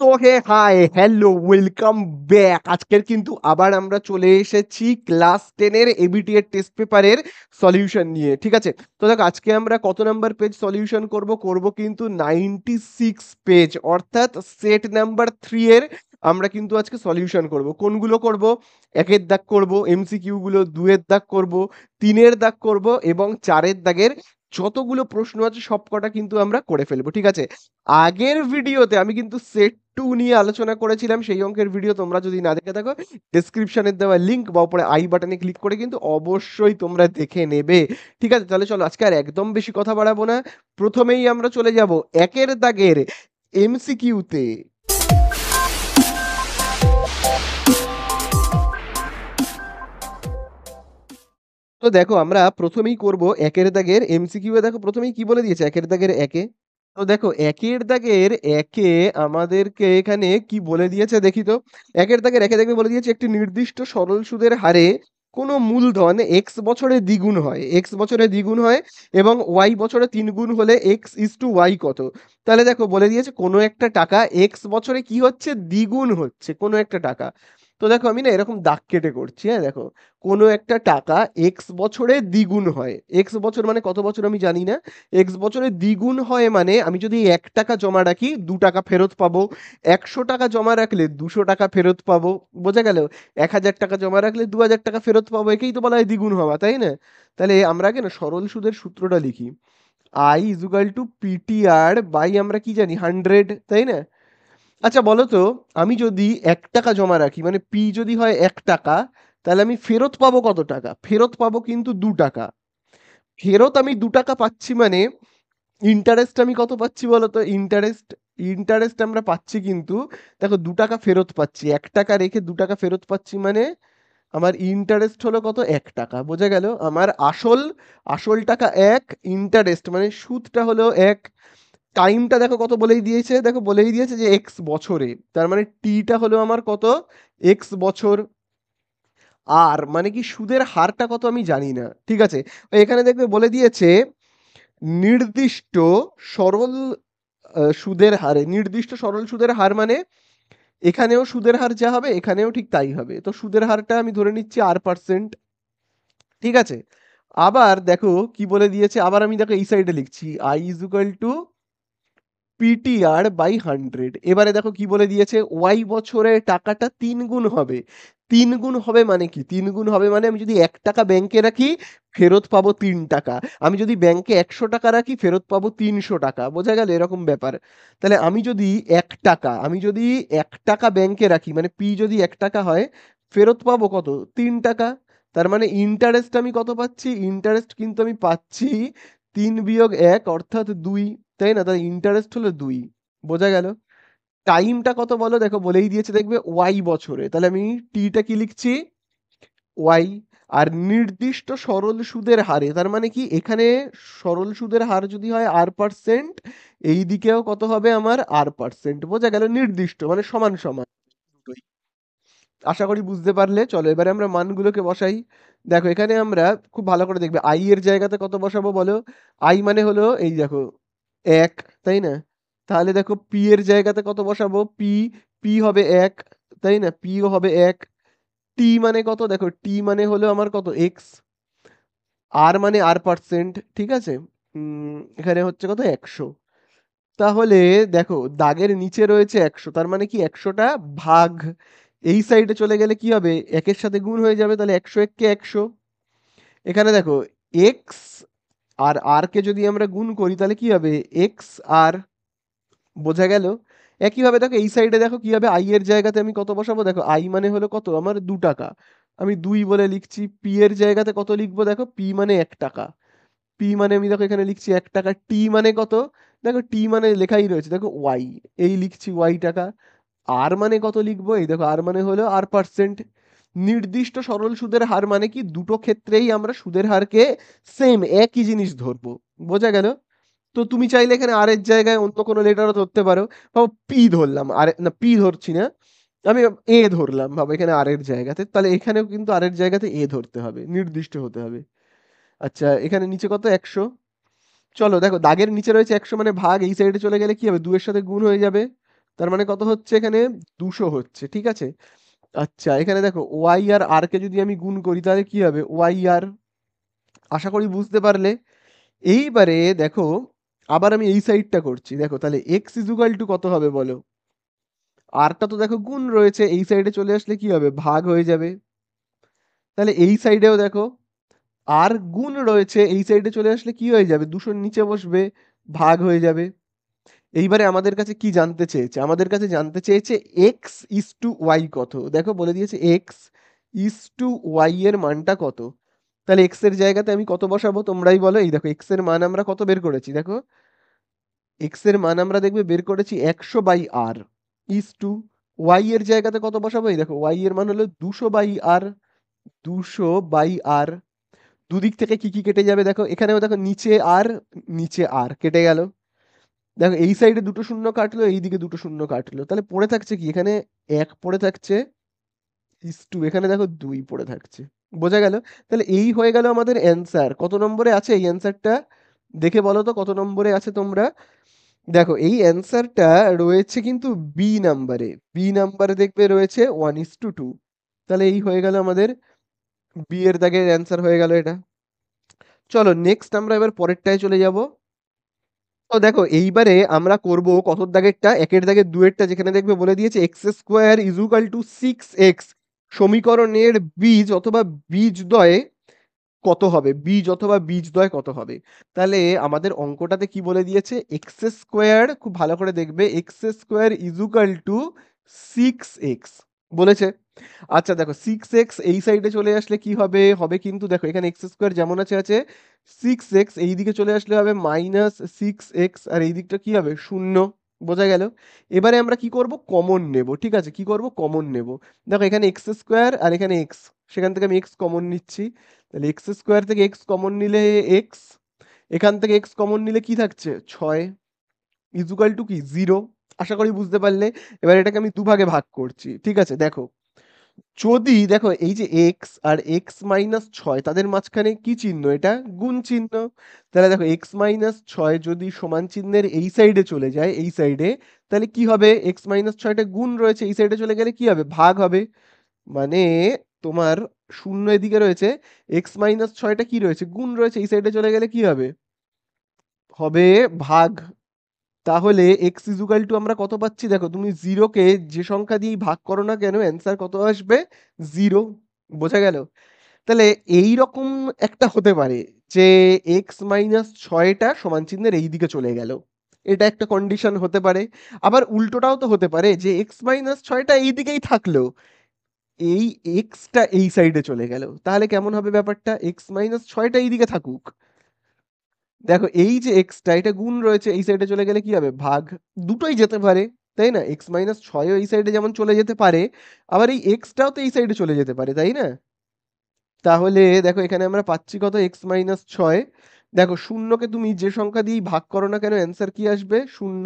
তো হে hi hello welcome back. আজকের কিন্তু আবার আমরা চলে এসেছি ক্লাস 10 এর এবিটি এর টেস্ট পেপারের সলিউশন নিয়ে। ঠিক আছে, তো দেখো আজকে আমরা কত নাম্বার পেজ সলিউশন করব কিন্তু 96 পেজ, অর্থাৎ সেট নাম্বার 3 এর আমরা কিন্তু আজকে সলিউশন করব। কোনগুলো করব? একের দাগ করব, এমসিকিউ গুলো দুয়ের দাগ করব, তিনের দাগ করব এবং চারের দাগের যতগুলো প্রশ্ন আছে সবকটা কিন্তু আমরা করে ফেলবো। ঠিক আছে, আগের ভিডিওতে আমি কিন্তু সেট 2 নিয়ে আলোচনা করেছিলাম, সেই অঙ্কের ভিডিও তোমরা যদি না দেখে থাকো ডেসক্রিপশনে দেওয়া লিংক বা উপরে আই বাটনে ক্লিক করে কিন্তু অবশ্যই তোমরা দেখে নেবে। ঠিক আছে, তাহলে চলো আজকে আর একদম বেশি কথা বাড়াবো না, প্রথমেই আমরা চলে যাব একের দাগের এমসিকিউতে। তো দেখো আমরা প্রথমেই করব একের দাগের এমসিকিউ এ। দেখো প্রথমেই কি বলে দিয়েছে একের দাগের একে। তো দেখো একের দাগের একে আমাদেরকে এখানে কি বলে দিয়েছে দেখি তো। একের দাগের একে দেখবে বলে দিয়েছে একটি নির্দিষ্ট সরল সুদের হারে কোনো মূলধন এক্স বছরে দ্বিগুণ হয়, এক্স বছরে দ্বিগুণ হয় এবং ওয়াই বছরে 3 গুণ হলে এক্স ইজ টু ওয়াই কত। তাহলে দেখো বলে দিয়েছে কোনো একটা টাকা এক্স বছরে কি হচ্ছে, দ্বিগুণ হচ্ছে কোনো একটা টাকা। তো দেখো আমি না এরকম দাগ কেটে করছি, হ্যাঁ দেখো কোনো একটা টাকা এক্স বছরে দ্বিগুণ হয়, এক্স বছর মানে কত বছর আমি জানি না, এক্স বছরে দ্বিগুণ হয় মানে আমি যদি 1 টাকা জমা রাখি 2 টাকা ফেরত পাবো, 100 টাকা জমা রাখলে 200 টাকা ফেরত পাবো, বোঝা গেল? 1000 টাকা জমা রাখলে 2000 টাকা ফেরত পাবো, একেই তো বলা হয় দ্বিগুণ হওয়া, তাই না? তাহলে আমরা আগে না সরল সুদের সূত্রটা লিখি। I is equal to PTR by আমরা কি জানি 100, তাই না? আচ্ছা বলো তো, আমি যদি 1 টাকা জমা রাখি মানে পি যদি হয় 1 টাকা, তাহলে আমি ফেরত পাবো কত টাকা? ফেরত পাবো কিন্তু 2 টাকা। ফেরত আমি 2 টাকা পাচ্ছি মানে ইন্টারেস্ট আমি কত পাচ্ছি বলো তো? ইন্টারেস্ট, ইন্টারেস্ট আমরা পাচ্ছি কিন্তু, দেখো 2 টাকা ফেরত পাচ্ছি, 1 টাকা রেখে 2 টাকা ফেরত পাচ্ছি মানে আমার ইন্টারেস্ট হলো কত? 1 টাকা। বোঝা গেল? আমার আসল, আসল টাকা এক, ইন্টারেস্ট মানে সুদটা হলো এক। টাইমটা দেখো কত বলেই দিয়েছে, দেখো বলেই দিয়েছে যে এক্স বছরে, তার মানে টিটা হলো আমার কত? এক্স বছর। আর মানে কি সুদের হারটা কত আমি জানি না। ঠিক আছে, এখানে দেখবে বলে দিয়েছে নির্দিষ্ট সরল সুদের হারে, নির্দিষ্ট সরল সুদের হার মানে এখানেও সুদের হার যা হবে এখানেও ঠিক তাই হবে। তো সুদের হারটা আমি ধরে নিচ্ছি R%। ঠিক আছে, আবার দেখো কি বলে দিয়েছে, আবার আমি দেখো এই সাইডে লিখছি I is equal to PTR by 100। এবারে দেখো কি বলে দিয়েছে, ওয়াই বছরে টাকাটা 3 গুণ হবে। 3 গুণ হবে মানে কি? 3 গুণ হবে মানে আমি যদি 1 টাকা ব্যাংকে রাখি ফেরত পাবো 3 টাকা, আমি যদি ব্যাংকে 100 টাকা রাখি ফেরত পাবো 300 টাকা। বোঝা গেল এরকম ব্যাপার? তাহলে আমি যদি 1 টাকা, আমি যদি 1 টাকা ব্যাংকে রাখি মানে পি যদি 1 টাকা হয় ফেরত পাবো কত? 3 টাকা। তার মানে ইন্টারেস্ট আমি কত পাচ্ছি? ইন্টারেস্ট কিন্তু আমি পাচ্ছি 3 - 1 অর্থাৎ 2, তাই না? তাহলে ইন্টারেস্ট হলো 2। বোঝা গেল? টাইমটা কত বলো, দেখো বলেই দিয়েছে দেখবে ওয়াই বছরে, তাহলে আমি টিটা কি লিখছি? ওয়াই। আর নির্দিষ্ট সরল সুদের হারে, তার মানে কি এখানে সরল সুদের হার যদি হয় R%, এই দিকেও কত হবে আমার R%। বোঝা গেল? নির্দিষ্ট মানে সমান সমান দুটোই। আশা করি বুঝতে পারলে। চলো এবারে আমরা মানগুলোকে বসাই। দেখো এখানে আমরা খুব ভালো করে দেখবে আই এর জায়গাতে কত বসাবো বলো। আই মানে হলো এই দেখো 1, তাই না? তাহলে দেখো পি এর জায়গাতে কত বসাবো? পি, পি হবে 1, তাই না? পিও হবে 1। টি মানে কত? দেখো টি মানে হলো আমার কত? এক্স। আর মানে R%, ঠিক আছে? এখানে হচ্ছে কত? 100। তাহলে দেখো দাগের নিচে রয়েছে 100, তার মানে কি 100টা ভাগ এই সাইডে চলে গেলে কি হবে? একের সাথে গুণ হয়ে যাবে, তাহলে 100 কে 100। এখানে দেখো এক্স আর আর কে যদি আমরা গুণ করি তাহলে কি হবে? এক্স আর। বোঝা গেল? একইভাবে দেখো এই সাইডে দেখো কি হবে, আই এর জায়গাতে আমি কত বসাবো? দেখো আই মানে হলো কত আমার? 2 টাকা, আমি 2 বলে লিখছি। পি এর জায়গাতে কত লিখবো? দেখো পি মানে 1 টাকা, পি মানে আমি দেখো এখানে লিখছি 1 টাকা। টি মানে কত? দেখো টি মানে লেখাই রয়েছে দেখো ওয়াই, এই লিখছি ওয়াই টাকা। আর মানে কত লিখবো? এই দেখো আর মানে হলো R%। নির্দিষ্ট সরল সুদের হার মানে কি দুটো ক্ষেত্রেই আমরা সুদের হারকে সেম একই জিনিস ধরবো। বোঝা গেল? তো তুমি চাইলে এখানে আর এর জায়গায় অন্য কোনো লেটারও ধরতে পারো। ভাবো পি ধরলাম, আর না পি ধরছি না, আমি এ ধরলাম, ভাবো এখানে আর এর জায়গাতে, তাহলে এখানেও কিন্তু আর এর জায়গাতে এ ধরতে হবে, নির্দিষ্ট হতে হবে। আচ্ছা এখানে নিচে কত? 100। চলো দেখো দাগের নিচে রয়েছে 100 মানে ভাগ এই সাইডে চলে গেলে কি হবে? 2 এর সাথে গুণ হয়ে যাবে, তার মানে কত হচ্ছে এখানে? 200 হচ্ছে। ঠিক আছে? আচ্ছা এখানে দেখো y আর r কে যদি আমি গুণ করি তাহলে কি হবে? y r। আশা করি বুঝতে পারলে। এইবারে দেখো আবার আমি এই সাইডটা করছি। দেখো তাহলে x কত হবে বলো? r টা তো দেখো গুণ রয়েছে, এই সাইডে চলে আসলে কি হবে? ভাগ হয়ে যাবে। তাহলে এই সাইডেও দেখো r গুণ রয়েছে, এই সাইডে চলে আসলে কি হয়ে যাবে? 200 র নিচে বসবে, ভাগ হয়ে যাবে। এইবারে আমাদের কাছে কি জানতে চেয়েছে? আমাদের কাছে জানতে চেয়েছে x ইস টু y কত? দেখো বলে দিয়েছে x ইস টু y এর মানটা কত? তাহলে x এর জায়গাতে আমি কত বসাবো তোমরাই বলো। এই দেখো x এর মান আমরা কত বের করেছি? দেখো x এর মান আমরা দেখবে বের করেছি 100 by r is to y এর জায়গাতে কত বসাবো? এই দেখো y এর মান হলো 200 বাই r, 200 বাই r। দুদিক থেকে কি কেটে যাবে? দেখো এখানেও দেখো নিচে আর নিচে আর কেটে গেল। দেখো এই সাইডে দুটো শূন্য কাটলো, এইদিকে দুটো শূন্য কাটলো, তাহলে পড়ে থাকছে কি? এখানে 1 পড়ে থাকছে, ইস টু এখানে দেখো 2 পড়ে থাকছে। বোঝা গেল? তাহলে এই হয়ে গেল আমাদের অ্যান্সার। কত নম্বরে আছে এই অ্যান্সারটা? দেখে বলো তো কত নম্বরে আছে তোমরা? দেখো এই অ্যান্সারটা রয়েছে কিন্তু বি নাম্বারে। বি নাম্বারে দেখবে রয়েছে 1:2। তাহলে এই হয়ে গেল আমাদের বি এর দাগের অ্যান্সার হয়ে গেল এটা। চলো নেক্সট আমরা এবার পরেরটায় চলে যাব। তো দেখো এইবারে আমরা করব কতর দাগেরটা? একের দাগের দুয়েরটা, যেখানে দেখবে বলে দিয়েছে x square is equal two 6x সমীকরণের বীজ অথবা বীজদ্বয় কত হবে? বীজ অথবা বীজদ্বয় কত হবে? তাহলে আমাদের অঙ্কটাতে কি বলে দিয়েছে? এক্স স্কোয়ার, খুব ভালো করে দেখবে, x square is equal two 6x বলেছে। আচ্ছা দেখো 6x এই সাইডে চলে আসলে কি হবে? হবে কিন্তু দেখো এখানে এক্স স্কোয়ার যেমন আছে আছে, 6x এইদিকে চলে আসলে হবে -6x, আর এই দিকটা কি হবে? শূন্য। বোঝা গেল? এবারে আমরা কি করব? কমন নেব। ঠিক আছে, কি করব? কমন নেব। দেখো এখানে এক্স স্কোয়ার আর এখানে এক্স, সেখান থেকে আমি এক্স কমন নিচ্ছি। তাহলে এক্স স্কোয়ার থেকে এক্স কমন নিলে এক্স, এখান থেকে এক্স কমন নিলে কি থাকছে? 6 ইজুকাল টু কি? 0। আশা করি বুঝতে পারলে। এবার এটাকে আমি দুভাগে ভাগ করছি। ঠিক আছে, দেখো যদি দেখো এই যে এক্স আর এক্স মাইনাস 6 তাদের মাঝখানে কি চিহ্ন? এটা গুণ চিহ্ন। তাহলে দেখো এক্স মাইনাস 6 যদি সমান চিহ্নের এই সাইডে চলে যায়, এই সাইডে, তাহলে কি হবে? এক্স মাইনাস 6টা গুণ রয়েছে, এই সাইডে চলে গেলে কি হবে? ভাগ হবে। মানে তোমার শূন্য এদিকে রয়েছে, এক্স মাইনাস 6টা কি রয়েছে? গুণ রয়েছে, এই সাইডে চলে গেলে কি হবে? হবে ভাগ। তাহলে এক্স ইজুকাল টু আমরা কত পাচ্ছি? দেখো তুমি জিরোকে যে সংখ্যা দিয়েই ভাগ করো না কেন, অ্যান্সার কত আসবে? 0। বোঝা গেল? তাহলে এইরকম একটা হতে পারে যে এক্স মাইনাস 6টা সমান চিহ্নের এই দিকে চলে গেল, এটা একটা কন্ডিশন হতে পারে। আবার উল্টোটাও তো হতে পারে যে এক্স মাইনাস 6টা এই দিকেই থাকলো, এই এক্সটা এই সাইডে চলে গেল, তাহলে কেমন হবে ব্যাপারটা? এক্স মাইনাস 6টা এই দিকে থাকুক, দেখো এই যে এক্সটা এটা গুণ রয়েছে, এই সাইডে চলে গেলে কি হবে? ভাগ। দুটোই যেতে পারে, তাই না? এক্স মাইনাস 6ও এই সাইডে যেমন চলে যেতে পারে, আবার এই এক্সটাও তো এই সাইডে চলে যেতে পারে, তাই না? তাহলে দেখো এখানে আমরা পাচ্ছি কত? X minus 6। দেখো শূন্যকে তুমি যে সংখ্যা দিয়েই ভাগ করো না কেন, অ্যান্সার কি আসবে? শূন্য।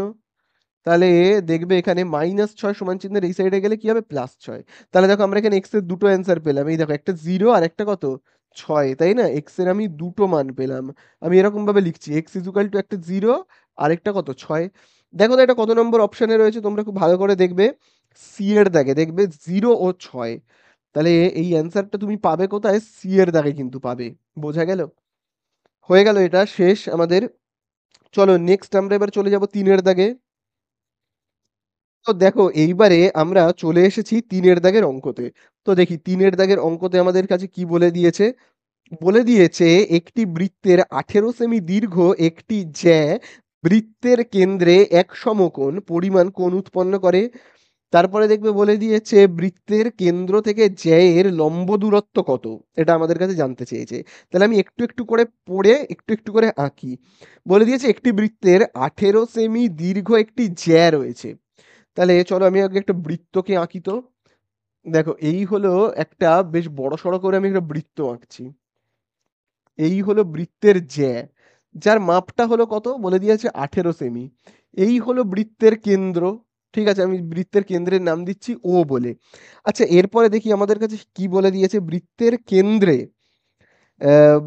তাহলে দেখবে এখানে -6 সমান চিহ্নের এই সাইডে গেলে কি হবে? +6। তাহলে দেখো আমরা এখানে এক্স এর দুটো অ্যান্সার পেলাম। এই দেখো একটা 0 আর একটা কত? 6, তাই না? এক্স এর আমি দুটো মান পেলাম। আমি এরকম ভাবে লিখছি, এক্স ইকুয়াল টু একটা 0 আর একটা কত? 6। দেখো তো এটা কত নম্বর অপশনে রয়েছে? তোমরা খুব ভালো করে দেখবে, সি এর দাগে দেখবে 0 ও 6। তাহলে এই অ্যান্সারটা তুমি পাবে কোথায়? সি এর দাগে কিন্তু পাবে। বোঝা গেল? হয়ে গেল এটা শেষ আমাদের। চলো নেক্সট আমরা এবার চলে যাব 3 এর দাগে। তো দেখো এইবারে আমরা চলে এসেছি 3 এর দাগের অঙ্কতে। তো দেখি 3 এর দাগের অঙ্কতে আমাদের কাছে কি বলে দিয়েছে? বলে দিয়েছে একটি বৃত্তের 18 সেমি দীর্ঘ একটি জ্যা বৃত্তের কেন্দ্রে এক সমকোণ পরিমাণ কোণ উৎপন্ন করে। তারপরে দেখবে বলে দিয়েছে বৃত্তের কেন্দ্র থেকে জ্যা এর লম্ব দূরত্ব কত? এটা আমাদের কাছে জানতে চেয়েছে। তাহলে আমি একটু একটু করে পড়ে একটু একটু করে আঁকি। বলে দিয়েছে একটি বৃত্তের 18 সেমি দীর্ঘ একটি জ্যা রয়েছে। তাহলে চলো আমি আগে একটা বৃত্তকে আঁকি তো। দেখো এই হলো একটা বেশ বড়সড় করে আমি একটা বৃত্ত আঁকছি। এই হলো বৃত্তের জ্যা, যার মাপটা হলো কত? বলে দিয়েছে 18 সেমি। এই হলো বৃত্তের কেন্দ্র। ঠিক আছে, আমি বৃত্তের কেন্দ্রের নাম দিচ্ছি ও বলে। আচ্ছা এরপরে দেখি আমাদের কাছে কি বলে দিয়েছে বৃত্তের কেন্দ্রে।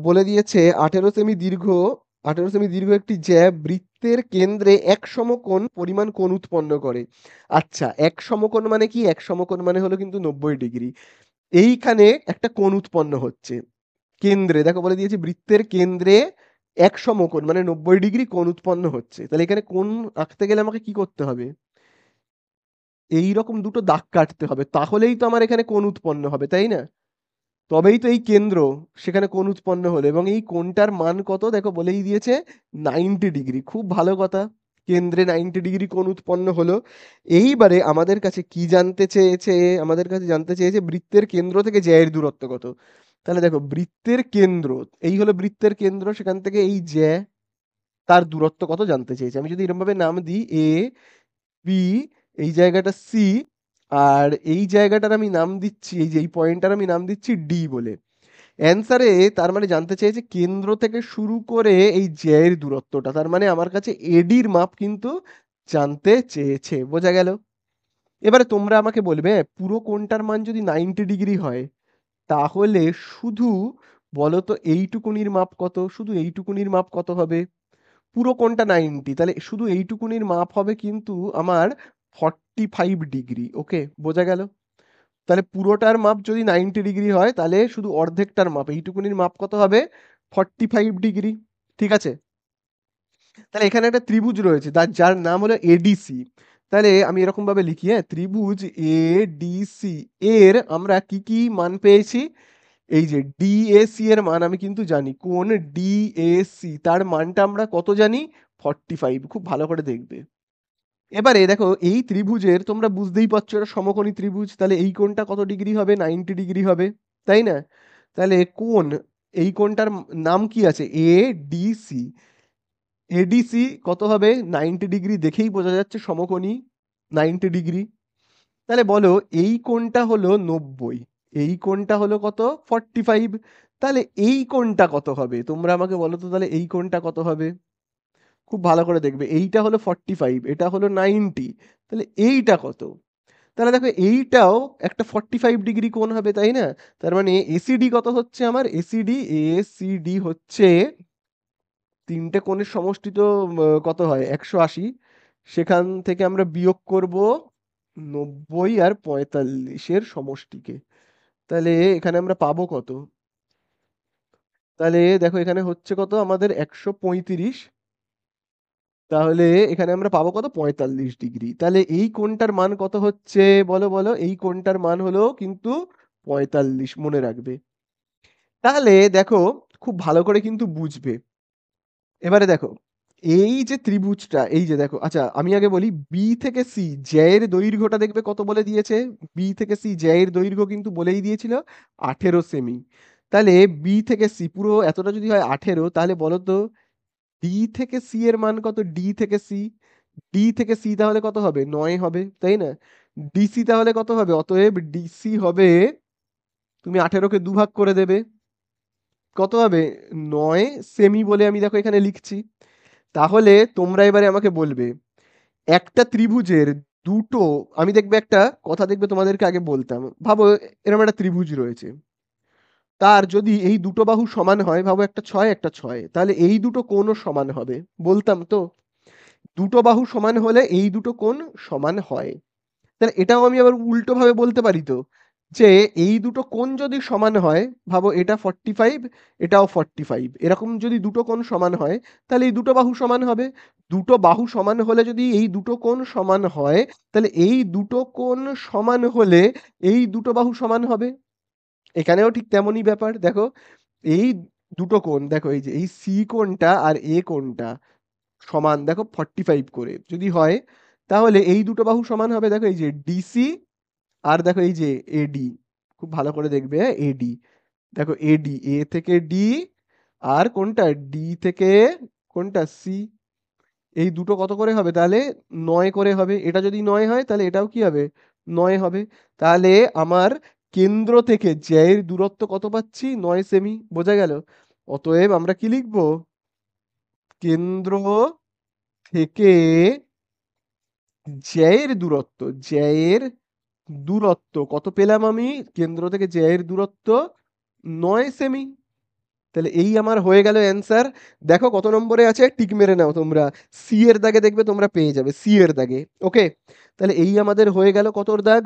বলে দিয়েছে 18 সেমি দীর্ঘ 18 সেমি দীর্ঘ একটি জ্যা বৃত্তের কেন্দ্রে এক সমকোণ পরিমাণ কোণ উৎপন্ন করে। আচ্ছা, এক সমকোণ মানে কি? এক সমকোণ মানে হলো কিন্তু 90 ডিগ্রি। এইখানে একটা কোণ উৎপন্ন হচ্ছে। কেন্দ্রে দেখো বলে দিয়েছে বৃত্তের কেন্দ্রে এক সমকোণ মানে 90 ডিগ্রি কোণ উৎপন্ন হচ্ছে। তাহলে এখানে কোণ আঁকতে গেলে আমাকে কি করতে হবে? এইরকম দুটো দাগ কাটতে হবে। তাহলেই তো আমার এখানে কোণ উৎপন্ন হবে, তাই না? তবেই তো এই কেন্দ্র, সেখানে কোণ উৎপন্ন হলো এবং এই কোণটার মান কত? দেখো বলেই দিয়েছে 90 ডিগ্রি। খুব ভালো কথা। কেন্দ্রে 90 ডিগ্রি কোণ উৎপন্ন হলো। এইবারে আমাদের কাছে কি জানতে চেয়েছে? আমাদের কাছে জানতে চেয়েছে বৃত্তের কেন্দ্র থেকে জ্যা এর দূরত্ব কত? তাহলে দেখো বৃত্তের কেন্দ্র, এই হলো বৃত্তের কেন্দ্র, সেখান থেকে এই জ্যা তার দূরত্ব কত জানতে চেয়েছে। আমি যদি এরকম ভাবে নাম দিই এ, বি, এই জায়গাটা সি, আর এই জায়গাটার আমি নাম দিচ্ছি, এই যে এই পয়েন্টটার আমি নাম দিচ্ছি ডি বলে। অ্যান্সারে তার মানে জানতে চেয়েছে কেন্দ্র থেকে শুরু করে এই জ্যা এর দূরত্বটা। তার মানে আমার কাছে এডির মাপ কিন্তু জানতে চেয়েছে। বোঝা গেল? এবারে তোমরা আমাকে বলবে পুরো কোণটার মান যদি 90 ডিগ্রি হয় তাহলে শুধু বলো তো এইটুকুনির মাপ কত? শুধু এইটুকুনির মাপ কত হবে? পুরো কোণটা 90, তাহলে শুধু এইটুকুনির মাপ হবে কিন্তু আমার 45 ডিগ্রি। ওকে, বোঝা গেল? তাহলে পুরোটার মাপ যদি 90 ডিগ্রি হয় তাহলে শুধু অর্ধেকটার মাপ এইটুকুনির মাপ কত হবে? 45 ডিগ্রি। ঠিক আছে? তাহলে এখানে একটা ত্রিভুজ রয়েছে যার নাম হলো এডিসি। তাহলে আমি এরকম ভাবে লিখি, হ্যাঁ, ত্রিভুজ এডিসি এর আমরা কি কি মান পেয়েছি? এই যে ডিএসি এর মান আমি কিন্তু জানি। কোন ডিএসি তার মানটা আমরা কত জানি? 45। খুব ভালো করে দেখবে। এবারে দেখো এই ত্রিভুজের তোমরা বুঝতেই পারছো এটা সমকোণী ত্রিভুজ। তাহলে এই কোণটা কত ডিগ্রি হবে? 90 ডিগ্রি হবে, তাই না? তাহলে কোণ, এই কোণটার নাম কি আছে? এডিসি। এডিসি কত হবে? 90 ডিগ্রি, দেখেই বোঝা যাচ্ছে সমকোণী 90 ডিগ্রি। তাহলে বলো এই কোণটা হলো 90, এই কোণটা হলো কত? 45। তাহলে এই কোণটা কত হবে? তোমরা আমাকে বলো তো, তাহলে এই কোণটা কত হবে? খুব ভালো করে দেখবে, এইটা হলো 45, এটা হলো 90, তাহলে এইটা কত? তাহলে দেখো এইটাও একটা 45 ডিগ্রি কোণ হবে, তাই না? তার মানে এসিডি কত হচ্ছে আমার? এসিডি, এসিডি হচ্ছে তিনটে কোণের সমষ্টি তো কত হয়? 180। সেখান থেকে আমরা বিয়োগ করব 90 আর 45 এর সমষ্টিকে। তাহলে এখানে আমরা পাবো কত? তাহলে দেখো এখানে হচ্ছে কত আমাদের? 135। তাহলে এখানে আমরা পাবো কত? 45 ডিগ্রি। তাহলে এই কোণটার মান কত হচ্ছে? বলো বলো, এই কোণটার মান হলো কিন্তু 45, মনে রাখবে। তাহলে দেখো খুব ভালো করে কিন্তু বুঝবে। এবারে দেখো এই যে ত্রিভুজটা, এই যে দেখো, আচ্ছা আমি আগে বলি বি থেকে সি জ্যায়ের দৈর্ঘ্যটা দেখবে কত বলে দিয়েছে? বি থেকে সি জ্যায়ের দৈর্ঘ্য কিন্তু বলেই দিয়েছিল 18 সেমি। তাহলে বি থেকে সি পুরো এতটা যদি হয় 18, তাহলে বলো তো ডি থেকে সি এর মান কত? ডি থেকে সি, ডি থেকে সি তাহলে কত হবে? 9 হবে, তাই না? ডিসি তাহলে কত হবে? অতএব ডিসি হবে, তুমি 18কে দুভাগ করে দেবে, কত হবে? 9 সেমি বলে আমি দেখো এখানে লিখছি। তাহলে তোমরা এবারে আমাকে বলবে একটা ত্রিভুজের দুটো, আমি দেখবে একটা কথা দেখবে তোমাদেরকে আগে বলতাম, ভাবো এরকম একটা ত্রিভুজ রয়েছে, তার যদি এই দুটো বাহু সমান হয়, ভাবো একটা 6 একটা 6, তাহলে এই দুটো কোণও সমান হবে, বলতাম তো? দুটো বাহু সমান হলে এই দুটো কোণ সমান হয়। তাহলে এটাও আমি আবার উল্টো ভাবে বলতে পারি তো, যে এই দুটো কোণ যদি সমান হয়, ভাবো এটা 45, এটাও 45, এরকম যদি দুটো কোণ সমান হয় তাহলে এই দুটো বাহু সমান হবে। দুটো বাহু সমান হলে যদি এই দুটো কোণ সমান হয়, তাহলে এই দুটো কোণ সমান হলে এই দুটো বাহু সমান হবে। এখানেও ঠিক তেমনই ব্যাপার। দেখো এই দুটো কোণ, দেখো এই যে এই সি কোণটা আর এ কোণটা সমান দেখো 45 করে যদি হয়, তাহলে এই দুটো বাহু সমান হবে। দেখো এই যে ডিসি আর দেখো এই যে এডি, খুব ভালো করে দেখবে, হ্যাঁ, এডি। দেখো এডি, এ থেকে ডি, আর কোনটা? ডি থেকে কোনটা? সি। এই দুটো কত করে হবে? তাহলে 9 করে হবে। এটা যদি 9 হয় তাহলে এটাও কি হবে? 9 হবে। তাহলে আমার কেন্দ্র থেকে জ্যা এর দূরত্ব কত পাচ্ছি? 9 সেমি। বোঝা গেল? অতএব আমরা কি লিখবো? কেন্দ্র থেকে জ্যা এর দূরত্ব, জ্যা এর দূরত্ব কত পেলাম আমি? কেন্দ্র থেকে জ্যা এর দূরত্ব 9 সেমি। তাহলে এই আমার হয়ে গেল অ্যান্সার। দেখো কত নম্বরে আছে টিক মেরে নাও তোমরা। সি এর দাগে দেখবে তোমরা পেয়ে যাবে, সি এর দাগে। ওকে, তাহলে এই আমাদের হয়ে গেল কতর দাগ?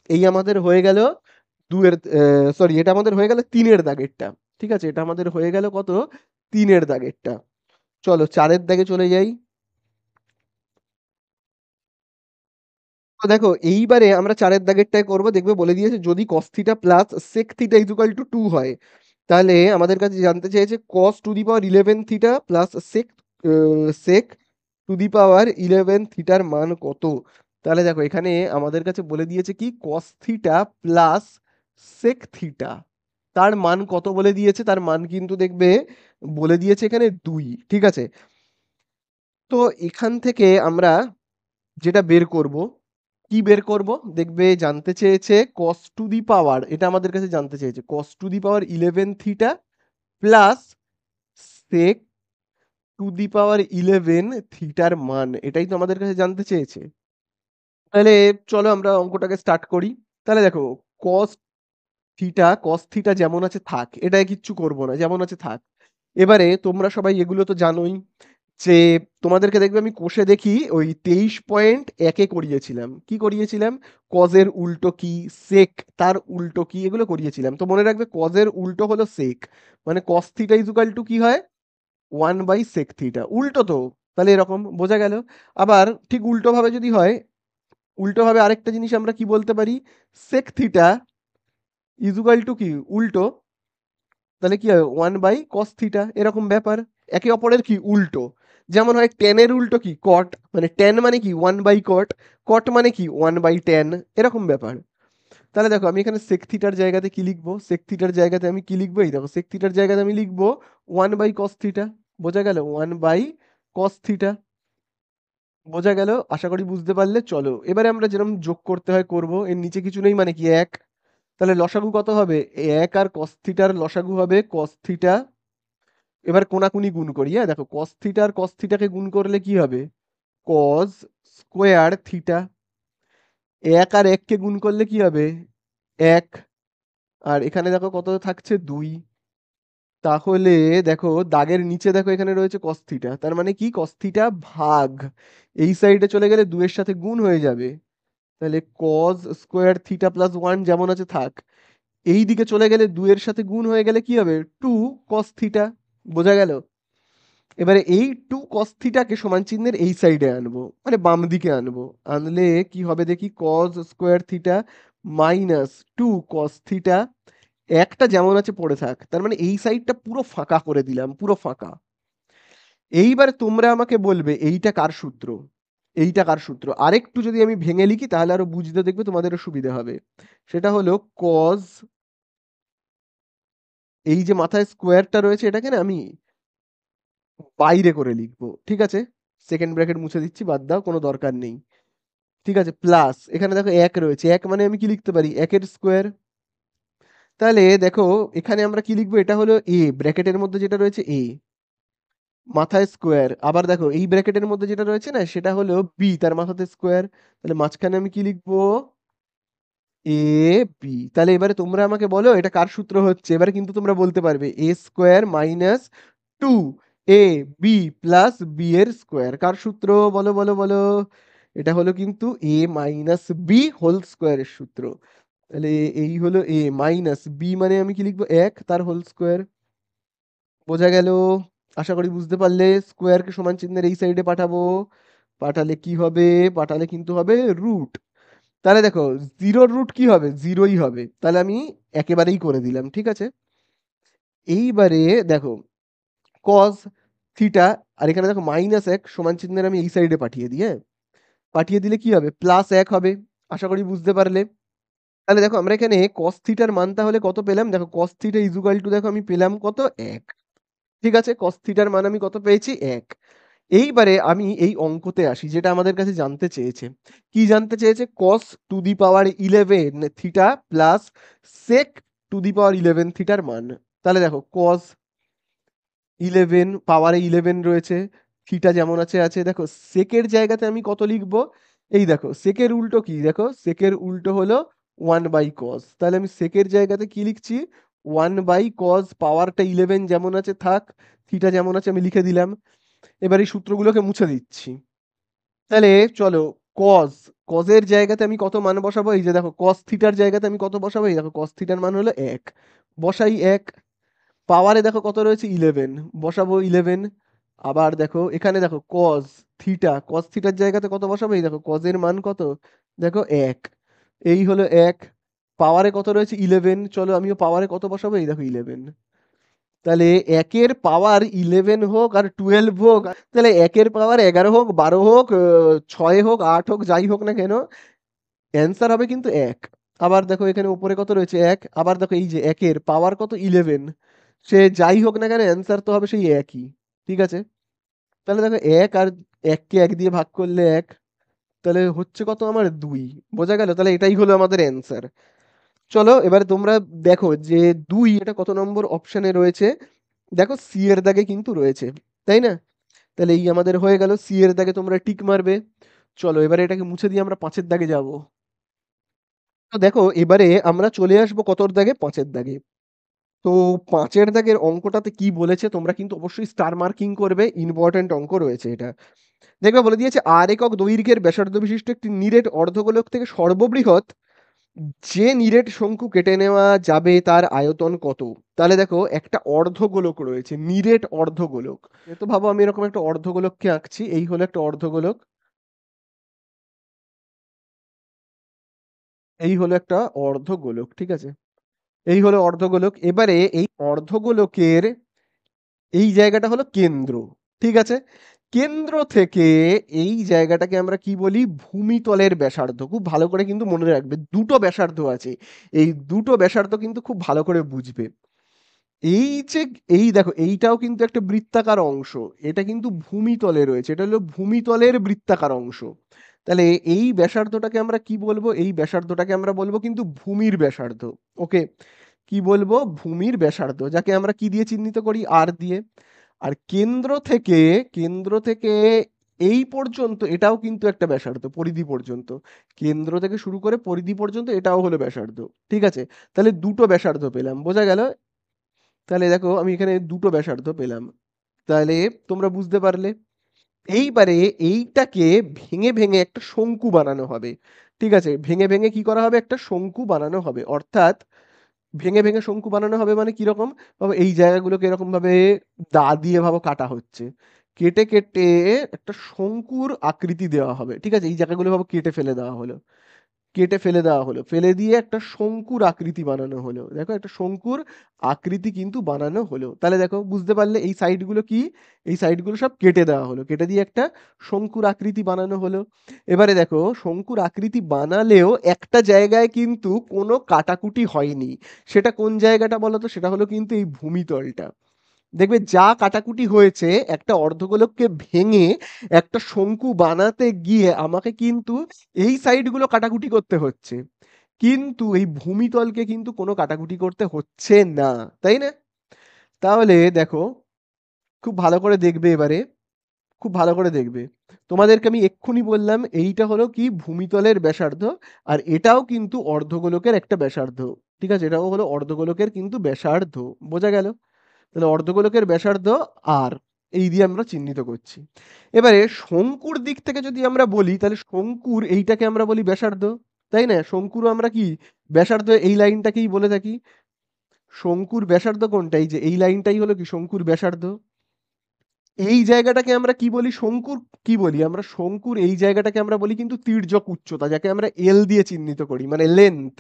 এই আমাদের হয়ে গেল ২ এর, সরি, এটা আমাদের হয়ে গেল ৩ এর দাগেরটা। ঠিক আছে? এটা আমাদের হয়ে গেল কত? ৩ এর দাগেরটা। চলো ৪ এর দাগে চলে যাই। তো দেখো এইবারে আমরা ৪ এর দাগেরটায় করব। দেখবে বলে দিয়েছে যদি cos θ প্লাস sec θ = 2 হয়, তাহলে আমাদের কাছে জানতে চেয়েছে cos to the power 11 theta plus sec to the power 11 থিটার মান কত? তাহলে দেখো এখানে আমাদের কাছে বলে দিয়েছে কি cos θ প্লাস sec θ, তার মান কত বলে দিয়েছে? তার মান কিন্তু দেখবে বলে দিয়েছে এখানে ২। ঠিক আছে? তো এখান থেকে আমরা যেটা বের করব, কি বের করব? দেখবে জানতে চেয়েছে cos টু দি পাওয়ার, এটা আমাদের কাছে জানতে চেয়েছে cos to the power 11 theta plus sec to the power 11 থিটার মান, এটাই তো আমাদের কাছে জানতে চেয়েছে। তাহলে চলো আমরা অঙ্কটাকে স্টার্ট করি। তাহলে দেখো cos cos থিটা যেমন আছে থাক, এটায় কিচ্ছু করব না, যেমন আছে থাক। এবারে তোমরা সবাই এগুলো তো জানোই যে তোমাদেরকে দেখবে আমি কোষে দেখি ওই 23.1 করিয়েছিলাম। কি করিয়েছিলাম? cos এর উল্টো কি, sec তার উল্টো কি, এগুলো করিয়েছিলাম। তো মনে রাখবে cos এর উল্টো হলো sec, মানে cos থিটা ইকুয়াল টু কি হয়? 1/sec theta. উল্টো তো, তাহলে এরকম বোঝা গেল। আবার ঠিক উল্টো ভাবে যদি হয়, উল্টো ভাবে আরেকটা জিনিস আমরা কি বলতে পারি? sec থিটা ইকুয়াল টু কি উল্টো, তাহলে কি হয় 1/cos থিটা, এরকম ব্যাপার। একে অপরের কি উল্টো। যেমন হয় tan এর উল্টো কি cot, মানে tan মানে কি 1/cot, cot মানে কি 1/tan, এরকম ব্যাপার। তাহলে দেখো আমি এখানে sec থিটার জায়গাতে কি লিখবো? sec থিটার জায়গাতে আমি কি লিখবো? এই দেখো sec থিটার জায়গাতে আমি লিখবো 1/cos থিটা। বোঝা গেল? 1/cos theta. বোঝা গেল? আশা করি বুঝতে পারলে। চলো এবারে আমরা যেরকম যোগ করতে হয় করব। এর নিচে কিছু নেই মানে কি ১। তাহলে লসাগু কত হবে? ১ আর cos থিটার লসাগু হবে cos থিটা। এবার কোনাকুনি গুণ করি, হ্যাঁ? দেখো cos থিটা আর cos থিটাকে গুণ করলে কি হবে? cos square theta. ১ আর ১ কে গুণ করলে কি হবে? ১। আর এখানে দেখো কত থাকছে? ২। তাহলে দেখো দাগের নিচে দেখো এখানে রয়েছে cos থিটা। তার মানে কি cos থিটা ভাগ এই সাইডে চলে গেলে ২ এর সাথে গুণ হয়ে যাবে। তাহলে cos স্কোয়ার থিটা প্লাস 1 যেমন আছে থাক। এই দিকে চলে গেলে ২ এর সাথে গুণ হয়ে গেলে কি হবে? 2 cos থিটা। বোঝা গেল? এবারে এই 2 cos থিটাকে সমান চিহ্নের এই সাইডে আনবো, মানে বাম দিকে আনবো। আনলে কি হবে দেখি? cos square theta minus 2 cos theta. একটা যেমন আছে পড়ে থাক, তার মানে এই সাইডটা পুরো ফাঁকা করে দিলাম, পুরো ফাঁকা। এইবার তোমরা আমাকে বলবে এইটা কার সূত্র? এইটা কার সূত্র? আরেকটু যদি আমি ভেঙে লিখি তাহলে আরো বুঝতে দেখবে তোমাদেরও সুবিধা হবে। সেটা হলো cos, এই যে মাথায় স্কোয়ারটা রয়েছে এটাকে না আমি বাইরে করে লিখবো। ঠিক আছে? সেকেন্ড ব্র্যাকেট মুছে দিচ্ছি, বাদ দাও, কোনো দরকার নেই। ঠিক আছে? প্লাস এখানে দেখো ১ রয়েছে। ১ মানে আমি কি লিখতে পারি? ১ এর স্কোয়ার। তাহলে দেখো এখানে আমরা কি লিখবো? এটা হলো a, ব্র্যাকেটের মধ্যে যেটা রয়েছে a, মাথায় স্কোয়ার। আবার দেখো এই ব্র্যাকেটের মধ্যে যেটা রয়েছে না সেটা হলো b, তার মাথাতে স্কোয়ার। তাহলে মাঝখানে আমি কি লিখবো? A B. তাহলে এবারে তোমরা আমাকে বলো এটা কার সূত্র হচ্ছে? এবারে কিন্তু তোমরা বলতে পারবে a square minus 2 A B plus B এর স্কোয়ার। কার সূত্র? বলো বলো বলো। এটা হলো কিন্তু a মাইনাস বি হোল স্কোয়ারের সূত্র। তাহলে এই হলো a মাইনাস বি, মানে আমি কি লিখবো? ১ তার হোল স্কোয়ার। বোঝা গেল? আশা করি বুঝতে পারলে। স্কোয়ারকে সমান চিহ্নের এই সাইডে পাঠাবো। পাঠালে কি হবে? পাঠালে কিন্তু হবে রুট। তাহলে দেখো জিরোর রুট কি হবে? জিরোই হবে। তাহলে আমি একেবারেই করে দিলাম। ঠিক আছে? এইবারে দেখো কজ থিটা, আর এখানে দেখো -১ সমান চিহ্নের আমি এই সাইডে পাঠিয়ে দিই, হ্যাঁ? পাঠিয়ে দিলে কি হবে? +১ হবে। আশা করি বুঝতে পারলে। তাহলে দেখো আমরা এখানে cos থিটার মান তাহলে কত পেলাম? দেখো cos থিটা ইকুয়াল টু দেখো আমি পেলাম কত? ১। ঠিক আছে? cos থিটার মান আমি কত পেয়েছি? ১। এইবারে আমি এই অঙ্কতে আসি যেটা আমাদের কাছে জানতে চেয়েছে। কি জানতে চেয়েছে? cos to the power 11 theta plus sec to the power 11 থিটার মান। তাহলে দেখো cos 11 পাওয়ারে 11 রয়েছে, থিটা যেমন আছে আছে। দেখো sec এর জায়গাতে আমি কত লিখবো? এই দেখো sec এর উল্টো কি? দেখো sec এর উল্টো হলো 1/cos। তাহলে আমি sec এর জায়গাতে কি লিখছি? 1/cos পাওয়ারটা 11 যেমন আছে থাক, থিটা যেমন আছে আমি লিখে দিলাম। এবার এই সূত্রগুলোকে মুছে দিচ্ছি। তাহলে চলো, কজ কজের জায়গাতে আমি কত মান বসাবো? এই যে দেখো কস থিটার জায়গাতে আমি কত বসাবো? এই দেখো কস থিটার মান হলো 1, বসাই 1। পাওয়ারে দেখো কত রয়েছে 11, বসাবো 11। আবার দেখো এখানে দেখো কস থিটার জায়গাতে কত বসাবো? এই দেখো কজের মান কত, দেখো 1, এই হলো 1। পাওয়ারে কত রয়েছে 11, চলো আমিও পাওয়ারে কত বসাবো? এই দেখো 11। তাহলে একের পাওয়ার 11 হোক আর 12 হোক, তাহলে একের পাওয়ার 11 হোক, 12 হোক, 6 হোক, 8 হোক, যাই হোক না কেন, অ্যান্সার হবে কিন্তু 1। আবার দেখো এখানে উপরে কত রয়েছে 1, আবার দেখো এই যে একের পাওয়ার কত 11, সে যাই হোক না কেন অ্যান্সার তো হবে সেই একই। ঠিক আছে, তাহলে দেখো 1 আর 1কে 1 দিয়ে ভাগ করলে 1, তাহলে হচ্ছে কত আমার 2। বোঝা গেল? তাহলে এটাই হলো আমাদের অ্যান্সার। চলো এবারে তোমরা দেখো যে 2 এটা কত নম্বর অপশনে রয়েছে। দেখো সি এর দাগে কিন্তু রয়েছে, তাই না? তাহলে এই আমাদের হয়ে গেল, সি এর দাগে তোমরা টিক মারবে। চলো এবারে এটাকে মুছে দিয়ে আমরা 5-এর দাগে যাব। তো দেখো এবারে আমরা চলে আসবো কতর দাগে? 5-এর দাগে। তো 5-এর দাগের অঙ্কটাতে কি বলেছে তোমরা কিন্তু অবশ্যই স্টার মার্কিং করবে, ইম্পর্টেন্ট অঙ্ক রয়েছে এটা। দেখবে বলে দিয়েছে আর একক দৈর্ঘ্যের ব্যাসার্ধ বিশিষ্ট একটি নিরেট অর্ধগোলক থেকে সর্ববৃহৎ যে নিরেট শঙ্কু কেটে নেওয়া যাবে তার আয়তন কত? তাহলে দেখো একটা অর্ধগোলক রয়েছে, নিরেট অর্ধগোলক। তো ভাবো আমি এরকম একটা অর্ধগোলককে আঁকছি, এই হলো একটা অর্ধগোলক, এই হলো একটা অর্ধগোলক, ঠিক আছে? এই হলো অর্ধগোলক। এবারে এই অর্ধগোলকের এই জায়গাটা হলো কেন্দ্র, ঠিক আছে? কেন্দ্র থেকে এই জায়গাটাকে আমরা কি বলি? ভূমিতলের ব্যাসার্ধ। খুব ভালো করে কিন্তু মনে রাখবে, দুটো ব্যাসার্ধ আছে, এই দুটো ব্যাসার্ধ কিন্তু খুব ভালো করে বুঝবে। এই যে এই দেখো এইটাও কিন্তু একটা বৃত্তাকার অংশ, এটা কিন্তু ভূমিতলে রয়েছে, এটা হলো ভূমিতলের বৃত্তাকার অংশ। তাহলে এই ব্যাসার্ধটাকে আমরা কি বলবো? এই ব্যাসার্ধটাকে আমরা বলবো কিন্তু ভূমির ব্যাসার্ধ। ওকে, কি বলবো? ভূমির ব্যাসার্ধ, যাকে আমরা কি দিয়ে চিহ্নিত করি? আর দিয়ে। আর কেন্দ্র থেকে এই পর্যন্ত এটাও কিন্তু একটা ব্যাসার্ধ, পরিধি পর্যন্ত। কেন্দ্র থেকে শুরু করে পরিধি পর্যন্ত এটাও হলো ব্যাসার্ধ, ঠিক আছে? তাহলে দুটো ব্যাসার্ধ পেলাম, বোঝা গেল? তাহলে দেখো আমি এখানে দুটো ব্যাসার্ধ পেলাম, তাহলে তোমরা বুঝতে পারলে। এইবারে এইটাকে ভেঙে ভেঙে একটা শঙ্কু বানানো হবে, ঠিক আছে? ভেঙে ভেঙে কি করা হবে? একটা শঙ্কু বানানো হবে, অর্থাৎ ভেঙে ভেঙে শঙ্কু বানানো হবে মানে কিরকম? ভাবো এই জায়গাগুলোকে এরকম ভাবে দা দিয়ে ভাবো কাটা হচ্ছে, কেটে কেটে একটা শঙ্কুর আকৃতি দেওয়া হবে, ঠিক আছে? এই জায়গাগুলো ভাবো কেটে ফেলে দেওয়া হলো, কেটে ফেলে দেওয়া হলো, ফেলে দিয়ে একটা শঙ্কুর আকৃতি বানানো হলো। দেখো একটা শঙ্কুর আকৃতি কিন্তু বানানো হলো। তাহলে দেখো বুঝতে পারলে এই সাইডগুলো কি? এই সাইডগুলো সব কেটে দেওয়া হলো, কেটে দিয়ে একটা শঙ্কুর আকৃতি বানানো হলো। এবারে দেখো শঙ্কুর আকৃতি বানালেও একটা জায়গায় কিন্তু কোনো কাটাকুটি হয়নি। সেটা কোন জায়গাটা বলো তো? সেটা হলো কিন্তু এই ভূমিতলটা। দেখবে যা কাটাকুটি হয়েছে একটা অর্ধগোলককে ভেঙে একটা শঙ্কু বানাতে গিয়ে আমাকে কিন্তু এই সাইডগুলো কাটাকুটি করতে হচ্ছে, কিন্তু এই ভূমিতলকে কিন্তু কোনো কাটাকুটি করতে হচ্ছে না, তাই না? তাহলে দেখো খুব ভালো করে দেখবে এবারে, খুব ভালো করে দেখবে। তোমাদেরকে আমি এক্ষুনি বললাম এইটা হলো কি? ভূমিতলের ব্যাসার্ধ, আর এটাও কিন্তু অর্ধগোলকের একটা ব্যাসার্ধ, ঠিক আছে? এটাও হলো অর্ধগোলকের কিন্তু ব্যাসার্ধ। বোঝা গেল? তাহলে অর্ধগোলকের ব্যাসার্ধ আর, এই দিয়ে আমরা চিহ্নিত করছি। এবারে শঙ্কুর দিক থেকে যদি আমরা বলি, তাহলে শঙ্কুর এইটাকে আমরা বলি ব্যাসার্ধ, তাই না? শঙ্কুরও আমরা কি ব্যাসার্ধ, এই লাইনটাকেই বলে থাকি। শঙ্কুর ব্যাসার্ধ কোনটা? এই যে এই লাইনটাই হলো কি শঙ্কুর ব্যাসার্ধ। এই জায়গাটাকে আমরা কি বলি? শঙ্কুর কি বলি আমরা? শঙ্কুর এই জায়গাটাকে আমরা বলি কিন্তু তির্যক উচ্চতা, যাকে আমরা এল দিয়ে চিহ্নিত করি, মানে লেন্থ।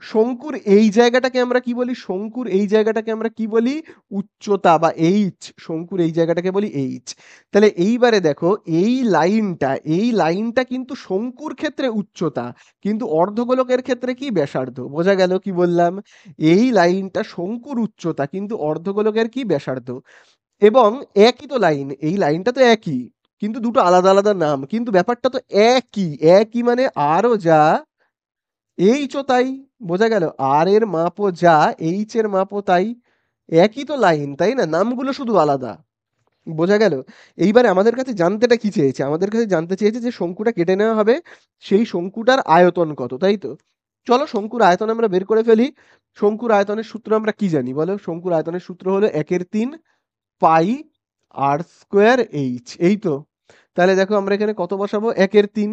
শঙ্কুর এই জায়গাটাকে আমরা কি বলি? শঙ্কুর এই জায়গাটাকে আমরা কি বলি? উচ্চতা বা এইচ। শঙ্কুর এই জায়গাটাকে বলি এইচ। তাহলে এইবারে দেখো এই লাইনটা কিন্তু শঙ্কুর ক্ষেত্রে উচ্চতা, কিন্তু অর্ধগোলকের ক্ষেত্রে কি? ব্যাসার্ধ। বোঝা গেল কি বললাম? এই লাইনটা শঙ্কুর উচ্চতা, কিন্তু অর্ধগোলকের কি? ব্যাসার্ধ। এবং একই তো লাইন, এই লাইনটা তো একই, কিন্তু দুটো আলাদা আলাদা নাম, কিন্তু ব্যাপারটা তো একই। একই মানে আরও যা, এইচও তাই। বোঝা গেল? আর এর মাপও যা, এইচ এর মাপও তাই। একই তো লাইন, তাই না? নামগুলো শুধু আলাদা। বোঝা গেল? এইবারে আমাদের কাছে জানতেটা কি চেয়েছে? আমাদের কাছে জানতে চেয়েছে যে শঙ্কুটা কেটে নেওয়া হবে, সেই শঙ্কুটার আয়তন কত, তাই তো? চলো শঙ্কুর আয়তন আমরা বের করে ফেলি। শঙ্কুর আয়তনের সূত্র আমরা কি জানি বলো? শঙ্কুর আয়তনের সূত্র হলো 1/3 পাই আর স্কোয়ার এইচ, এই তো। তাহলে দেখো আমরা এখানে কত বসাবো? 1/3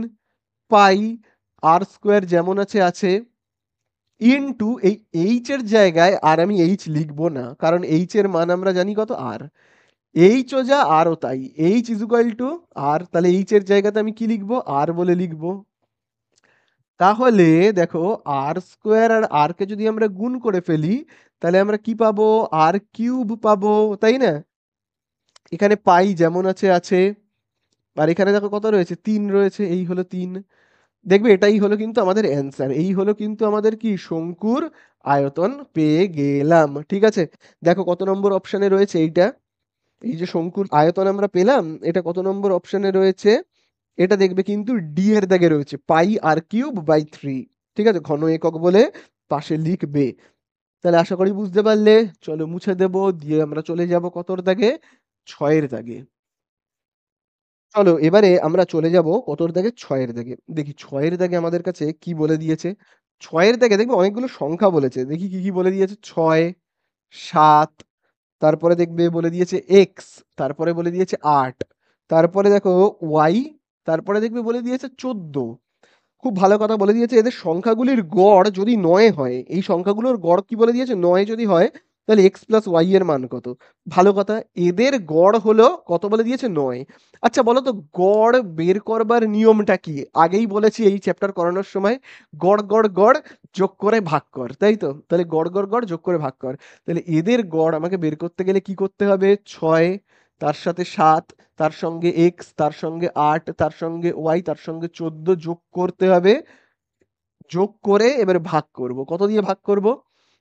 পাই আর স্কোয়ার যেমন আছে আছে, ইনটু এই এইচ এর জায়গায় আর আমি এইচ লিখবো না, কারণ এইচ এর মান আমরা জানি কত, আর। এইচ ও যা আর ও তাই, এইচ ইজ ইকুয়াল টু আর, তাহলে এইচ এর জায়গাতে আমি কি লিখবো? আর বলে লিখবো। তাহলে দেখো আর স্কোয়ার আর আর কে যদি আমরা গুণ করে ফেলি, তাহলে আমরা কি পাবো? আর কিউব পাবো, তাই না? এখানে পাই যেমন আছে আছে, আর এখানে দেখো কত রয়েছে? 3 রয়েছে, এই হলো 3। দেখবে এটাই হলো কিন্তু আমাদের অ্যান্সার, এই হলো কিন্তু আমাদের কি শঙ্কুর আয়তন পেয়ে গেলাম, ঠিক আছে? দেখো কত নম্বর অপশনে রয়েছে এইটা, এই যে শঙ্কুর আয়তন আমরা পেলাম, এটা কত নম্বর অপশনে রয়েছে? এটা দেখবে কিন্তু ডি এর দাগে রয়েছে, পাই আর কিউব বাই 3। ঠিক আছে, ঘন একক বলে পাশে লিখবে। তাহলে আশা করি বুঝতে পারলে। চলো মুছে দেব, দিয়ে আমরা চলে যাব কতর দাগে? 6 এর দাগে। চলো এবারে আমরা চলে যাব কতর দাগে? 6 এর দাগে। দেখি 6 এর দাগে আমাদের কাছে কি বলে দিয়েছে। 6 এর দাগে দেখবে অনেকগুলো সংখ্যা বলেছে, দেখি কি কি বলে দিয়েছে। 6, 7, তারপরে দেখবে বলে দিয়েছে এক্স, তারপরে বলে দিয়েছে 8, তারপরে দেখো ওয়াই, তারপরে দেখবে বলে দিয়েছে 14। খুব ভালো কথা বলে দিয়েছে, এদের সংখ্যাগুলির গড় যদি 9 হয়, এই সংখ্যাগুলোর গড় কি বলে দিয়েছে? 9 যদি হয়, তাহলে এক্স প্লাস ওয়াই এর মান কত? ভালো কথা, এদের গড় হলো কত বলে দিয়েছে? 9। আচ্ছা বলো তো, গড় বের করবার নিয়মটা কি? আগেই বলেছি এই চ্যাপ্টার করানোর সময়, গড় গড় গড় যোগ করে ভাগ কর, তাই তো? তাহলে গড় গড় গড় যোগ করে ভাগ কর। তাহলে এদের গড় আমাকে বের করতে গেলে কি করতে হবে? 6, তার সাথে 7, তার সঙ্গে এক্স, তার সঙ্গে 8, তার সঙ্গে ওয়াই, তার সঙ্গে 14 যোগ করতে হবে। যোগ করে এবারে ভাগ করব। কত দিয়ে ভাগ করব?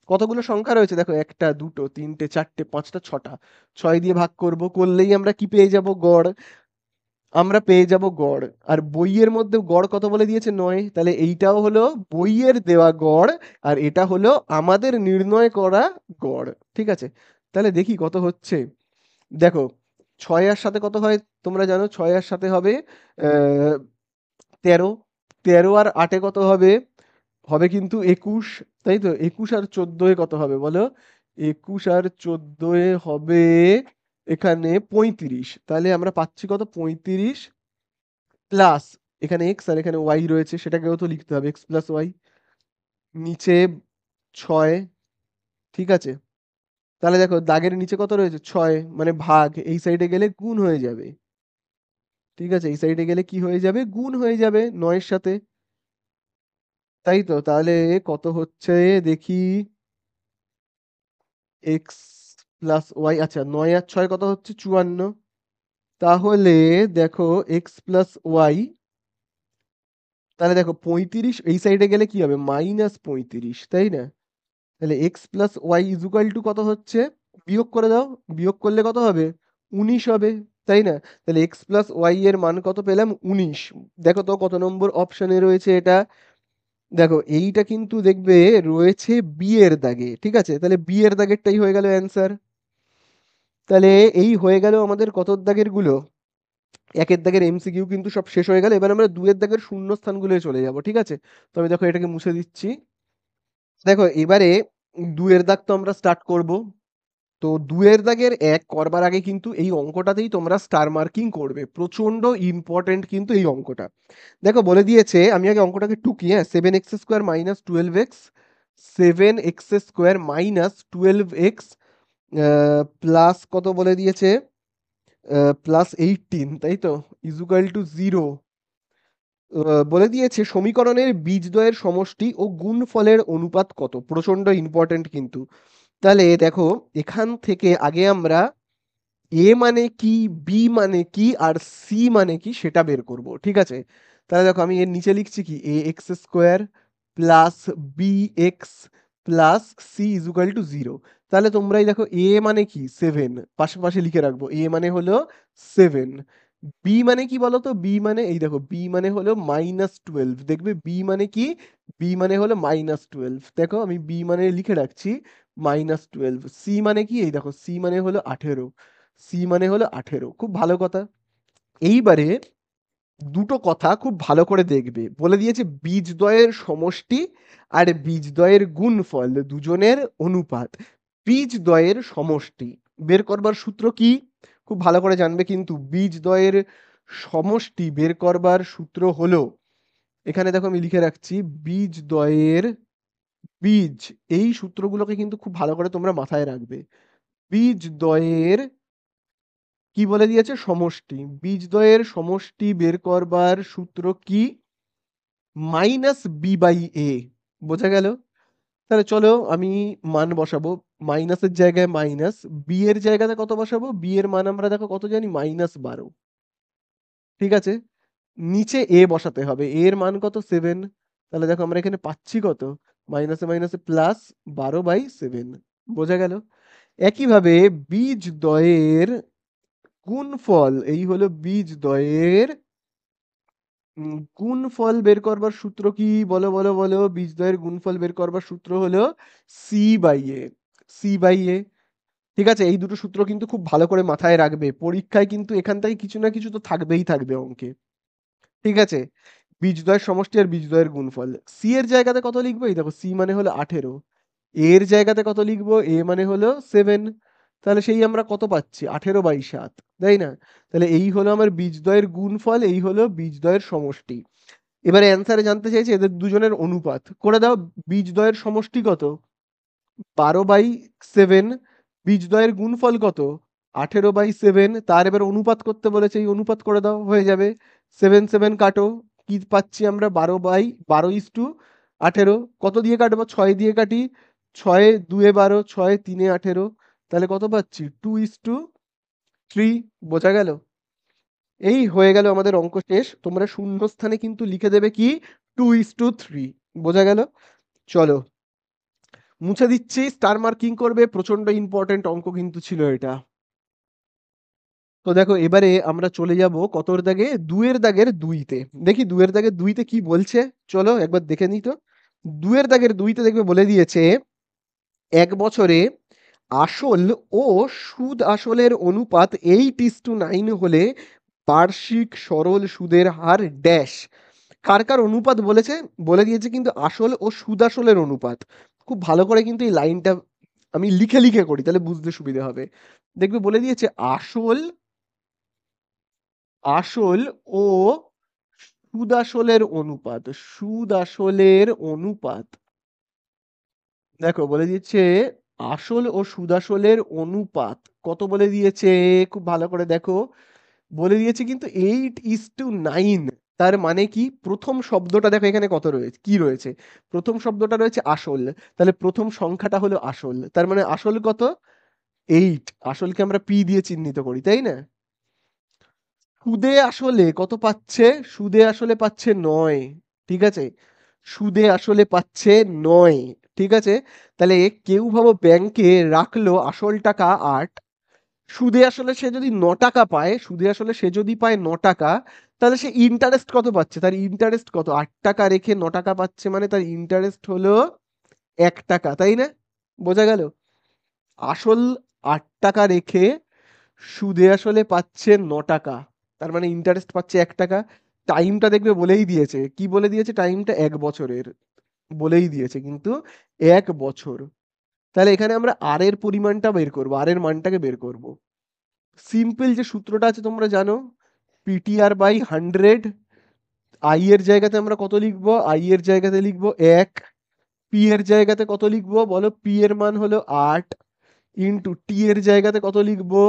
কতগুলো সংখ্যা রয়েছে দেখো, 1টা 2টো 3টে 4টে 5টা 6টা। 6 দিয়ে ভাগ করব, করলেই আমরা কি পেয়ে যাব? গড়। আমরা পেয়ে যাব গড়। আর বইয়ের মধ্যে গড় কত বলে দিয়েছে? 9। তাহলে এইটাও হলো বইয়ের দেওয়া গড়, আর এটা হলো আমাদের নির্ণয় করা গড়। ঠিক আছে, তাহলে দেখি কত হচ্ছে। দেখো 6 এর সাথে কত হয় তোমরা জানো? 6 এর সাথে হবে 13। 13 আর 8 কত হবে? হবে কিন্তু 21, তাই তো? 21 আর 14 কত হবে বলো? 21 আর 14 হবে এখানে 35। তাহলে আমরা পাচ্ছি কত? 35 প্লাস এখানে এক্স আর এখানে ওয়াই রয়েছে, সেটাকেও তো লিখতে হবে, এক্স প্লাস ওয়াই। নিচে 6, ঠিক আছে? তাহলে দেখো দাগের নিচে কত রয়েছে? 6, মানে ভাগ, এই সাইডে গেলে গুণ হয়ে যাবে। ঠিক আছে, এই সাইডে গেলে কি হয়ে যাবে? গুণ হয়ে যাবে 9 এর সাথে, তাই তো? তাহলে কত হচ্ছে দেখি, এক্স প্লাস ওয়াই, আচ্ছা 9 আর 6 কত হচ্ছে? 54। তাহলে দেখো এক্স প্লাস ওয়াই, তাহলে দেখো 35 এই সাইডে গেলে কি হবে? -35, তাই না? তাহলে X plus Y is equal to কত হচ্ছে? বিয়োগ করে দাও, বিয়োগ করলে কত হবে? 19 হবে, তাই না? তাহলে এক্স প্লাস ওয়াই এর মান কত পেলাম? 19। দেখো তো কত নম্বর অপশনে রয়েছে এটা। দেখো এইটা কিন্তু দেখবে রয়েছে বি এর দাগে, ঠিক আছে? তাহলে বি এর দাগেরটাই হয়ে গেল অ্যান্সার। তাহলে এই হয়ে গেল আমাদের কত দাগের গুলো? একের দাগের এমসিকিউ কিন্তু সব শেষ হয়ে গেল। এবার আমরা দুয়ের দাগের শূন্য স্থানগুলো চলে যাব, ঠিক আছে? তো আমি দেখো এটাকে মুছে দিচ্ছি। দেখো এবারে দুয়ের দাগ তো আমরা স্টার্ট করব। তো দুয়ের দাগের এক করবার আগে কিন্তু এই অঙ্কটাতেই তোমরা স্টার মার্কিং করবে, প্রচন্ড ইম্পর্টেন্ট কিন্তু এই অঙ্কটা। দেখো বলে দিয়েছে, আমি আগে অঙ্কটাকে টুকি, হ্যাঁ, 7x² minus 12x, 7x² minus 12x plus কত বলে দিয়েছে? +18, তাই তো? Is equal to 0। বলে দিয়েছে সমীকরণের বীজদ্বয়ের সমষ্টি ও গুণফলের অনুপাত কত? প্রচন্ড ইম্পর্টেন্ট কিন্তু। তাহলে দেখো এখান থেকে আগে আমরা এ মানে কি, বি মানে কি, আর সি মানে কি সেটা বের করব, ঠিক আছে? তাহলে দেখো আমি এর নিচে লিখছি কি, a x square plus b x plus c equal to 0। তাহলে তোমরাই দেখো এ মানে কি 7, পাশে পাশে লিখে রাখবো, এ মানে হলো 7। বি মানে কি বলো তো? বি মানে এই দেখো, বি মানে হলো -12। দেখবে বি মানে কি? বি মানে হলো -12। দেখো আমি বি মানে লিখে রাখছি -12। সি মানে কি? এই দেখো সি মানে হলো 18। সি মানে হলো 18, খুব ভালো কথা। এইবারে দুটো কথা খুব ভালো করে দেখবে। বলে দিয়েছে বীজদ্বয়ের সমষ্টি আর বীজদ্বয়ের গুণফল দুজনের অনুপাত। বীজদ্বয়ের সমষ্টি বের করবার সূত্র কি? খুব ভালো করে জানবে কিন্তু বীজদ্বয়ের সমষ্টি বের করবার সূত্র হলো, এখানে দেখো আমি লিখে রাখছি, বীজদ্বয়ের বীজ, এই সূত্রগুলোকে কিন্তু খুব ভালো করে তোমরা মাথায় রাখবে। বীজদ্বয়ের কি বলে দিয়েছে? সমষ্টি। বীজদ্বয়ের সমষ্টি বের করবার সূত্র কি? মাইনাস বি বাই এ। বোঝা গেল? তাহলে চলো আমি মান বসাবো। মাইনাসের জায়গায় মাইনাস, বি এর জায়গাতে কত বসাবো? বি এর মান আমরা দেখো কত জানি, -12। ঠিক আছে, নিচে এ বসাতে হবে। এ এর মান কত? 7। তাহলে দেখো আমরা এখানে পাচ্ছি কত? মাইনাসে মাইনাসে প্লাস 12/7। বোঝা গেল? একইভাবে বীজদ্বয়ের গুণফল, এই হলো বীজদ্বয়ের গুণফল বের করবার সূত্র কি? বলো বলো বলো, বীজদ্বয়ের গুণফল বের করবার সূত্র হলো c by a. C by a. ঠিক আছে, এই দুটো সূত্র কিন্তু খুব ভালো করে মাথায় রাখবে, পরীক্ষায় কিন্তু এখান থেকে কিছু না কিছু তো থাকবেই থাকবে অঙ্কে। ঠিক আছে, বীজদ্বয়ের সমষ্টি আর বীজদ্বয়ের গুণফল। সি এর জায়গাতে কত লিখবো? এই দেখো, সি মানে হলো 18। এর জায়গাতে কত লিখবো? এ মানে হলো 7। তাহলে সেই আমরা কত পাচ্ছি? 18/7, তাই না? তাহলে এই হলো আমার বীজদ্বয়ের গুণফল, এই হলো বীজদ্বয়ের সমষ্টি। এবারে অ্যান্সারে জানতে চাইছে এদের দুজনের অনুপাত করে দাও। বীজদ্বয়ের সমষ্টি কত? 12/7। বীজদ্বয়ের গুণফল কত? 18/7। তার এবার অনুপাত করতে বলেছে, এই অনুপাত করে দাও, হয়ে যাবে। 7 7 কাটো, কি পাচ্ছি আমরা? 12/12:18। কত দিয়ে কাটবো? 6 দিয়ে কাটি। 6 2 12, 6 3 18। তাহলে কত পাচ্ছি? 2:3। বোঝা গেল? এই হয়ে গেল আমাদের অঙ্ক শেষ। তোমরা শূন্যস্থানে কিন্তু লিখে দেবে কি? 2:3। বোঝা গেল? চলো মুছে দিচ্ছি, স্টার মার্কিং করবে, প্রচন্ড ইম্পর্টেন্ট অঙ্ক কিন্তু ছিল এটা। তো দেখো এবারে আমরা চলে যাব কতর দাগে? দুয়ের দাগের দুইতে। দেখি দুয়ের দাগের দুইতে কি বলছে, চলো একবার দেখে নিই তো। দুয়ের দাগের দুইতে দেখবে বলে দিয়েছে, এক বছরে আসল ও সুদ আসলের অনুপাত 8:9 হলে বার্ষিক সরল সুদের হার ড্যাশ। কার কার অনুপাত বলেছে? বলে দিয়েছে কিন্তু আসল ও সুদ আসলের অনুপাত। খুব ভালো করে কিন্তু এই লাইনটা আমি লিখে লিখে করি, তাহলে বুঝতে সুবিধা হবে। দেখবে বলে দিয়েছে আসল, আসল ও সুদ আসলের অনুপাত। সুদ আসলের অনুপাত। দেখো বলে দিচ্ছে আসল ও সুদ আসলের অনুপাত কত বলে দিয়েছে, খুব ভালো করে দেখো। বলে দিয়েছে কিন্তু 8:9। তার মানে কি? প্রথম শব্দটা দেখো এখানে কত রয়েছে, কি রয়েছে? প্রথম শব্দটা রয়েছে আসল। তাহলে প্রথম সংখ্যাটা হলো আসল, তার মানে আসল কত? 8। আসলকে আমরা পি দিয়ে চিহ্নিত করি, তাই না? সুদে আসলে কত পাচ্ছে? সুদে আসলে পাচ্ছে 9। ঠিক আছে, সুদে আসলে পাচ্ছে 9। ঠিক আছে, তাহলে কেউ ভাবো ব্যাংকে রাখলো আসল টাকা 8, সুদে আসলে সে যদি 9 টাকা পায়, সুদে আসলে সে যদি পায় 9 টাকা, তাহলে সে ইন্টারেস্ট কত পাচ্ছে? তার ইন্টারেস্ট কত? 8 টাকা রেখে 9 টাকা পাচ্ছে, মানে তার ইন্টারেস্ট হলো 1 টাকা, তাই না? বোঝা গেল? আসল 8 টাকা রেখে সুদে আসলে পাচ্ছে 9 টাকা, তার মানে ইন্টারেস্ট পাচ্ছে 1 টাকা। টাইমটা দেখবে বলেই দিয়েছে, কি বলে দিয়েছে? টাইমটা 1 বছরের বলেই দিয়েছে কিন্তু, 1 বছর। তাহলে এখানে আমরা আর এর পরিমাণটা বের করবো, আর এর মানটাকে বের করব। সিম্পল যে সূত্রটা আছে তোমরা জানো, PTR/100। আই এর জায়গাতে আমরা কত লিখবো? আই এর জায়গাতে লিখবো 1। পি এর জায়গাতে কত লিখবো বলো? পি এর মান হলো 8, ইন্টু টি এর জায়গাতে কত লিখবো?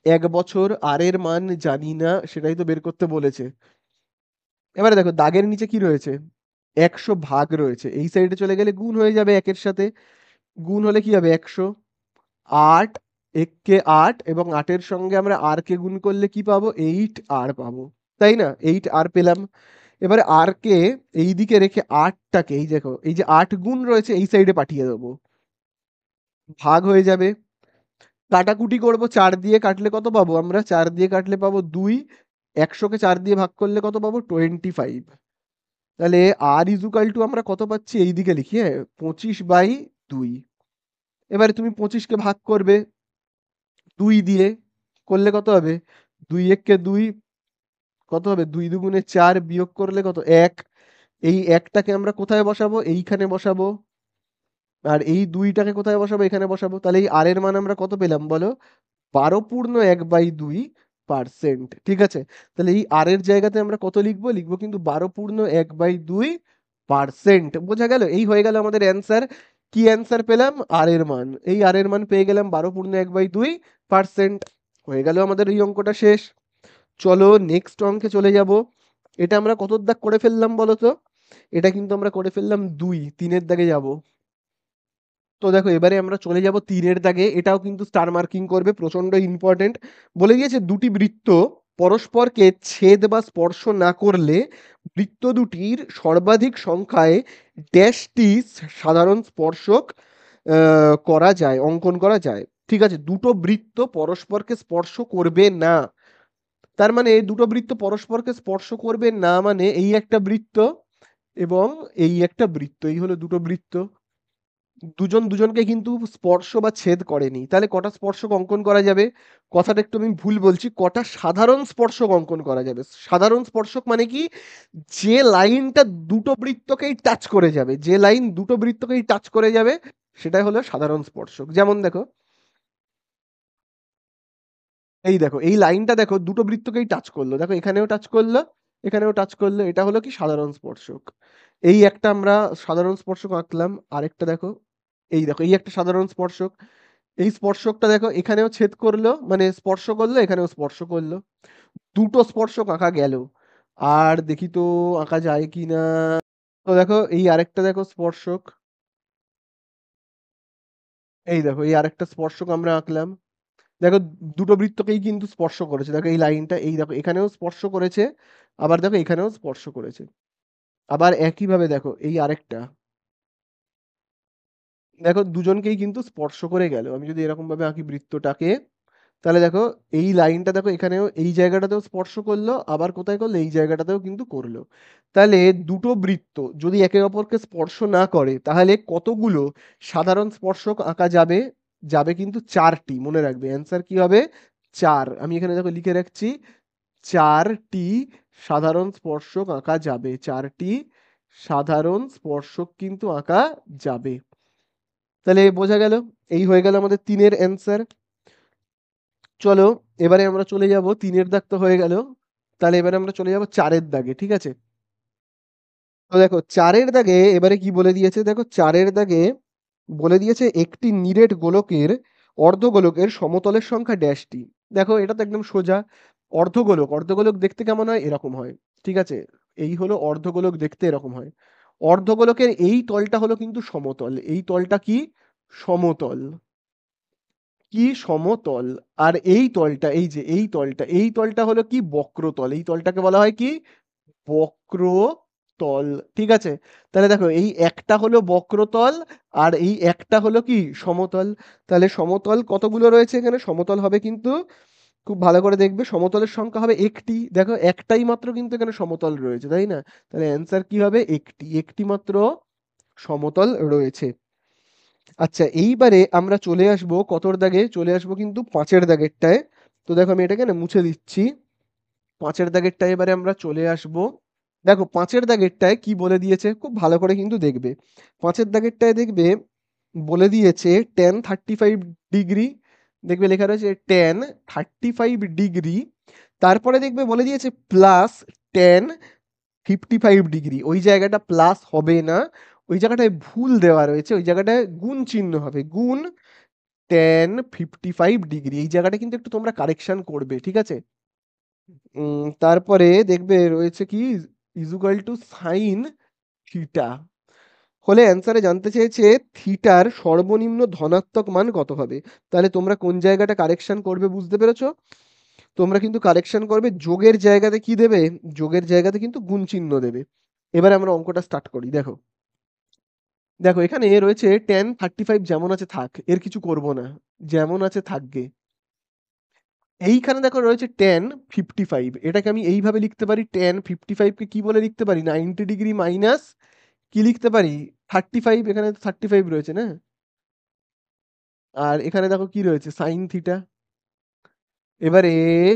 1 বছর। আর এর মান জানি না, সেটাই তো বের করতে বলেছে। এবারে দেখো দাগের নিচে কি রয়েছে? 100 ভাগ রয়েছে, এই সাইডে চলে গেলে গুণ হয়ে যাবে একের সাথে। গুণ হলে কি হবে? 100। 8, এককে 8, এবং 8-এর সঙ্গে আমরা আর কে গুণ করলে কি পাবো? 8R পাবো, তাই না? 8R পেলাম। এবারে আর কে এই দিকে রেখে 8টাকে, এই দেখো এই যে 8 গুণ রয়েছে এই সাইডে পাঠিয়ে দেবো, ভাগ হয়ে যাবে। কাটাকুটি করব, 4 দিয়ে কাটলে কত পাবো আমরা? 4 দিয়ে কাটলে পাবো 2। 100-কে 4 দিয়ে ভাগ করলে কত পাবো? 25। তাহলে আর ইজুকাল টু আমরা কত পাচ্ছি? এই দিকে লিখি, হ্যাঁ, 25/2। এবারে তুমি 25-কে ভাগ করবে 2 দিয়ে, করলে কত হবে? 2 1-কে 2, কত হবে? ২ দুগুণে ৪ বিয়োগ করলে কত? ১। এই ১ টাকে আমরা কোথায় বসাবো? এইখানে বসাবো। আর এই ২ টাকে কোথায় বসাবো? এখানে বসাবো। তাহলে এই আর এর মান আমরা কত পেলাম বলো? ১২/২%। ঠিক আছে? তাহলে এই আর এর জায়গাতে আমরা কত লিখবো? লিখবো কিন্তু ১২/২%। বোঝা গেল? এই হয়ে গেল আমাদের অ্যান্সার। কি অ্যান্সার পেলাম? আর এর মান। এই আর এর মান পেয়ে গেলাম ১২/১/২%। হয়ে গেল আমাদের এই অঙ্কটা শেষ। চলো নেক্সট অঙ্কে চলে যাব। এটা আমরা কতর দাগ করে ফেললাম বলো তো? এটা কিন্তু আমরা করে ফেললাম ২, ৩ এর দাগে যাব। তো দেখো এবারে আমরা চলে যাব ৩ এর দাগে। এটাও কিন্তু স্টার মার্কিং করবে, প্রচন্ড ইম্পর্টেন্ট। বলে দিয়েছে দুটি বৃত্ত পরস্পরকে ছেদ বা স্পর্শ না করলে বৃত্ত দুটির সর্বাধিক সংখ্যায় ড্যাশটি সাধারণ স্পর্শক করা যায়, অঙ্কন করা যায়। ঠিক আছে, দুটো বৃত্ত পরস্পরকে স্পর্শ করবে না। তার মানে দুটো বৃত্ত পরস্পরকে স্পর্শ করবে না মানে এই একটা বৃত্ত এবং এই একটা বৃত্ত, এই হলো দুটো বৃত্ত। দুজন দুজনকে কিন্তু স্পর্শ বা ছেদ করেনি। তাহলে কটা স্পর্শক অঙ্কন করা যাবে? কথাটা একটু আমি ভুল বলছি, কটা সাধারণ স্পর্শক অঙ্কন করা যাবে। সাধারণ স্পর্শক মানে কি? যে লাইনটা দুটো বৃত্তকেই টাচ করে যাবে, যে লাইন দুটো বৃত্তকেই টাচ করে যাবে, সেটাই হলো সাধারণ স্পর্শক। যেমন দেখো, এই দেখো এই লাইনটা দেখো দুটো বৃত্তকেই টাচ করলো, দেখো এখানেও টাচ করলো, এখানেও টাচ করলো, এটা হলো কি সাধারণ স্পর্শক। এই একটা আমরা সাধারণ স্পর্শক আঁকলাম। আরেকটা দেখো, এই দেখো এই একটা সাধারণ স্পর্শক। এই স্পর্শকটা দেখো এখানেও ছেদ করলো, মানে স্পর্শ করলো, এখানেও স্পর্শ করলো। দুটো স্পর্শক আঁকা গেল। আর দেখি তো আঁকা যায় কি না। তো দেখো এই আরেকটা দেখো স্পর্শক, এই দেখো এই আরেকটা স্পর্শক আমরা আঁকলাম। দেখো দুটো বৃত্তকেই কিন্তু স্পর্শ করেছে, দেখো এই লাইনটা, এই দেখো এখানেও স্পর্শ করেছে, আবার দেখো এখানেও স্পর্শ করেছে। আবার একইভাবে দেখো এই আরেকটা, দেখো দুজনকেই কিন্তু স্পর্শ করে গেল। আমি যদি এরকম ভাবে আঁকি বৃত্তটাকে, তাহলে দেখো এই লাইনটা দেখো এখানেও এই জায়গাটাতেও স্পর্শ করলো, আবার কোথায় করলো? এই জায়গাটাতেও কিন্তু করলো। তাহলে দুটো বৃত্ত যদি একে অপরকে স্পর্শ না করে তাহলে কতগুলো সাধারণ স্পর্শক আঁকা যাবে? যাবে কিন্তু 4টি। মনে রাখবে অ্যান্সার কি হবে? 4। আমি এখানে দেখো লিখে রাখছি, 4টি সাধারণ স্পর্শক আঁকা যাবে। 4টি সাধারণ স্পর্শক কিন্তু আঁকা যাবে। তাহলে বোঝা গেল, এই হয়ে গেল আমাদের 3-এর অ্যান্সার। চলো এবারে আমরা চলে যাব, 3-এর দাগ তো হয়ে গেল, তাহলে এবারে আমরা চলে যাব 4-এর দাগে। ঠিক আছে? তো দেখো 4-এর দাগে এবারে কি বলে দিয়েছে, দেখো 4-এর দাগে বলে দিয়েছে একটি নিরেট গোলকের অর্ধগোলকের সমতলের সংখ্যা ড্যাশটি। দেখো এটা তো একদম সোজা। অর্ধগোলক, অর্ধগোলক দেখতে কেমন হয়? এরকম হয়। ঠিক আছে, এই হলো অর্ধগোলক, দেখতে এরকম হয়। অর্ধগোলকের এই তলটা হলো কিন্তু সমতল, এই তলটা কি? সমতল। কি? সমতল। আর এই তলটা, এই যে এই তলটা, এই তলটা হলো কি? বক্রতল। এই তলটাকে বলা হয় কি? বক্রতল। ঠিক আছে, তাহলে দেখো এই একটা হলো বক্রতল আর এই একটা হলো কি? সমতল। তাহলে সমতল কতগুলো রয়েছে এখানে? সমতল হবে কিন্তু, খুব ভালো করে দেখবে, সমতলের সংখ্যা হবে একটি। দেখো একটাই মাত্র কিন্তু এখানে সমতল রয়েছে, তাই না? তাহলে অ্যান্সার কি হবে? একটি, একটি মাত্র সমতল রয়েছে। আচ্ছা এইবারে আমরা চলে আসবো কতর দাগে? চলে আসবো কিন্তু 5-এর দাগেরটায়। তো দেখো আমি এটাকে না মুছে দিচ্ছি। 5-এর দাগেরটায় এবারে আমরা চলে আসবো। দেখো 5-এর দাগেরটায় কি বলে দিয়েছে খুব ভালো করে কিন্তু দেখবে। 5-এর দাগেরটায় দেখবে বলে দিয়েছে tan 35 ডিগ্রি। দেখবে লেখা রয়েছে tan 35 ডিগ্রি। তারপরে দেখবে বলে দিয়েছে +tan 55 ডিগ্রি। ওই জায়গাটা প্লাস হবে না, ওই জায়গাটায় ভুল দেওয়া রয়েছে, ওই জায়গাটায় গুণ চিহ্ন হবে, গুণ tan 55 ডিগ্রি। এই জায়গাটা কিন্তু একটু তোমরা কারেকশন করবে। ঠিক আছে? তারপরে দেখবে রয়েছে কি? Is equal to sine theta. হলে অ্যান্সারে জানতে চেয়েছে থিটার সর্বনিম্ন ধনাত্মক মান কত হবে। তাহলে তোমরা কোন জায়গাটা কারেকশন করবে বুঝতে পেরেছো? তোমরা কিন্তু কারেকশন করবে যোগের জায়গাতে কি দেবে? যোগের জায়গাতে কিন্তু গুণ চিহ্ন দেবে। এবারে আমরা অঙ্কটা স্টার্ট করি। দেখো, দেখো এখানে রয়েছে tan 35 যেমন আছে থাক, এর কিছু করব না, যেমন আছে থাকবে। এইখানে দেখো রয়েছে tan 55, এটাকে আমি এইভাবে লিখতে পারি, tan 55 কে কি বলে লিখতে পারি? 90 ডিগ্রি মাইনাস কি লিখতে পারি? 35। এখানে 35 রয়েছে না? আর এখানে দেখো কি রয়েছে? Sine theta. এবারে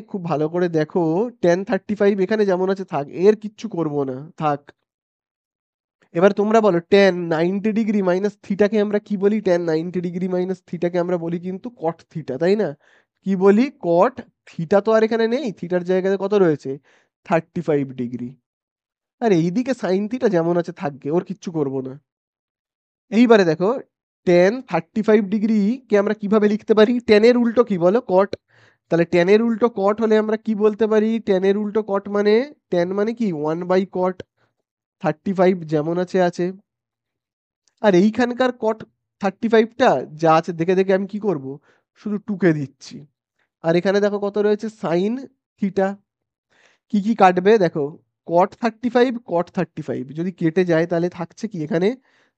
খুব ভালো করে দেখো, tan 35 এখানে যেমন আছে থাক, এর কিচ্ছু করব না, থাক। এবার তোমরা বলো tan 90 ডিগ্রি মাইনাস থিটাকে আমরা কি বলি? tan 90 ডিগ্রি মাইনাস থিটাকে আমরা বলি কিন্তু কট থিটা, তাই না? কি বলি? কট থিটা। তো আর এখানে নেই, থিটার জায়গায় কত রয়েছে? 35 ডিগ্রি। আর এইদিকে সাইন থিটা যেমন আছে থাকবে, ওর কিচ্ছু করব না। এইবারে দেখো, tan 35 ডিগ্রি কে আমরা কিভাবে লিখতে পারি? টেনের উল্টো কি বলো? কট। তাহলে টেনের উল্টো কট হলে আমরা কি বলতে পারি? টেনের উল্টো কট মানে, টেন মানে কি 1/cot 35 যেমন আছে আছে। আর এইখানকার কট 35টা যা আছে দেখে দেখে আমি কি করব? শুধু টুকে দিচ্ছি। আর এখানে দেখো কত রয়েছে? Sine theta. কি কি কাটবে দেখো, cot 35 যদি কেটে যায় তাহলে থাকছে কি এখানে?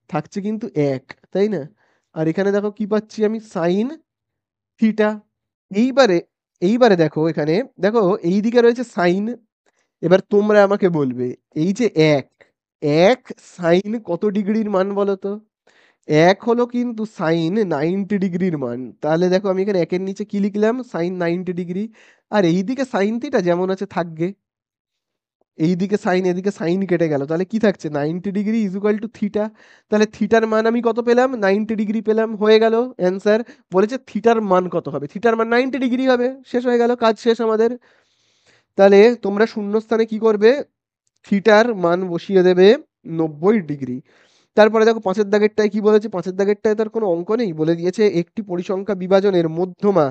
থাকছে কিন্তু এক, তাই না? আর এখানে দেখো কি পাচ্ছি আমি? Sine theta. এইবারে এইবারে দেখো এখানে, দেখো এই দিকে রয়েছে সাইন। এবার তোমরা আমাকে বলবে, এই যে এক, এক সাইন কত ডিগ্রির মান বলো তো? এক হলো কিন্তু sin 90 ডিগ্রির মান। তাহলে দেখো আমি এখানে একের নিচে কি লিখলাম? sin 90 degree. আর এইদিকে সাইন থিটা যেমন আছে থাকবে। এইদিকে সাইন, এদিকে সাইন কেটে গেল, তাহলে কি থাকছে? 90 degree is equal two theta. তাহলে থিটার মান আমি কত পেলাম? 90 ডিগ্রি পেলাম। হয়ে গেল অ্যান্সার। বলেছে থিটার মান কত হবে? থিটার মান 90 ডিগ্রি হবে। শেষ হয়ে গেল, কাজ শেষ আমাদের। তাহলে তোমরা শূন্যস্থানে কি করবে? থিটার মান বসিয়ে দেবে 90 ডিগ্রি। তারপরে দেখো পাঁচের দাগেরটায় কি বলেছে? পাঁচের দাগেরটায় তার কোনো অঙ্ক নেই, বলে দিয়েছে একটি পরিসংখ্যা বিভাজনের মধ্যমা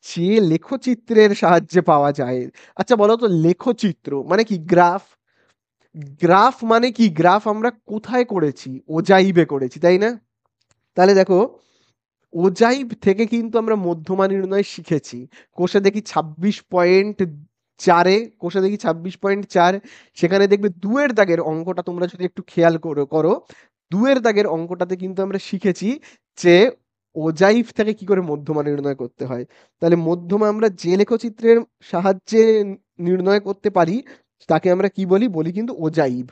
যে লেখচিত্রের সাহায্যে পাওয়া যায়। আচ্ছা বলো তো, লেখচিত্র মানে কি? গ্রাফ। গ্রাফ মানে কি? গ্রাফ আমরা কোথায় করেছি? ওজাইবে করেছি, তাই না? তাহলে দেখো, ওজাইব থেকে কিন্তু আমরা মধ্যমা নির্ণয় শিখেছি। কোষে দেখি 26.4, কোষে দেখি 26.4। সেখানে দেখবে দুয়ের দাগের অঙ্কটা তোমরা যদি একটু খেয়াল করো, দুয়ের দাগের অঙ্কটাতে কিন্তু আমরা শিখেছি যে ওজাইভ থেকে কি করে মধ্যমা নির্ণয় করতে হয়। তাহলে মধ্যমা আমরা যে লেখচিত্রের সাহায্যে নির্ণয় করতে পারি তাকে আমরা কি বলি? বলি কিন্তু ওজাইভ।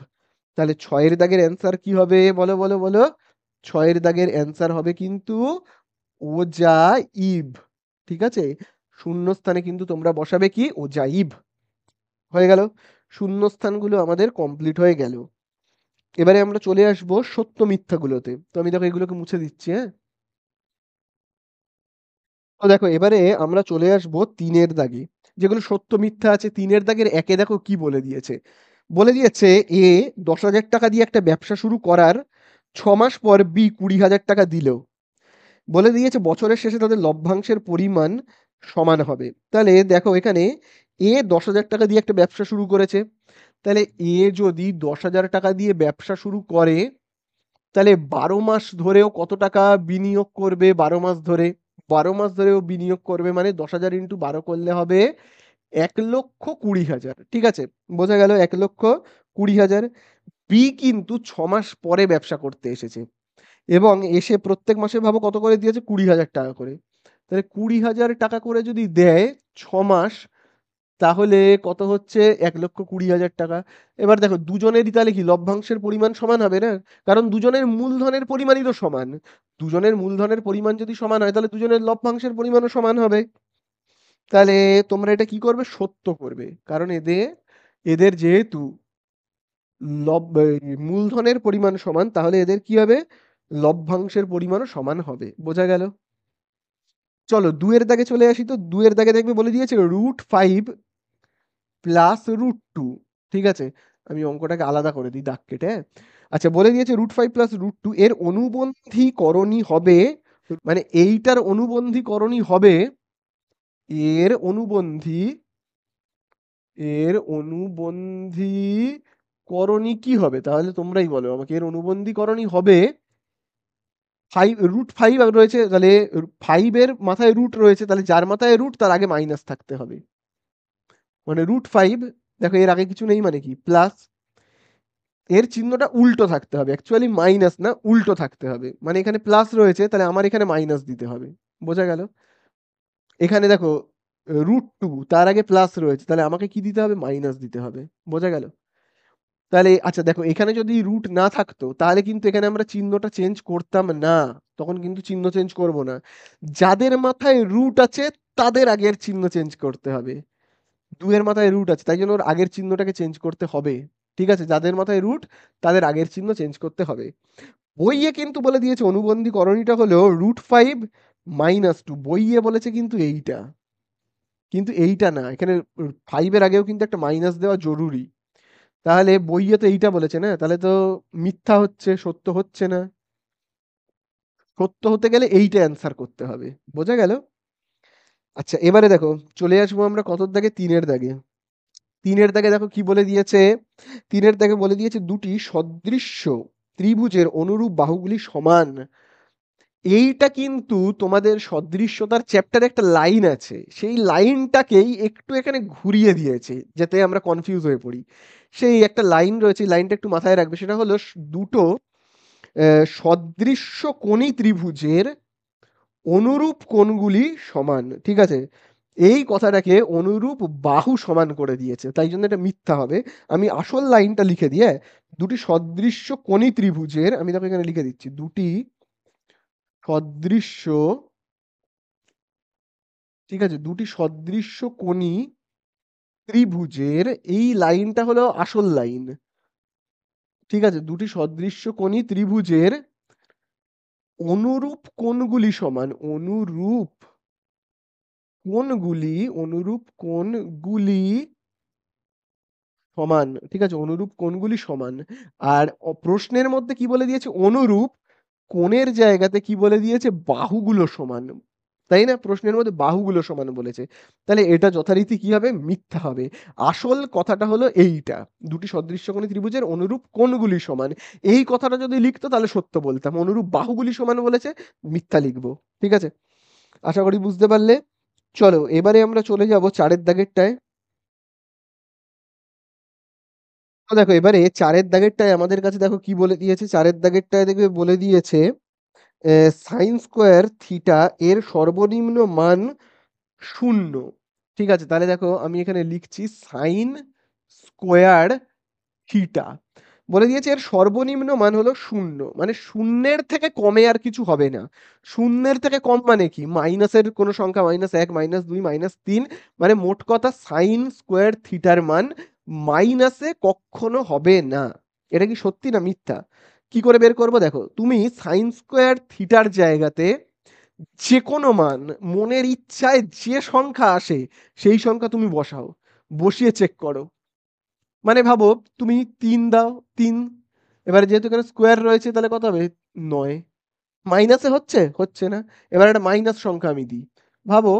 তাহলে ছয়ের দাগের অ্যান্সার কি হবে? বলো বলো বলো। ছয়ের দাগের অ্যান্সার হবে কিন্তু ওজাইব। ঠিক আছে? শূন্যস্থানে কিন্তু তোমরা বসাবে কি? ওজাইব। হয়ে গেল, শূন্যস্থানগুলো আমাদের কমপ্লিট হয়ে গেল। এবারে আমরা চলে আসবো সত্য মিথ্যাগুলোতে। তো আমি দেখো এগুলোকে মুছে দিচ্ছি, হ্যাঁ। তো দেখো এবারে আমরা চলে আসবো তিনের দাগে, যেগুলো সত্য মিথ্যা আছে। তিনের দাগের একে দেখো কি বলে দিয়েছে? বলে দিয়েছে এ 10,000 টাকা দিয়ে একটা ব্যবসা শুরু করার 6 মাস পর বি 20,000 টাকা দিল। বলে দিয়েছে বছরের শেষে তাদের লভ্যাংশের পরিমাণ সমান হবে। তাহলে দেখো এখানে এ 10,000 টাকা দিয়ে একটা ব্যবসা শুরু করেছে। তাহলে এ যদি 10,000 টাকা দিয়ে ব্যবসা শুরু করে, তাহলে 12 মাস ধরেও কত টাকা বিনিয়োগ করবে? 12 মাস ধরে, 12 মাস ধরেও বিনিয়োগ করবে মানে 10,000 ইন্টু 12 করলে হবে 1,20,000। ঠিক আছে, বোঝা গেল? 1,20,000। বি কিন্তু 6 মাস পরে ব্যবসা করতে এসেছে এবং এসে প্রত্যেক মাসে ভাবো কত করে দিয়েছে? 20,000 টাকা করে। তাহলে 20,000 টাকা করে যদি দেয় 6 মাস, তাহলে কত হচ্ছে? 1,20,000 টাকা। এবার দেখো দুজনেরই তাহলে কি লভ্যাংশের পরিমাণ সমান হবে না? কারণ দুজনের মূলধনের পরিমাণই তো সমান। দুজনের মূলধনের পরিমাণ যদি সমান হয় তাহলে দুজনের লভ্যাংশের পরিমাণও সমান হবে। তাহলে তোমরা এটা কি করবে? সত্য করবে, কারণ এদের এদের যেহেতু মূলধনের পরিমাণ সমান, তাহলে এদের কি হবে? লভ্যাংশের পরিমাণও সমান হবে। বোঝা গেল? চলো দুয়ের দাগে চলে আসি। তো দুয়ের দাগে দেখবে বলে দিয়েছে √5 + √2। ঠিক আছে, আমি অঙ্কটাকে আলাদা করে দিই দাগ কেটে, হ্যাঁ? আচ্ছা, বলে দিয়েছে √5 + √2 এর অনুবন্ধী হবে, মানে এইটার অনুবন্ধী হবে, এর অনুবন্ধী এর অনুবন্ধী কি হবে? তাহলে তোমরাই বলো আমাকে। এর অনুবন্ধী হবে 5 √5 রয়েছে, তাহলে 5 এর মাথায় রুট রয়েছে, তাহলে যার মাথায় রুট তার আগে মাইনাস থাকতে হবে। মানে √5, দেখো এর আগে কিছু নেই মানে কি প্লাস, এর চিহ্নটা উল্টো থাকতে হবে, অ্যাকচুয়ালি মাইনাস না, উল্টো থাকতে হবে। মানে এখানে প্লাস রয়েছে, তাহলে আমার এখানে মাইনাস দিতে হবে। বোঝা গেল? এখানে দেখো √2, তার আগে প্লাস রয়েছে, তাহলে আমাকে কি দিতে হবে? মাইনাস দিতে হবে। বোঝা গেল? তাহলে আচ্ছা দেখো, এখানে যদি রুট না থাকতো তাহলে কিন্তু এখানে আমরা চিহ্নটা চেঞ্জ করতাম না। তখন কিন্তু চিহ্ন চেঞ্জ করব না। যাদের মাথায় রুট আছে তাদের আগের চিহ্ন চেঞ্জ করতে হবে। 2 এর মাথায় রুট আছে, তাই জন্য ওর আগের চিহ্নটাকে চেঞ্জ করতে হবে। ঠিক আছে, যাদের মাথায় রুট তাদের আগের চিহ্ন চেঞ্জ করতে হবে। বইয়ে কিন্তু বলে দিয়েছে অনুবন্ধী করণীটা হলো √5 - 2, বইয়ে বলেছে কিন্তু এইটা, কিন্তু এইটা না, এখানে 5 এর আগেও কিন্তু একটা মাইনাস দেওয়া জরুরি। তাহলে বইয়ে তো এইটা বলেছে না, তাহলে তো মিথ্যা হচ্ছে, সত্য হচ্ছে না। সত্য হতে গেলে এইটা অ্যান্সার করতে হবে। বোঝা গেল? আচ্ছা, এবারে দেখো চলে আসবো আমরা কতর দাগে, 3-এর দাগে। 3-এর দাগে দেখো কি বলে দিয়েছে। 3-এর দাগে বলে দিয়েছে দুটি সদৃশ্য ত্রিভুজের অনুরূপ বাহুগুলি সমান। এইটা কিন্তু তোমাদের সদৃশ্যতার চ্যাপ্টারে একটা লাইন আছে, সেই লাইনটাকেই একটু এখানে ঘুরিয়ে দিয়েছে যাতে আমরা কনফিউজ হয়ে পড়ি। সেই একটা লাইন রয়েছে, লাইনটা একটু মাথায় রাখবে, সেটা হলো দুটো সদৃশ্য কোণী ত্রিভুজের অনুরূপ কোণগুলি সমান। ঠিক আছে, এই কথাটাকে অনুরূপ বাহু সমান করে দিয়েছে, তাই জন্য এটা মিথ্যা হবে। আমি আসল লাইনটা লিখে দিয়ে, দুটি সদৃশ্য কোণী ত্রিভুজের, আমি দেখো এখানে লিখে দিচ্ছি, দুটি সদৃশ্য, ঠিক আছে, দুটি সদৃশ্য কোণী ত্রিভুজের, এই লাইনটা হলো আসল লাইন। ঠিক আছে, দুটি সদৃশ্য কোণী ত্রিভুজের অনুরূপ কোণগুলি সমান, অনুরূপ কোণগুলি সমান। ঠিক আছে, অনুরূপ কোণগুলি সমান। আর প্রশ্নের মধ্যে কি বলে দিয়েছে, অনুরূপ কোণের জায়গাতে কি বলে দিয়েছে, বাহুগুলো সমান। তাই না, প্রশ্নের মধ্যে বাহুগুলো সমান বলেছে, তাহলে এটা যথারীতি কি হবে, মিথ্যা হবে। আসল কথাটা হলো এইটা, দুটি সদৃশ্যকোণী ত্রিভুজের অনুরূপ কোণগুলি সমান। এই কথাটা যদি লিখতো তাহলে সত্য বলতাম, অনুরূপ বাহুগুলি সমান বলেছে, মিথ্যা লিখবো। ঠিক আছে, আশা করি বুঝতে পারলে। চলো এবারে আমরা চলে যাব 4-এর দাগেরটায়। তো দেখো এবারে 4-এর দাগেরটায় আমাদের কাছে দেখো কি বলে দিয়েছে, 4-এর দাগেরটায় দেখবে বলে দিয়েছে সাইন স্কোয়ার থিটা এর সর্বনিম্ন মান 0। ঠিক আছে, তাহলে দেখো আমি এখানে লিখছি সাইন স্কোয়ার থিটা, বলে দিয়েছে এর সর্বনিম্ন মান হলো 0, মানে শূন্যের থেকে কমে আর কিছু হবে না। শূন্যের থেকে কম মানে কি, মাইনাসের কোনো সংখ্যা, -1 -2 -3, মানে মোট কথা সাইন স্কোয়ার থিটার মান মাইনাসে কখনো হবে না। এটা কি সত্যি না মিথ্যা? কি করে বের করবো, দেখো তুমি সাইন স্কোয়ার থিটার জায়গাতে যে কোনো মান, মনের ইচ্ছায় যে সংখ্যা আসে সেই সংখ্যা তুমি বসাও, বসিয়ে চেক করো। মানে ভাবো তুমি 3 দাও, 3, এবারে যেহেতু এখানে স্কোয়ার রয়েছে তাহলে কত হবে, 9। মাইনাসে হচ্ছে, হচ্ছে না। এবার একটা মাইনাস সংখ্যা আমি দিই, ভাবো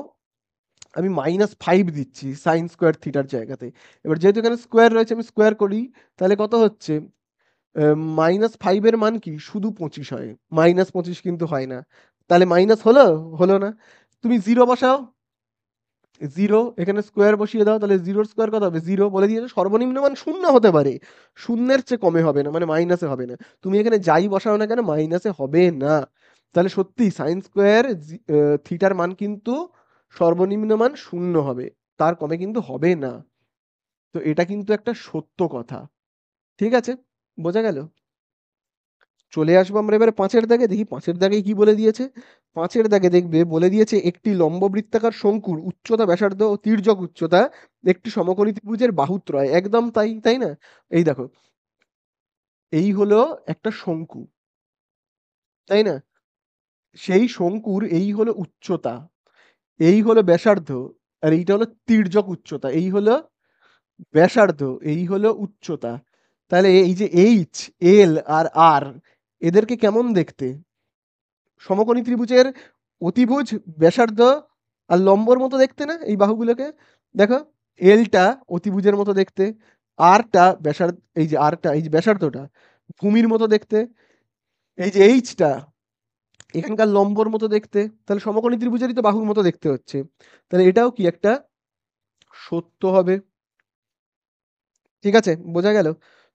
আমি -5 দিচ্ছি সাইন স্কোয়ার থিটার জায়গাতে। এবার যেহেতু এখানে স্কোয়ার রয়েছে আমি স্কোয়ার করি, তাহলে কত হচ্ছে, -5 এর মান কি শুধু 25 হয়, -25 কিন্তু হয় না। তাহলে মাইনাস হলো, হলো না। তুমি 0 বসাও, 0, এখানে স্কোয়ার বসিয়ে দাও, তাহলে 0-র স্কোয়ার কত হবে, 0। বলে দিয়েছে সর্বনিম্ন মান 0 হতে পারে, শূন্যের চেয়ে কমে হবে না, মানে মাইনাসে হবে না। তুমি এখানে যাই বসাও না কেন মাইনাসে হবে না। তাহলে সত্যি সাইন স্কোয়ার থিটার মান কিন্তু সর্বনিম্ন মান 0 হবে, তার কমে কিন্তু হবে না। তো এটা কিন্তু একটা সত্য কথা। ঠিক আছে, বোঝা গেল? চলে আসবো আমরা এবারে 5-এর দাগে, দেখি 5-এর দাগে কি বলে দিয়েছে। 5-এর দাগে দেখবে বলে দিয়েছে একটি লম্ব বৃত্তাকার শঙ্কুর উচ্চতা, ব্যাসার্ধ ও তির্যক উচ্চতা একটি সমকোণী ত্রিভুজের বাহুত্রয়। একদম তাই, তাই না? এই দেখো, এই হলো একটা শঙ্কু, তাই না? সেই শঙ্কুর এই হলো উচ্চতা, এই হলো ব্যাসার্ধ, আর এইটা হলো তির্যক উচ্চতা। এই হলো ব্যাসার্ধ, এই হলো উচ্চতা। তাহলে এই যে এইচ, এল আর আর, এদেরকে কেমন দেখতে, সমকোণী ত্রিভুজের অতিভুজ, ব্যাসার্ধ আর লম্বর মতো দেখতে না এই বাহুগুলোকে? দেখো, এলটা অতিভুজের মতো দেখতে, আরটা ব্যাসার্ধ, এই যে আরটা, এই যে ব্যাসার্ধটা ভূমির মতো দেখতে, এই যে এইচটা এখানকার লম্বর মতো দেখতে, তাহলে সমকোণী ত্রিভুজেরই তো বাহুর মতো দেখতে হচ্ছে। তাহলে এটাও কি একটা সত্য হবে। ঠিক আছে, বোঝা গেল?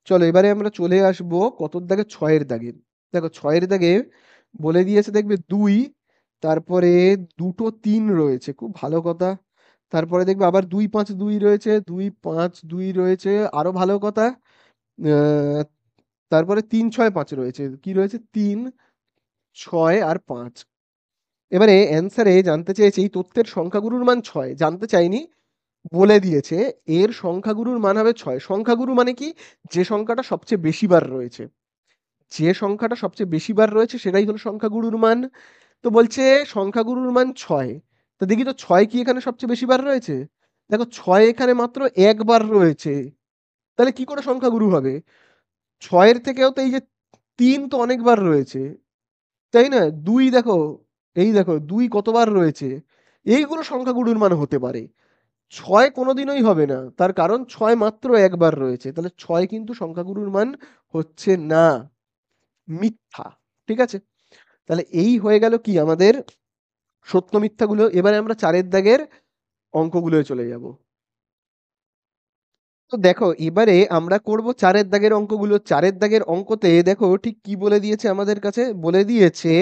চলো এবারে আমরা চলে আসবো কতর দাগে, 6-এর দাগে। দেখো 6-এর দাগে বলে দিয়েছে দেখবে 2, তারপরে দুটো 3 রয়েছে, খুব ভালো কথা। তারপরে দেখবে আবার 2 5 2 রয়েছে, 2 5 2 রয়েছে, আরো ভালো কথা। আহ, তারপরে 3 6 5 রয়েছে, কি রয়েছে, 3 6 আর 5। এবারে অ্যান্সারে জানতে চেয়েছে এই তথ্যের সংখ্যাগুরুর মান ৬ জানতে চাইনি, বলে দিয়েছে এর সংখ্যাগুরুর মান হবে ৬। সংখ্যাগুরু মানে কি? যে সংখ্যাটা সবচেয়ে বেশি বার রয়েছে। যে সংখ্যাটা সবচেয়ে বেশি বার রয়েছে সেটাই হলো সংখ্যাগুরুর মান। তো বলছে সংখ্যাগুরুর মান ৬। তো দেখি তো ৬ কি এখানে সবচেয়ে বেশি বার রয়েছে? দেখো ৬ এখানে মাত্র ১ বার রয়েছে। তাহলে কি করে সংখ্যাগুরু হবে? ৬ এর থেকেও তো এই যে ৩ তো অনেকবার রয়েছে। তাই না? ২ দেখো, এই দেখো ২ কতবার রয়েছে। এইগুলো সংখ্যাগুরুর মান হতে পারে। ৬ কোনোদিনই হবে না। তার কারণ ৬ মাত্র ১ বার রয়েছে। তাহলে ৬ কিন্তু সংখ্যাগুরুর মান হচ্ছে না। মিথ্যা। ঠিক আছে? তাহলে এই হয়ে গেল কি আমাদের সত্য মিথ্যাগুলো। এবারে আমরা ৪ এর দাগের অঙ্কগুলোয় চলে যাব। তো দেখো এবারে আমরা করব ৪ এর দাগের অঙ্কগুলো। ৪ এর দাগের অঙ্কতে দেখো ঠিক কি বলে দিয়েছে আমাদের কাছে? বলে দিয়েছে,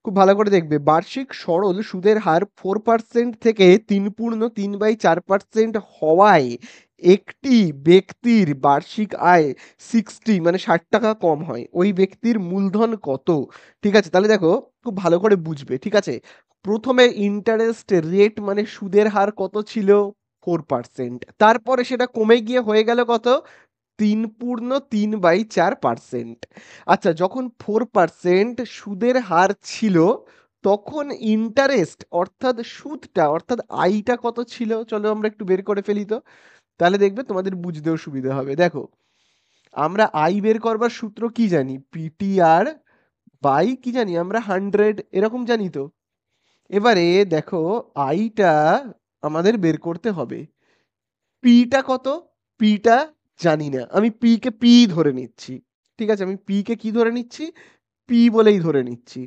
খুব ভালো করে দেখবে, বার্ষিক সরল সুদের হার 4% থেকে 3.3/4% হওয়ায় একটি ব্যক্তির বার্ষিক আয় 60 মানে ৬০ টাকা কম হয়। ওই ব্যক্তির মূলধন কত? ঠিক আছে? তাহলে দেখো খুব ভালো করে বুঝবে। ঠিক আছে? প্রথমে ইন্টারেস্ট রেট মানে সুদের হার কত ছিল? 4%। তারপরে সেটা কমে গিয়ে হয়ে গেল কত? 3.3/4%। আচ্ছা, যখন 4% সুদের হার ছিল তখন ইন্টারেস্ট অর্থাৎ সুদটা অর্থাৎ আইটা কত ছিল? চলো আমরা একটু বের করে ফেলি তো। তাহলে দেখবে তোমাদের বুঝতেও সুবিধা হবে। দেখো আমরা আই বের করবার সূত্র কি জানি? পিটিআর বাই কি জানি আমরা 100 এরকম জানি তো। এবারে দেখো আইটা আমাদের বের করতে হবে। পিটা কত? পিটা জানি না, আমি পি কে পি ধরে নিচ্ছি। ঠিক আছে, আমি পি কে কি ধরে নিচ্ছি? পি বলেই ধরে নিচ্ছি।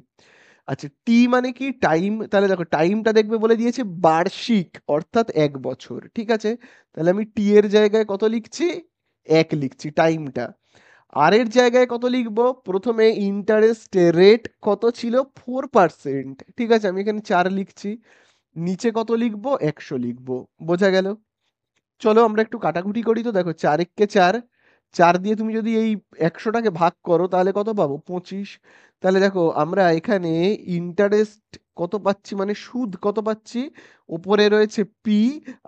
আচ্ছা, টি মানে কি? টাইম। তাহলে দেখো টাইমটা দেখবে বলে দিয়েছে বার্ষিক অর্থাৎ ১ বছর। ঠিক আছে, তাহলে আমি টি এর জায়গায় কত লিখছি? ১ লিখছি টাইমটা। আর এর জায়গায় কত লিখবো? প্রথমে ইন্টারেস্ট রেট কত ছিল? 4%। ঠিক আছে, আমি এখানে ৪ লিখছি। নিচে কত লিখবো? ১০০ লিখবো। বোঝা গেল? চলো আমরা একটু কাটাকুটি করি তো। দেখো ৪ এক্কে ৪, ৪ দিয়ে তুমি যদি এই ১০০টাকে ভাগ করো তাহলে কত পাবো? ২৫। তাহলে দেখো আমরা এখানে ইন্টারেস্ট কত পাচ্ছি মানে সুদ কত পাচ্ছি? উপরে রয়েছে পি,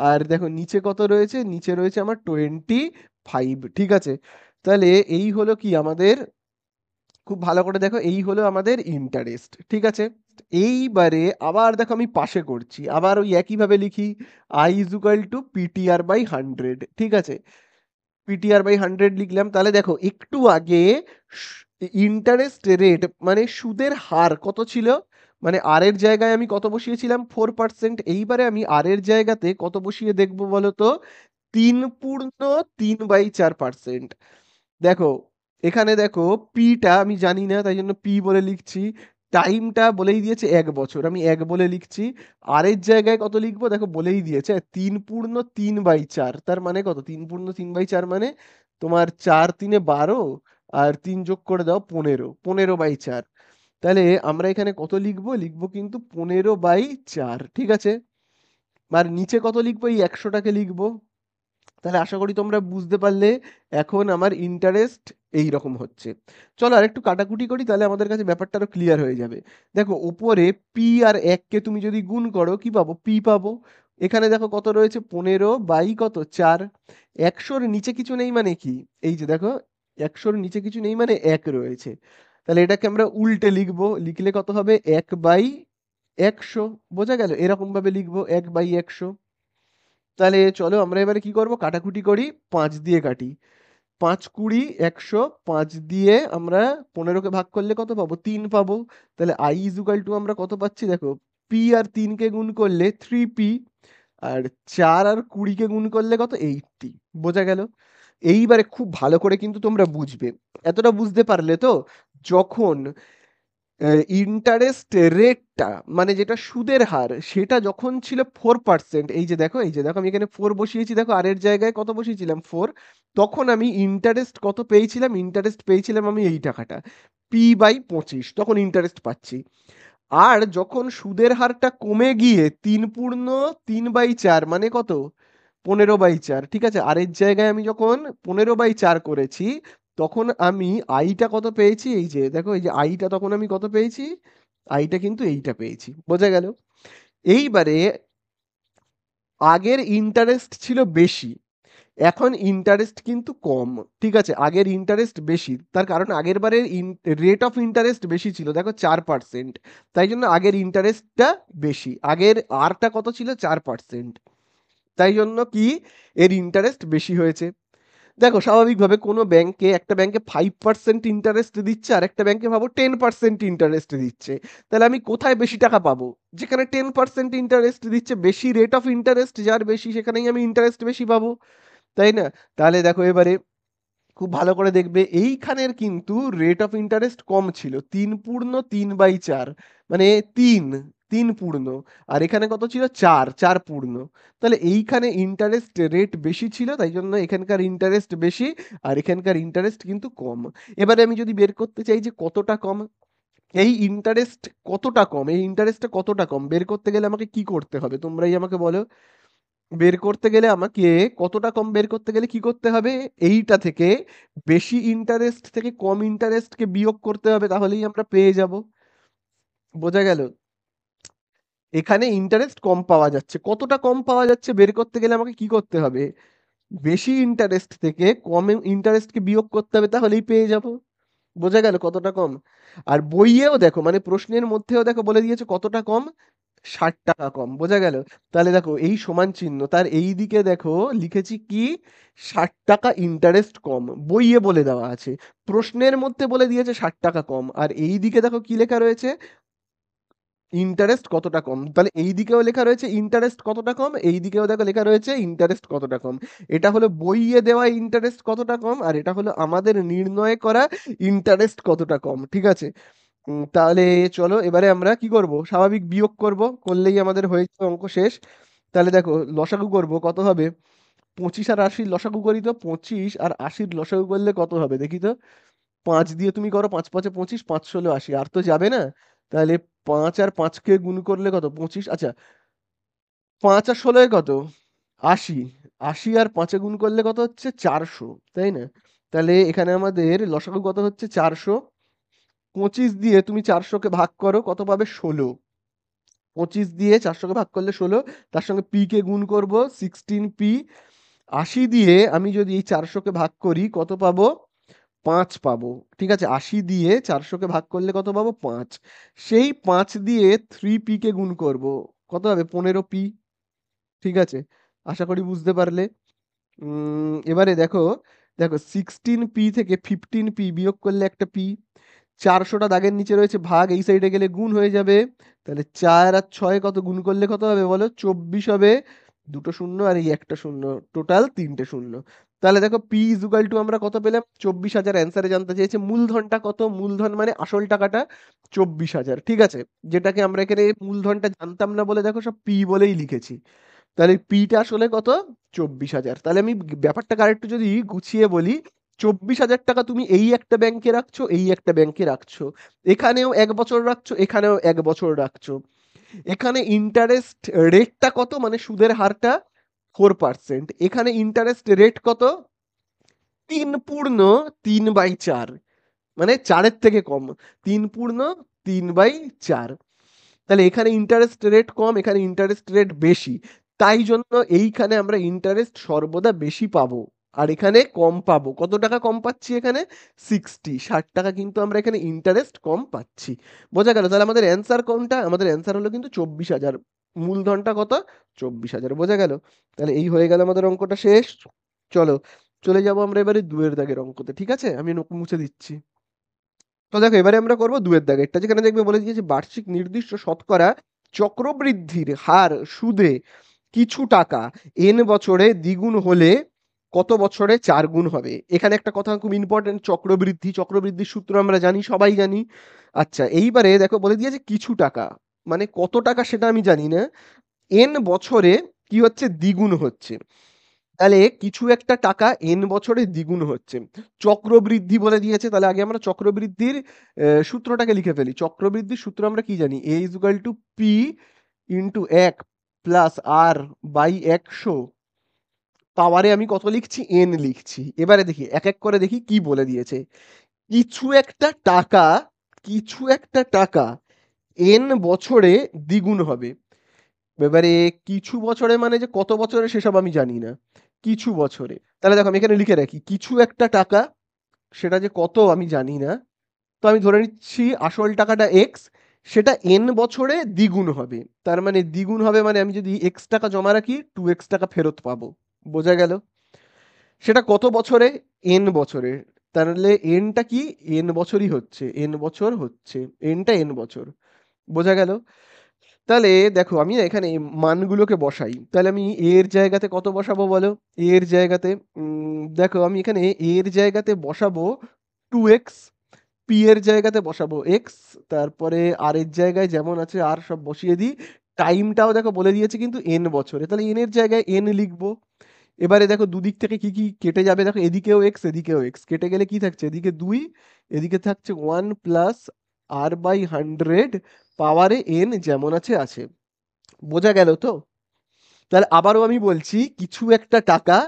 আর দেখো নিচে কত রয়েছে? নিচে রয়েছে আমার 25। ঠিক আছে, তাহলে এই হলো কি আমাদের, খুব ভালো করে দেখো এই হলো আমাদের ইন্টারেস্ট। ঠিক আছে, এইবারে আবার দেখো আমি পাশে করছি, আবার ওই একইভাবে লিখি I is equal to PTR by 100। ঠিক আছে, পিটিআর বাই 100 লিখলাম। তাহলে দেখো একটু আগে ইন্টারেস্ট রেট মানে সুদের হার কত ছিল? মানে আর এর জায়গায় আমি কত বসিয়েছিলাম? 4%। এইবারে আমি আর এর জায়গাতে কত বসিয়ে দেখবো বলো তো? 3.3/4%। দেখো এখানে দেখো পিটা আমি জানি না তাই জন্য পি বলে লিখছি। টাইমটা বলেই দিয়েছে ১ বছর, আমি ১ বলে লিখছি। আর এর জায়গায় কত লিখবো? দেখো বলেই দিয়েছে 3.3/4। তার মানে কত? 3.3/4 মানে তোমার ৪×৩=১২, আর ৩ যোগ করে দাও ১৫, ১৫/৪। তাহলে আমরা এখানে কত লিখবো? লিখবো কিন্তু ১৫/৪। ঠিক আছে, আর নিচে কত লিখবো? এই ১০০টাকে লিখবো। তাহলে আশা করি তোমরা বুঝতে পারলে এখন আমার ইন্টারেস্ট এই রকম হচ্ছে। চলো আর একটু কাটাকুটি করি, তাহলে আমাদের কাছে ব্যাপারটা আরো ক্লিয়ার হয়ে যাবে। দেখো উপরে পি আর ১ কে তুমি যদি গুণ করো কি পাবো? পি পাবো। এখানে দেখো কত রয়েছে? ১৫ বাই কত? ৪। ১০০-র নিচে কিছু নেই মানে কি? এই যে দেখো ১০০-র নিচে কিছু নেই মানে ১ রয়েছে। তাহলে এটাকে আমরা উল্টে লিখবো। লিখলে কত হবে? ১/১০০। বোঝা গেল? এরকম ভাবে লিখবো ১/১০০। তাহলে চলো আমরা এবারে কি করব? কাটাকুটি করি। ৫ দিয়ে কাটি। ৫×২০ ১০০, ৫ দিয়ে আমরা ১৫ কে ভাগ করলে কত পাবো? ৩ পাবো। তাহলে i ইজ ইকুয়াল টু আমরা কত পাচ্ছি? দেখো পি আর ৩ কে গুণ করলে 3p, আর ৪ আর ২০ কে গুণ করলে কত? 80। বোঝা গেল? এইবারে খুব ভালো করে কিন্তু তোমরা বুঝবে। এতটা বুঝতে পারলে তো? যখন ইন্টারেস্ট রেটটা মানে যেটা সুদের হার সেটা যখন ছিল 4%, এই যে দেখো আমি এখানে 4 বসিয়েছি, দেখো আর এর জায়গায় কত বসিয়েছিলাম? 4। তখন আমি ইন্টারেস্ট কত পেয়েছিলাম? ইন্টারেস্ট পেয়েছিলাম আমি এই টাকাটা p/25, তখন ইন্টারেস্ট পাচ্ছি। আর যখন সুদের হারটা কমে গিয়ে 3.3/4 মানে কত? 15/4। ঠিক আছে, আর এর জায়গায় আমি যখন 15/4 করেছি তখন আমি আইটা কত পেয়েছি? এই যে দেখো এই যে আইটা তখন আমি কত পেয়েছি? আইটা কিন্তু এইটা পেয়েছি, বোঝা গেল? এইবারে আগের ইন্টারেস্ট ছিল বেশি, এখন ইন্টারেস্ট কিন্তু কম। ঠিক আছে, আগের ইন্টারেস্ট বেশি, তার কারণ আগের বারের রেট অফ ইন্টারেস্ট বেশি ছিল, দেখো 4%, তাই জন্য আগের ইন্টারেস্টটা বেশি। আগের আরটা কত ছিল? 4%, তাই জন্য কি এর ইন্টারেস্ট বেশি হয়েছে। দেখো স্বাভাবিকভাবে কোনো ব্যাংকে, একটা ব্যাংকে 5% ইন্টারেস্ট দিচ্ছে আর একটা ব্যাংকে ভাবো 10% ইন্টারেস্ট দিচ্ছে, তাহলে আমি কোথায় বেশি টাকা পাবো? যেখানে 10% ইন্টারেস্ট দিচ্ছে, বেশি রেট অফ ইন্টারেস্ট যার বেশি, সেখানেই আমি ইন্টারেস্ট বেশি পাবো, তাই না? তাহলে দেখো এবারে খুব ভালো করে দেখবে, এইখানের কিন্তু রেট অফ ইন্টারেস্ট কম ছিল, 3/4, মানে তিন, তিন পূর্ণ। আর এখানে কত ছিল? 4 পূর্ণ। তাহলে এইখানে ইন্টারেস্ট রেট বেশি ছিল, তাই জন্য এখানকার ইন্টারেস্ট বেশি, আর এখানকার ইন্টারেস্ট কিন্তু কম। এবারে আমি যদি বের করতে চাই যে কতটা কম, এই ইন্টারেস্ট কতটা কম, এই ইন্টারেস্টটা কতটা কম বের করতে গেলে আমাকে কি করতে হবে, তোমরাই আমাকে বলো। বের করতে গেলে আমাকে, কতটা কম বের করতে গেলে কি করতে হবে? এইটা থেকে বেশি ইন্টারেস্ট থেকে কম ইন্টারেস্টকে বিয়োগ করতে হবে, তাহলেই আমরা পেয়ে যাব। বোঝা গেল? এখানে ইন্টারেস্ট কম পাওয়া যাচ্ছে, কতটা কম পাওয়া যাচ্ছে বের করতে গেলে আমাকে কি করতে হবে? বেশি ইন্টারেস্ট থেকে কম ইন্টারেস্টকে বিয়োগ করতে হবে, তাহলেই পেয়ে যাব। বোঝা গেল কতটা কম? আর বইয়েও দেখো, মানে প্রশ্নের মধ্যেও দেখো বলে দিয়েছে কতটা কম, 60 টাকা কম। বোঝা গেল? তাহলে দেখো এই সমান চিহ্ন, তার এই দিকে দেখো লিখেছি কি, 60 টাকা ইন্টারেস্ট কম, বইয়ে বলে দেওয়া আছে। প্রশ্নের মধ্যে বলে দিয়েছে 60 টাকা কম, আর এই দিকে দেখো কি লেখা রয়েছে, ইন্টারেস্ট কতটা কম। তাহলে এই দিকেও লেখা রয়েছে ইন্টারেস্ট কতটা কম, এই দিকেও দেখো লেখা রয়েছে ইন্টারেস্ট কতটা কম। এটা হলো বইয়ে দেওয়া ইন্টারেস্ট কতটা কম, আর এটা হলো আমাদের নির্ণয় করা ইন্টারেস্ট কতটা কম। ঠিক আছে? তাহলে চলো এবারে আমরা কি করব, স্বাভাবিক বিয়োগ করব, করলেই আমাদের হয়ে যাবে অঙ্ক শেষ। তাহলে দেখো লসাগু করব, কত হবে? 25 আর 80 লসাগু করি তো, 25 আর 80 লসাগু করলে কত হবে দেখি তো। 5 দিয়ে তুমি করো, 5 5 25, 5 16 80, আর তো যাবে না। তাহলে 5 আর 5কে গুণ করলে কত? 25, আচ্ছা 5 আর 16 কত? 80, 80 আর 5-এ গুণ করলে কত হচ্ছে? 400, তাই না? তাহলে এখানে আমাদের লসাগু কত হচ্ছে? 400। 25 দিয়ে তুমি 400কে ভাগ করো, কত পাবে? 16। 25 দিয়ে 400কে ভাগ করলে 16, তার সঙ্গে পি কে গুণ করব, 16p। 80 দিয়ে আমি যদি এই 400কে ভাগ করি, কত পাবো? 5 পাবো। ঠিক আছে, 80 দিয়ে 400কে ভাগ করলে কত পাবো? 5। সেই 5 দিয়ে 3p কে গুণ করব, কত হবে? 15p। ঠিক আছে, আশা করি বুঝতে পারলে। এবারে দেখো, দেখো 16p থেকে 15p বিয়োগ করলে একটা p। 400টা দাগের নিচে রয়েছে, ভাগ এই সাইডে গেলে গুণ হয়ে যাবে। তাহলে 4 আর 6 কত গুণ করলে কত হবে বলো? 24 হবে। দুটো শূন্য আর এই একটা শূন্য, টোটাল 3টে শূন্য। তাহলে দেখো পি ইজুকাল টু আমরা কত পেলাম? 24,000। অ্যান্সারে জানতে চেয়েছে মূলধনটা কত, মূলধন মানে আসল টাকাটা 24,000। ঠিক আছে, যেটাকে আমরা এখানে মূলধনটা জানতাম না বলে দেখো সব পি বলেই লিখেছি। তাহলে পিটা আসলে কত? 24,000। তাহলে আমি ব্যাপারটাকে আরেকটু যদি গুছিয়ে বলি, 24,000 টাকা তুমি এই একটা ব্যাংকে রাখছো, এই একটা ব্যাংকে রাখছো, এখানেও 1 বছর রাখছো, এখানেও 1 বছর রাখছো। এখানে ইন্টারেস্ট রেটটা কত, মানে সুদের হারটা 4%, এখানে ইন্টারেস্ট রেট কত? 3/4, মানে 4-এর থেকে কম। 3/4, তাহলে এখানে ইন্টারেস্ট রেট কম, এখানে ইন্টারেস্ট রেট বেশি, তাই জন্য এইখানে আমরা ইন্টারেস্ট সর্বদা বেশি পাবো, আর এখানে কম পাবো। কত টাকা কম পাচ্ছি এখানে? 60 টাকা কিন্তু আমরা এখানে ইন্টারেস্ট কম পাচ্ছি। বোঝা গেল? তাহলে আমাদের অ্যান্সার কোনটা? আমাদের অ্যান্সার হলো কিন্তু 24,000। মূলধনটা কত? 24,000। বোঝা গেল? তাহলে এই হয়ে গেল আমাদের অঙ্কটা শেষ। চলো চলে যাবো আমরা এবারে 2-এর দাগের অঙ্কতে। ঠিক আছে, আমি মুছে দিচ্ছি। তো দেখো এবারে আমরা করবো 2-এর দাগেরটা, যেখানে দেখবে বলে দিয়েছে বার্ষিক নির্দিষ্ট শতকরা চক্রবৃদ্ধির হার সুদে কিছু টাকা n বছরে দ্বিগুণ হলে কত বছরে 4 গুণ হবে? এখানে একটা কথা খুব ইম্পর্টেন্ট, চক্রবৃদ্ধি। চক্রবৃদ্ধির সূত্র আমরা জানি, সবাই জানি। আচ্ছা এইবারে দেখো বলে দিয়েছে কিছু টাকা, মানে কত টাকা সেটা আমি জানি না, n বছরে কি হচ্ছে? দ্বিগুণ হচ্ছে। তাহলে কিছু একটা টাকা n বছরে দ্বিগুণ হচ্ছে, চক্রবৃদ্ধি বলে দিয়েছে। তাহলে আগে আমরা চক্রবৃদ্ধির সূত্রটাকে লিখে ফেলি। চক্রবৃদ্ধির সূত্র আমরা কি জানি? a is equal to P into 1 plus R by 100, পাওয়ারে আমি কত লিখছি? n লিখছি। এবারে দেখি এক এক করে দেখি কি বলে দিয়েছে। কিছু একটা টাকা, কিছু একটা টাকা n বছরে দ্বিগুণ হবে। এবারে কিছু বছরে মানে যে কত বছরে সেসব আমি জানি না। কিছু বছরে। তাহলে দেখো আমি এখানে লিখে রাখি। কিছু একটা টাকা সেটা যে কত আমি জানি না। তো আমি ধরে নিচ্ছি আসল টাকাটা x, সেটা n বছরে দ্বিগুণ হবে। তার মানে দ্বিগুণ হবে মানে আমি যদি x টাকা জমা রাখি 2x টাকা ফেরত পাবো। বোঝা গেল? সেটা কত বছরে? n বছরে। তাহলে n টা কি? n বছরই হচ্ছে। n বছর হচ্ছে। n টা n বছর। বোঝা গেল? তাহলে দেখো আমি না এখানে মানগুলোকে বসাই। তাহলে আমি a এর জায়গাতে কত বসাবো বলো? a এর জায়গাতে দেখো আমি এখানে a এর জায়গাতে বসাবো 2x, p এর জায়গাতে বসাবো x, তারপরে r এর জায়গায় যেমন আছে r সব বসিয়ে দিই। টাইমটাও দেখো বলে দিয়েছে কিন্তু n বছরে। তাহলে n এর জায়গায় n লিখবো। এবারে দেখো দুদিক থেকে কি কি কেটে যাবে, দেখো এদিকেও এক্স এদিকেও এক্স, কেটে গেলে কি থাকছে? এদিকে 2, এদিকে থাকছে 1 প্লাস r/100 পাওয়ারে n যেমন আছে আছে। বোঝা গেল তো? তাহলে আবারও আমি বলছি, কিছু একটা টাকা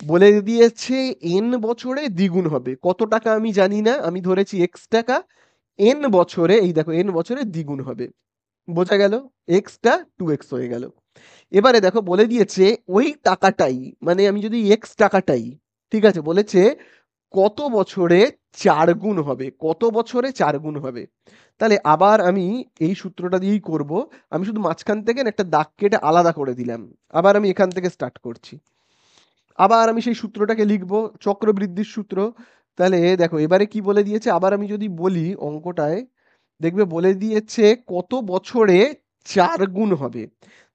বলে দিয়েছে n বছরে দ্বিগুণ হবে। কত টাকা আমি জানি না, আমি ধরেছি x টাকা, n বছরে, এই দেখো n বছরে দ্বিগুণ হবে। বোঝা গেল? x টা 2x হয়ে গেল। এবারে দেখো বলে দিয়েছে ওই টাকাটাই, মানে আমি যদি এক্স টাকাটাই, ঠিক আছে, বলেছে কত বছরে 4 গুণ হবে, কত বছরে 4 গুণ হবে। তাহলে আবার আমি এই সূত্রটা দিয়েই করব। আমি শুধু মাঝখান থেকে না একটা দাগ কেটে আলাদা করে দিলাম। আবার আমি এখান থেকে স্টার্ট করছি। আবার আমি সেই সূত্রটাকে লিখব, চক্রবৃদ্ধির সূত্র। তাহলে দেখো এবারে কি বলে দিয়েছে, আবার আমি যদি বলি অঙ্কটায়, দেখবে বলে দিয়েছে কত বছরে 4 গুণ হবে।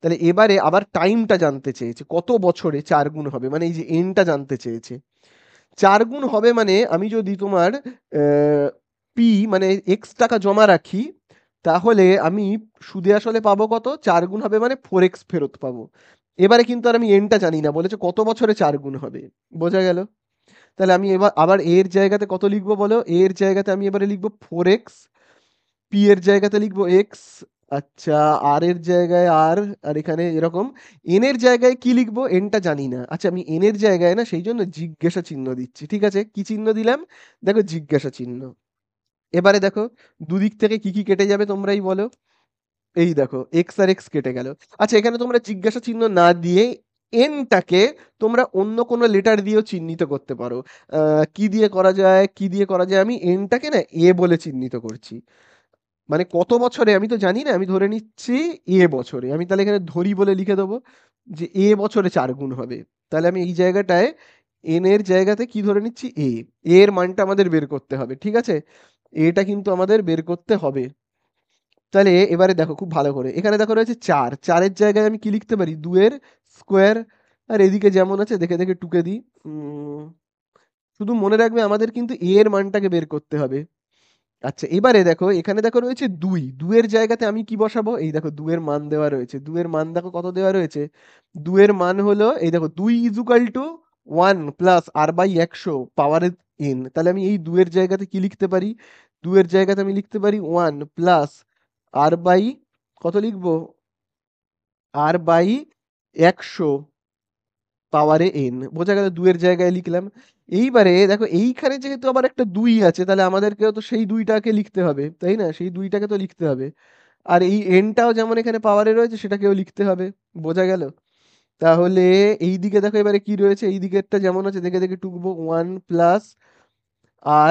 তাহলে এবারে আবার টাইমটা জানতে চেয়েছে, কত বছরে 4 গুণ হবে, মানে এই যে এনটা জানতে চেয়েছে। 4 গুণ হবে মানে আমি যদি তোমার পি মানে এক্স টাকা জমা রাখি, তাহলে আমি সুদে আসলে পাবো কত? 4 গুণ হবে মানে 4x ফেরত পাবো। এবারে কিন্তু আর আমি এনটা জানি না, বলেছে কত বছরে 4 গুণ হবে। বোঝা গেল? তাহলে আমি এবার আবার এর জায়গাতে কত লিখবো বলো? এর জায়গাতে আমি এবারে লিখবো 4x, পি এর জায়গাতে লিখবো এক্স, আচ্ছা, আর এর জায়গায় আর, আর এখানে এরকম। এন এর জায়গায় কি লিখবো? এনটা জানি না। আচ্ছা, আমি এন এর জায়গায় না সেই জন্য জিজ্ঞাসা চিহ্ন দিচ্ছি। ঠিক আছে, কি চিহ্ন দিলাম? দেখো জিজ্ঞাসা চিহ্ন। এবারে দেখো দুদিক থেকে কি কি কেটে যাবে তোমরাই বলো। এই দেখো এক্স আর এক্স কেটে গেল। আচ্ছা, এখানে তোমরা জিজ্ঞাসা চিহ্ন না দিয়ে এনটাকে তোমরা অন্য কোনো লেটার দিয়েও চিহ্নিত করতে পারো। কি দিয়ে করা যায়, কি দিয়ে করা যায়? আমি এনটাকে না এ বলে চিহ্নিত করছি। মানে কত বছরে আমি তো জানি না, আমি ধরে নিচ্ছি এ বছরে। আমি তাহলে এখানে ধরি বলে লিখে দেবো যে এ বছরে 4 গুণ হবে। তাহলে আমি এই জায়গাটায় এন এর জায়গাতে কি ধরে নিচ্ছি? এ। এর মানটা আমাদের বের করতে হবে, ঠিক আছে? এটা কিন্তু আমাদের বের করতে হবে। তাহলে এবারে দেখো খুব ভালো করে, এখানে দেখো রয়েছে 4, 4-এর জায়গায় আমি কি লিখতে পারি? 2-এর স্কোয়ার। আর এদিকে যেমন আছে দেখে দেখে টুকে দিই। শুধু মনে রাখবে আমাদের কিন্তু এ এর মানটাকে বের করতে হবে। আচ্ছা, এবারে দেখো এখানে দেখো রয়েছে 2, 2 এর জায়গাতে আমি কি বসাবো? এই দেখো 2 এর মান দেওয়া রয়েছে। 2 এর মান দেখো কত দেওয়া রয়েছে? 2 এর মান হলো এই দেখো 2 equal to 1 plus r/100 power n। তাহলে আমি এই 2 এর জায়গাতে কি লিখতে পারি? 2 এর জায়গাতে আমি লিখতে পারি 1 প্লাস r বাই কত লিখবো? r/100 পাওয়ারে এন। বোঝা গেল? 2 এর জায়গায় লিখলাম। এইবারে দেখো এইখানে যেহেতু আবার একটা 2 আছে, তাহলে আমাদেরকেও তো সেই 2টাকে লিখতে হবে, তাই না? সেই 2টাকে তো লিখতে হবে। আর এই এনটাও যেমন এখানে পাওয়ারে রয়েছে সেটাকেও লিখতে হবে। বোঝা গেল? তাহলে এই দিকে দেখো এবারে কি রয়েছে? এই দিকেরটা যেমন আছে দেখে দেখে টুকবো 1 প্লাস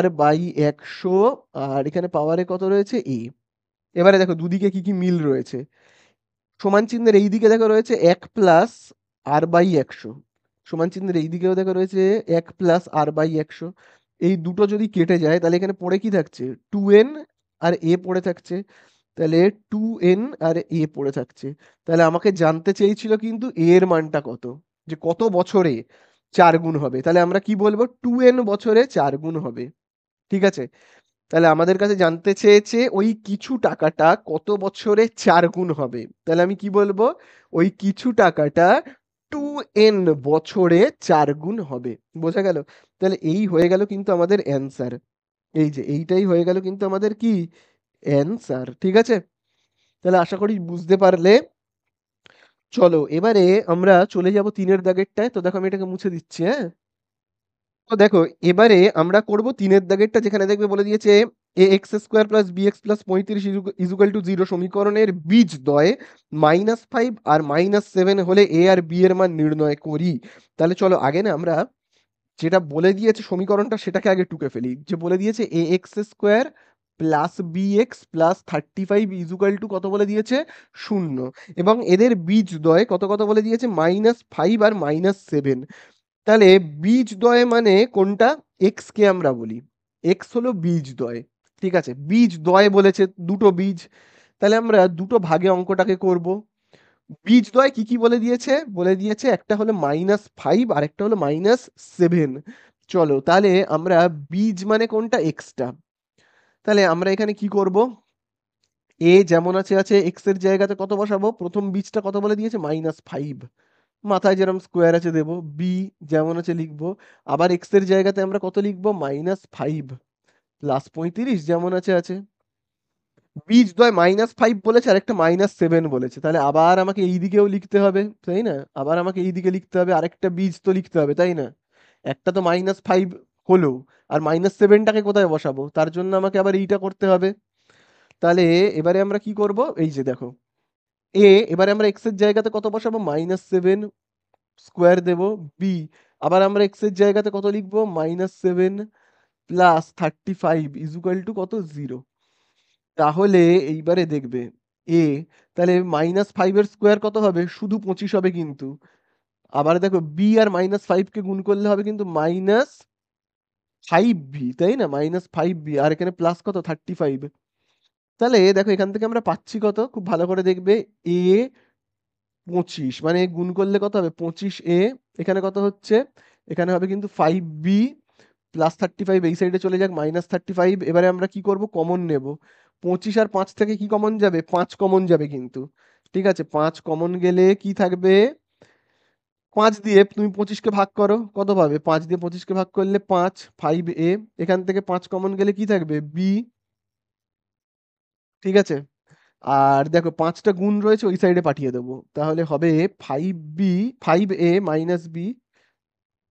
r/100, আর এখানে পাওয়ারে কত রয়েছে? এ। এবারে দেখো দুদিকে কি কি মিল রয়েছে। সমান চিহ্নের এই দিকে দেখো রয়েছে 1 প্লাস r/100, সমান চিহ্নের এই দিকেও দেখো রয়েছে 1 প্লাস r/100। এই দুটো যদি কেটে যায় তাহলে এখানে পড়ে কি থাকছে? 2n আর a পড়ে থাকছে। তাহলে 2n আর a পড়ে থাকছে। তাহলে আমাকে জানতে চেয়েছিল কিন্তু a এর মানটা কত, যে কত বছরে 4 গুণ হবে। তাহলে আমরা কি বলবো? 2n বছরে 4 গুণ হবে। ঠিক আছে, তাহলে আমাদের কাছে জানতে চেয়েছে ওই কিছু টাকাটা কত বছরে 4 গুণ হবে। তাহলে আমি কি বলবো? ওই কিছু টাকাটা 2n বছরে 4 গুণ হবে। বোঝা গেল? তাহলে এই হয়ে গেল কিন্তু আমাদের অ্যান্সার। এই যে এইটাই হয়ে গেল কিন্তু আমাদের কি অ্যান্সার। ঠিক আছে, তাহলে আশা করি বুঝতে পারলে। চলো এবারে আমরা চলে যাব 3-এর দাগেরটায়। তো দেখো আমি এটাকে মুছে দিচ্ছি, হ্যাঁ। তো দেখো এবারে আমরা করব 3-এর দাগেরটা, যেখানে দেখবে বলে দিয়েছে ax square plus bx plus 35 equal to 0 সমীকরণের বীজদ্বয় -5 আর -7 হলে a আর b এর মান নির্ণয় করি। তাহলে চলো আগে না আমরা যেটা বলে দিয়েছে সমীকরণটা সেটাকে আগে টুকে ফেলি। যে বলে দিয়েছে ax square plus bx plus 35 equal to কত বলে দিয়েছে? 0, এবং এদের বীজদ্বয় কত কত বলে দিয়েছে? -5 আর -7। তাহলে বীজদ্বয় মানে কোনটা? x কে আমরা বলি। x হলো বীজদ্বয়। ঠিক আছে? বীজদ্বয় বলেছে, দুটো বীজ। তাহলে আমরা দুটো ভাগে অঙ্কটাকে করব। বীজদ্বয় কি কি বলে দিয়েছে? বলে দিয়েছে একটা হলো -5 আর একটা হলো -7। চলো তাহলে আমরা বীজ মানে কোনটা? x টা। তাহলে আমরা এখানে কি করব? a যেমন আছে আছে x এর জায়গাতে কত বসাবো? প্রথম বীজটা কত বলে দিয়েছে? -5। মাথায় যেরকম স্কোয়ার আছে দেবো। বি যেমন আছে লিখবো। আবার এক্স এর জায়গাতে আমরা কত লিখবো? -5 প্লাস 35 যেমন আছে আছে। বীজদ্বয় -5 বলেছে আর একটা -7 বলেছে। তাহলে আবার আমাকে এই দিকেও লিখতে হবে, তাই না? আবার আমাকে এই দিকে লিখতে হবে, আরেকটা বীজ তো লিখতে হবে, তাই না? একটা তো -5 হলো, আর -7টাকে কোথায় বসাবো? তার জন্য আমাকে আবার এইটা করতে হবে। তাহলে এবারে আমরা কি করব? এই যে দেখো, এবারে আমরা এক্স এর জায়গাতে কত বসাবো? -7 স্কোয়ার দেব। বি আবার আমরা এক্স এর জায়গাতে কত লিখবো? -7 প্লাস 35 ইকুয়াল টু কত? 0। তাহলে এইবারে দেখবে এ, তাহলে -5 এর স্কোয়ার কত হবে? শুধু 25 হবে কিন্তু। আবার দেখো বি আর -5 কে গুণ করলে হবে কিন্তু -5v, তাই না? -5v আর এখানে প্লাস কত? 35। তাহলে দেখো এখান থেকে আমরা পাচ্ছি কত? খুব ভালো করে দেখবে, এ 25 মানে গুণ করলে কত হবে? 25a। এখানে কত হচ্ছে? এখানে হবে কিন্তু 5b প্লাস 35, এই সাইডে চলে যাক -35। এবারে আমরা কি করব? কমন নেব। 25 আর 5 থেকে কি কমন যাবে? 5 কমন যাবে কিন্তু। ঠিক আছে, 5 কমন গেলে কি থাকবে? 5 দিয়ে তুমি 25কে ভাগ করো, কত পাবে? 5 দিয়ে 25কে ভাগ করলে 5, 5a। এখান থেকে 5 কমন গেলে কি থাকবে? b। ঠিক আছে, আর দেখো 5টা গুণ রয়েছে, ওই সাইডে পাঠিয়ে দেবো। তাহলে হবে 5b, 5a মাইনাস b।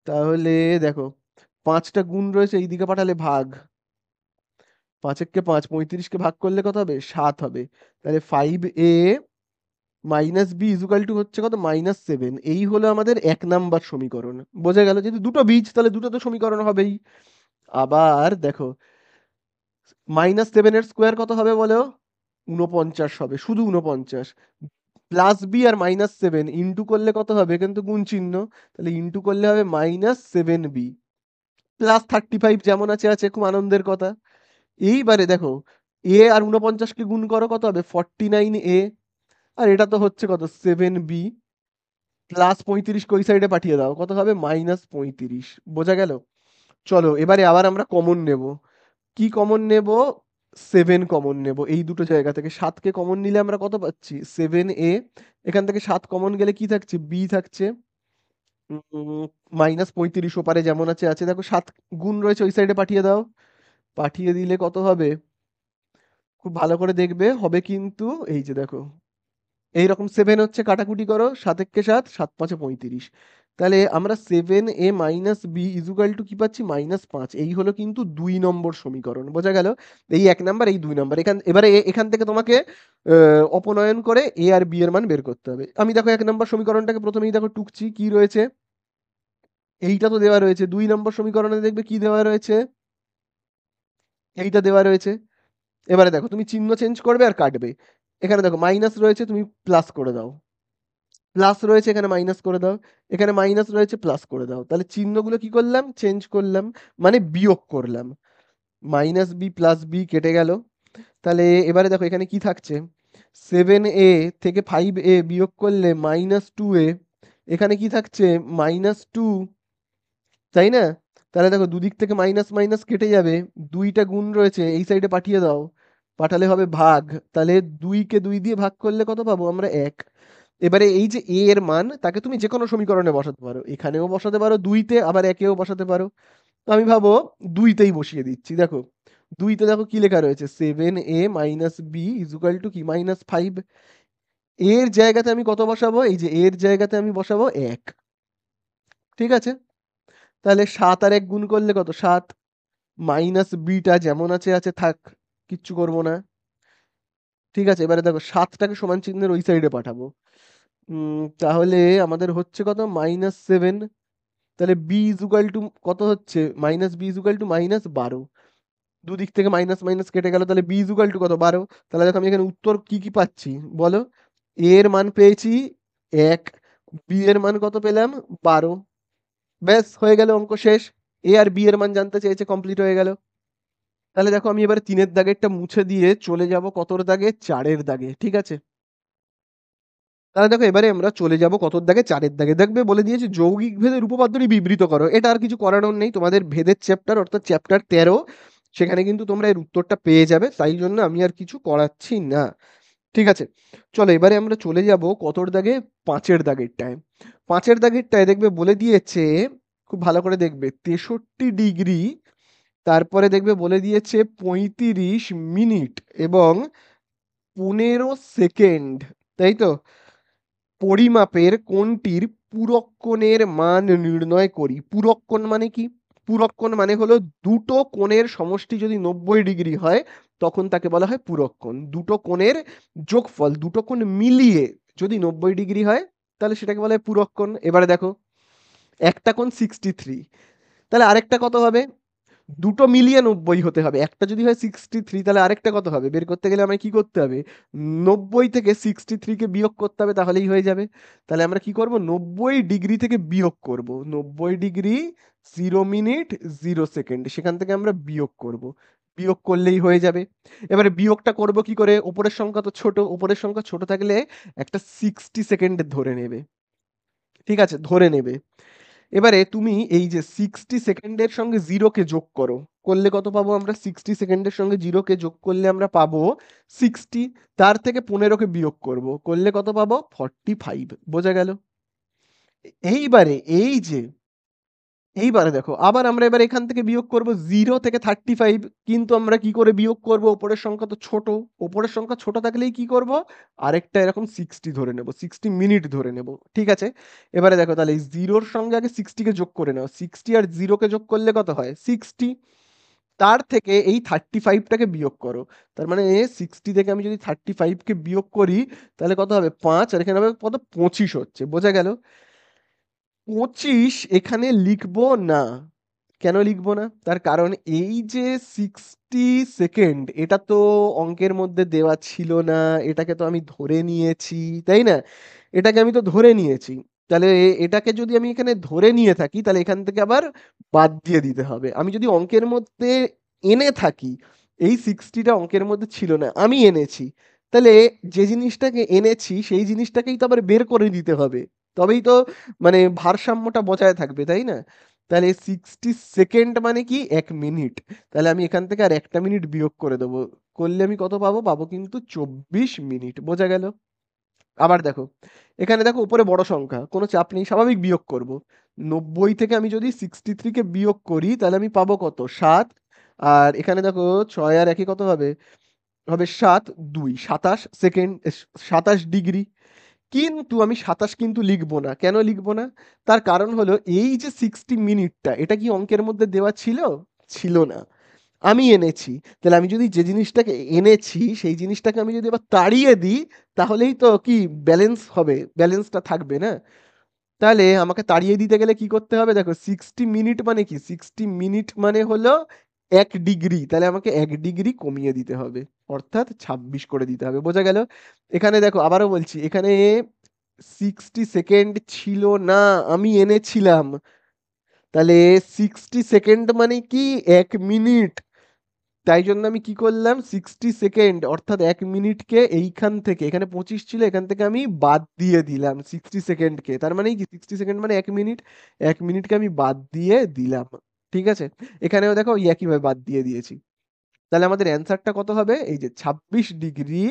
তাহলে দেখো 5টা গুণ রয়েছে, এইদিকে পাঠালে ভাগ। 5 একে 5, 35কে ভাগ করলে কত হবে? 7 হবে। তাহলে 5a minus B equal to হচ্ছে কত? -7। এই হলো আমাদের 1 নাম্বার সমীকরণ। বোঝা গেল? যেহেতু দুটো বীজ তাহলে দুটো তো সমীকরণ হবেই। আবার দেখো -7 এর স্কোয়ার কত হবে বলো? 49 হবে, শুধু 49। প্লাস বি আর -7 ইন্টু করলে কত হবে? কিন্তু গুণ চিহ্ন, তাহলে ইন্টু করলে হবে -7b প্লাস 35 যেমন আছে আছে। খুব আনন্দের কথা। এইবারে দেখো এ আর 49কে গুণ করো, কত হবে? 49a। আর এটা তো হচ্ছে কত? 7b প্লাস 35কে ওই সাইডে পাঠিয়ে দাও, কত হবে? -35। বোঝা গেল? চলো এবারে আবার আমরা কমন নেব। কি কমন নেব? 7 কমন নেব এই দুটো জায়গা থেকে। 7কে কমন নিলে আমরা কত পাচ্ছি? 7a। এখান থেকে 7 কমন গেলে কি থাকছে? b থাকছে। -35 ওপারে যেমন আছে আছে। দেখো 7 গুণ রয়েছে, ওই সাইডে পাঠিয়ে দাও। পাঠিয়ে দিলে কত হবে? খুব ভালো করে দেখবে, হবে কিন্তু এই যে দেখো এইরকম 7 হচ্ছে, কাটাকুটি করো, 7 একে 7, 7 5 35। তাহলে আমরা 7a minus B equal to কি পাচ্ছি? -5। এই হলো কিন্তু 2 নম্বর সমীকরণ। বোঝা গেল? এই 1 নাম্বার, এই 2 নাম্বার। এবারে এখান থেকে তোমাকে অপনয়ন করে এ আর বি এর মান বের করতে হবে। আমি দেখো 1 নম্বর সমীকরণটাকে প্রথমেই দেখো টুকছি, কি রয়েছে? এইটা তো দেওয়া রয়েছে। 2 নম্বর সমীকরণে দেখবে কি দেওয়া রয়েছে? এইটা দেওয়া রয়েছে। এবারে দেখো তুমি চিহ্ন চেঞ্জ করবে আর কাটবে। এখানে দেখো মাইনাস রয়েছে, তুমি প্লাস করে দাও। প্লাস রয়েছে, এখানে মাইনাস করে দাও। এখানে মাইনাস রয়েছে, প্লাস করে দাও। তাহলে চিহ্নগুলো কি করলাম? চেঞ্জ করলাম, মানে বিয়োগ করলাম। -b প্লাস বি কেটে গেল। তাহলে এবারে দেখো এখানে কি থাকছে? 7a থেকে 5a বিয়োগ করলে -2a। এখানে কি থাকছে? -2, তাই না? তাহলে দেখো দুদিক থেকে মাইনাস মাইনাস কেটে যাবে। 2টা গুণ রয়েছে, এই সাইডে পাঠিয়ে দাও। পাঠালে হবে ভাগ। তাহলে 2কে 2 দিয়ে ভাগ করলে কত পাবো আমরা? 1। এবারে এই যে a এর মান, তাকে তুমি যে কোনো সমীকরণে বসাতে পারো। এখানেও বসাতে পারো 2তে, আবার একেও বসাতে পারো। তো আমি ভাবো 2তেই বসিয়ে দিচ্ছি। দেখো 2তে দেখো কি লেখা রয়েছে? 7a minus B equal to কি? -5। এর জায়গাতে আমি কত বসাবো? এই যে এর জায়গাতে আমি বসাবো 1। ঠিক আছে, তাহলে 7 আর 1 গুণ করলে কত? 7 মাইনাস বিটা যেমন আছে আছে থাক, কিচ্ছু করব না। ঠিক আছে, এবারে দেখো 7টাকে সমান চিহ্নের ওই সাইডে পাঠাবো। তাহলে আমাদের হচ্ছে কত, -7। তাহলে বি ইজুকাল টু কত হচ্ছে, বি ইজুকাল টু -12। দুদিক থেকে মাইনাস মাইনাস কেটে গেল, তাহলে বি ইজুকাল টু কত, 12। তাহলে দেখো আমি এখানে উত্তর কি কি পাচ্ছি বলো। এ এর মান পেয়েছি 1, বি এর মান কত পেলাম, 12। ব্যাস হয়ে গেল, অঙ্ক শেষ। এ আর বি এর মান জানতে চেয়েছে, কমপ্লিট হয়ে গেল। তাহলে দেখো আমি এবারে 3-এর দাগেরটা মুছে দিয়ে চলে যাব কতর দাগে, 4-এর দাগে, ঠিক আছে। তাহলে দেখো এবারে আমরা চলে যাব কতর দাগে, 4-এর দাগে। দেখবে বলে দিয়েছে যৌগিক ভেদের উপপাদ্যটি বিবৃত করো। এটা আর কিছু করানোর নেই, তোমাদের ভেদের চ্যাপ্টার অর্থাৎ চ্যাপ্টার 13, সেখানে কিন্তু তোমরা এর উত্তরটা পেয়ে যাবে, তাই জন্য আমি আর কিছু করাচ্ছি না। ঠিক আছে, চলো এবারে আমরা চলে যাব কতর দাগে, 5-এর দাগেরটায়। 5-এর দাগেরটায় দেখবে বলে দিয়েছে, খুব ভালো করে দেখবে, 63 ডিগ্রি, তারপরে দেখবে বলে দিয়েছে 35 মিনিট এবং 15 সেকেন্ড, তাই তো, পরিমাপের কোণটির পূরক কোণের মান নির্ণয় করি। পূরক কোণ মানে কি? পূরক কোণ মানে হলো দুটো কোণের সমষ্টি যদি 90 ডিগ্রি হয় তখন তাকে বলা হয় পূরক কোণ। দুটো কোণের যোগফল, দুটো কোণ মিলিয়ে যদি 90 ডিগ্রি হয় তাহলে সেটাকে বলা হয় পূরক কোণ। এবারে দেখো, একটা কোণ 63, তাহলে আরেকটা কত হবে, দুটো মিলিয়ে 90 হতে হবে। একটা যদি হয় 63, তাহলে আরেকটা কত হবে বের করতে গেলে আমায় কি করতে হবে, 90 থেকে 63-কে বিয়োগ করতে হবে, তাহলেই হয়ে যাবে। তাহলে আমরা কি করব, 90 ডিগ্রি থেকে বিয়োগ করব, 90 ডিগ্রি 0 মিনিট 0 সেকেন্ড, সেখান থেকে আমরা বিয়োগ করব। বিয়োগ করলেই হয়ে যাবে। এবারে বিয়োগটা করব কি করে, ওপরের সংখ্যা তো ছোট, ওপরের সংখ্যা ছোট থাকলে একটা 60 সেকেন্ড ধরে নেবে। ঠিক আছে, ধরে নেবে। এবারে তুমি এই যে 60 সেকেন্ডের সঙ্গে 0-কে যোগ করো, করলে কত পাবো আমরা, 60 সেকেন্ডের সঙ্গে 0-কে যোগ করলে আমরা পাবো 60। তার থেকে 15-কে বিয়োগ করব, করলে কত পাবো, 45। বোঝা গেল? এইবারে এই যে, এইবারে দেখো আবার আমরা এবার এখান থেকে বিয়োগ করব 0 থেকে 35, কিন্তু আমরা কি করে বিয়োগ করব, ওপরের সংখ্যা তো ছোট, ওপরের সংখ্যা ছোট থাকলেই কি করব, আরেকটা এরকম 60 ধরে নেব, 60 মিনিট ধরে নেব। ঠিক আছে, এবারে দেখো তাহলে এই 0-র সঙ্গে আগে 60-কে যোগ করে নাও, 60 আর 0-কে যোগ করলে কত হয়, 60। তার থেকে এই 35টাকে বিয়োগ করো, তার মানে 60 থেকে আমি যদি 35-কে বিয়োগ করি তাহলে কত হবে, 5, আর এখানে হবে কত, 25 হচ্ছে। বোঝা গেল? 25 এখানে লিখবো না। কেন লিখবো না? তার কারণ এই যে 60 সেকেন্ড, এটা তো অঙ্কের মধ্যে দেওয়া ছিল না, এটাকে তো আমি ধরে নিয়েছি, তাই না? এটাকে আমি তো ধরে নিয়েছি। তাহলে এটাকে যদি আমি এখানে ধরে নিয়ে থাকি তাহলে এখান থেকে আবার বাদ দিয়ে দিতে হবে। আমি যদি অঙ্কের মধ্যে এনে থাকি, এই 60টা অঙ্কের মধ্যে ছিল না, আমি এনেছি, তাহলে যে জিনিসটাকে এনেছি সেই জিনিসটাকেই তো আবার বের করে দিতে হবে। তবেই তো মানে ভারসাম্যটা বজায় থাকবে, তাই না? তাহলে 60 সেকেন্ড মানে কি, 1 মিনিট। তাহলে আমি এখান থেকে আর একটা মিনিট বিয়োগ করে দেবো, করলে আমি কত পাবো, পাবো কিন্তু 24 মিনিট। বোঝা গেল? আবার দেখো, এখানে দেখো উপরে বড় সংখ্যা, কোনো চাপ নেই, স্বাভাবিক বিয়োগ করব। 90 থেকে আমি যদি 63-কে বিয়োগ করি তাহলে আমি পাবো কত, 7। আর এখানে দেখো 6 আর 1 কত হবে, হবে 7, 2, 27 সেকেন্ড, 27 ডিগ্রি। কিন্তু আমি 27 কিন্তু লিখবো না। কেন লিখবো না? তার কারণ হলো এই যে 60 মিনিটটা, এটা কি অঙ্কের মধ্যে দেওয়া ছিল? ছিল না। আমি এনেছি। তাহলে আমি যদি যে জিনিসটাকে এনেছি সেই জিনিসটাকে আমি যদি আবার তাড়িয়ে দিই তাহলেই তো কি ব্যালেন্স হবে, ব্যালেন্সটা থাকবে না? তাহলে আমাকে তাড়িয়ে দিতে গেলে কি করতে হবে, দেখো 60 মিনিট মানে কি, 60 মিনিট মানে হলো 1 ডিগ্রি, তাহলে আমাকে 1 ডিগ্রি কমিয়ে দিতে হবে, অর্থাৎ 26 করে দিতে হবে। বোঝা গেল? এখানে দেখো আবারও বলছি, এখানে 60 সেকেন্ড ছিল না, আমি এনেছিলাম। তাহলে 60 সেকেন্ড মানে কি, 1 মিনিট। তাই জন্য আমি কি করলাম, 60 সেকেন্ড অর্থাৎ 1 মিনিটকে এইখান থেকে, এখানে 25 ছিল, এখান থেকে আমি বাদ দিয়ে দিলাম 60 সেকেন্ডকে। তার মানে কি, 60 সেকেন্ড মানে 1 মিনিট, 1 মিনিটকে আমি বাদ দিয়ে দিলাম। ঠিক আছে, এখানেও দেখো ওই একইভাবে বাদ দিয়ে দিয়েছি। তাহলে আমাদের অ্যান্সারটা কত হবে, এই যে 26 ডিগ্রি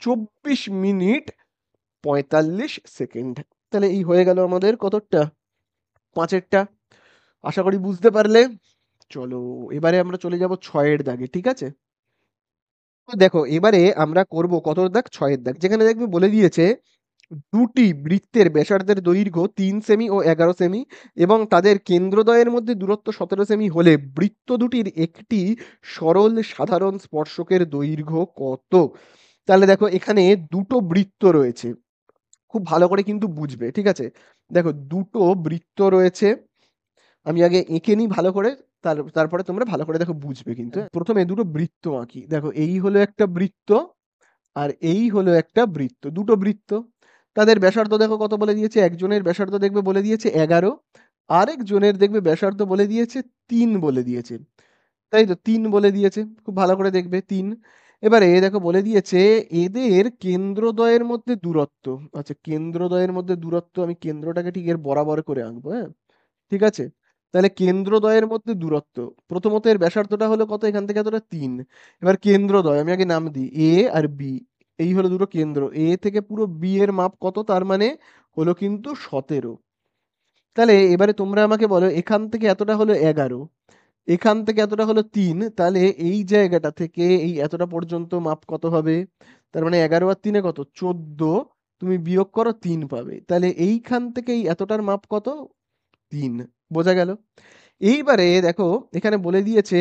24 মিনিট 45 সেকেন্ড। তাহলে এই হয়ে গেল আমাদের কতটা, 5-এরটা। আশা করি বুঝতে পারলে। চলো এবারে আমরা চলে যাব 6-এর দাগে, ঠিক আছে। তো দেখো এবারে আমরা করব কত দাগ, 6-এর দাগ, যেখানে দেখবে বলে দিয়েছে দুটি বৃত্তের ব্যাসার্ধের দৈর্ঘ্য ৩ সেমি ও ১১ সেমি এবং তাদের কেন্দ্রদ্বয়ের মধ্যে দূরত্ব ১৭ সেমি হলে বৃত্ত দুটির একটি সরল সাধারণ স্পর্শকের দৈর্ঘ্য কত? তাহলে দেখো এখানে দুটো বৃত্ত রয়েছে। খুব ভালো করে কিন্তু বুঝবে, ঠিক আছে? দেখো দুটো বৃত্ত রয়েছে। আমি আগে এঁকে নিই ভালো করে, তারপরে তোমরা ভালো করে দেখো বুঝবে কিন্তু, হ্যাঁ? প্রথমে দুটো বৃত্ত আঁকি। দেখো এই হলো একটা বৃত্ত আর এই হলো একটা বৃত্ত, দুটো বৃত্ত। তাদের ব্যাসার্ধ দেখো কত বলে দিয়েছে, একজনের ব্যাসার্ধ দেখবে বলে দিয়েছে ১১, আরেকজনের দেখবে ব্যাসার্ধ বলে দিয়েছে ৩ বলে দিয়েছে। তাই তো ৩ বলে দিয়েছে, খুব ভালো করে দেখবে ৩। এবারে দেখো বলে দিয়েছে এদের কেন্দ্রদ্বয়ের মধ্যে দূরত্ব। আচ্ছা, কেন্দ্রদ্বয়ের মধ্যে দূরত্ব আমি কেন্দ্রটাকে ঠিক এর বরাবর করে আঁকবো, হ্যাঁ? ঠিক আছে? তাহলে কেন্দ্রদ্বয়ের মধ্যে দূরত্ব, প্রথমত এর ব্যাসার্ধটা হলো কত, এখান থেকে এতটা ৩। এবার কেন্দ্রদ্বয় আমি আগে নাম দিই এ আর বি, এই হলো দুটো কেন্দ্র, এ থেকে পুরো বি এর মাপ কত, তার মানে হলো কিন্তু ১৭। তাহলে এবারে তোমরা আমাকে বলো এখান থেকে এতটা হলো ১১, এখান থেকে এতটা হলো ৩, তাহলে এই জায়গাটা থেকে এই এতটা পর্যন্ত মাপ কত হবে? তার মানে ১১ আর ৩ কত, ১৪। তুমি বিয়োগ করো ৩ পাবে, তাহলে এইখান থেকে এই এতটার মাপ কত, ৩। বোঝা গেল? এইবারে দেখো এখানে বলে দিয়েছে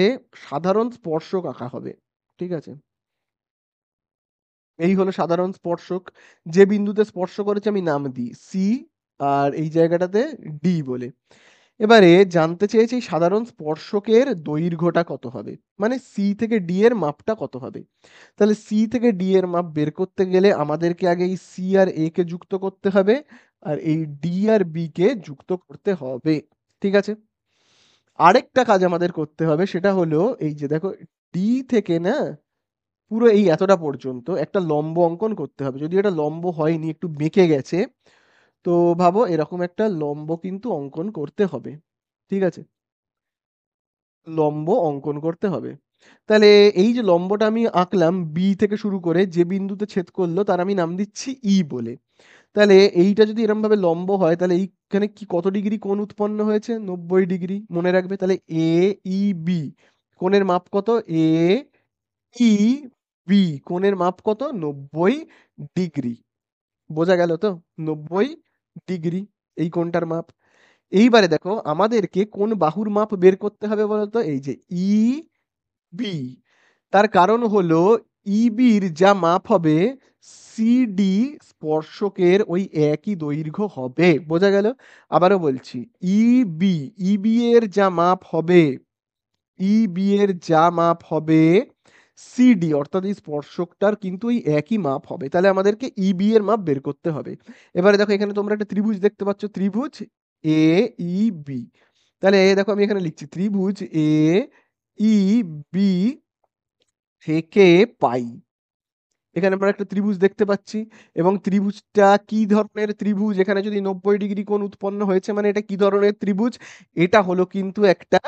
সাধারণ স্পর্শক আঁকা হবে, ঠিক আছে? এই হলো সাধারণ স্পর্শক, যে বিন্দুতে স্পর্শ করেছে আমি নাম দিই সি, আর এই জায়গাটাতে ডি বলে। এবারে জানতে চেয়েছে এই সাধারণ স্পর্শকের দৈর্ঘ্যটা কত হবে, মানে সি থেকে ডি এর মাপটা কত হবে। তাহলে সি থেকে ডি এর মাপ বের করতে গেলে আমাদেরকে আগে এই সি আর এ কে যুক্ত করতে হবে, আর এই ডি আর বি কে যুক্ত করতে হবে, ঠিক আছে? আরেকটা কাজ আমাদের করতে হবে, সেটা হলো এই যে দেখো ডি থেকে না পুরো এই এতটা পর্যন্ত একটা লম্ব অঙ্কন করতে হবে। যদি এটা লম্ব হয়নি, একটু বেঁকে গেছে, তো ভাবো এরকম একটা লম্ব কিন্তু অঙ্কন করতে হবে, ঠিক আছে? লম্ব অঙ্কন করতে হবে। তাহলে এই যে লম্বটা আমি আঁকলাম বি থেকে শুরু করে যে বিন্দুতে ছেদ করলো তার আমি নাম দিচ্ছি ই বলে। তাহলে এইটা যদি এরকম ভাবে লম্ব হয় তাহলে এইখানে কি কত ডিগ্রি কোণ উৎপন্ন হয়েছে, ৯০ ডিগ্রি, মনে রাখবে। তাহলে এ ই বি কোণের মাপ কত, এ ই বি কোণের মাপ কত, ৯০ ডিগ্রি। বোঝা গেল তো? ৯০ ডিগ্রি এই কোণটার মাপ। এইবারে দেখো আমাদেরকে কোন বাহুর মাপ বের করতে হবে বলতো, এই যে ই বি। তার কারণ হলো ইবির যা মাপ হবে সিডি স্পর্শকের ওই একই দৈর্ঘ্য হবে। বোঝা গেল? আবারও বলছি, ইবি ইবি এর যা মাপ হবে, ইবি এর যা মাপ হবে সিডি অর্থাৎ এই স্পর্শকটার কিন্তু ওই একই মাপ হবে। তাহলে আমাদেরকে ইবি এর মাপ বের করতে হবে। এবারে দেখো এখানে তোমরা একটা ত্রিভুজ দেখতে পাচ্ছ, ত্রিভুজ এ ই বি। তাহলে দেখো আমি এখানে লিখছি ত্রিভুজ এ ই বি থেকে পাই। এখানে আমরা একটা ত্রিভুজ দেখতে পাচ্ছি, এবং ত্রিভুজটা কি ধরনের ত্রিভুজ, এখানে যদি ৯০ ডিগ্রি কোণ উৎপন্ন হয়েছে মানে এটা কি ধরনের ত্রিভুজ, এটা হলো কিন্তু একটা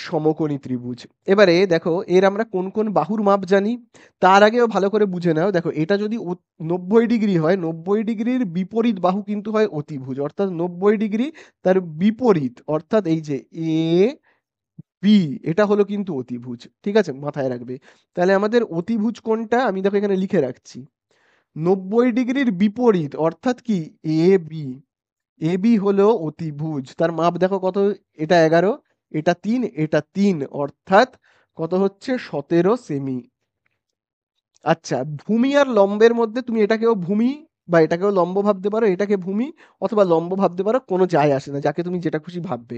সমকোণী ত্রিভুজ। এবারে দেখো এর আমরা কোন কোন বাহুর মাপ জানি, তার আগেও ভালো করে বুঝে নাও। দেখো এটা যদি ৯০ ডিগ্রি হয়, ৯০ ডিগ্রির বিপরীত বাহু কিন্তু হয় অতিভুজ, অর্থাৎ ৯০ ডিগ্রি তার বিপরীত, অর্থাৎ এই যে এ বি, এটা হলো কিন্তু অতিভুজ, ঠিক আছে? মাথায় রাখবে। তাহলে আমাদের অতিভুজ কোনটা আমি দেখো এখানে লিখে রাখছি, ৯০ ডিগ্রির বিপরীত অর্থাৎ কি এ বি। এ বি হলো অতিভুজ, তার মাপ দেখো কত, এটা ১১, এটা ৩, এটা ৩, অর্থাৎ কত হচ্ছে, ১৭ সেমি। আচ্ছা, ভূমি আর লম্বের মধ্যে তুমি এটাকেও ভূমি বা এটাকেও লম্ব ভাবতে পারো, এটাকে ভূমি অথবা লম্ব ভাবতে পারো, কোনো যায় আসে না, যাকে তুমি যেটা খুশি ভাববে।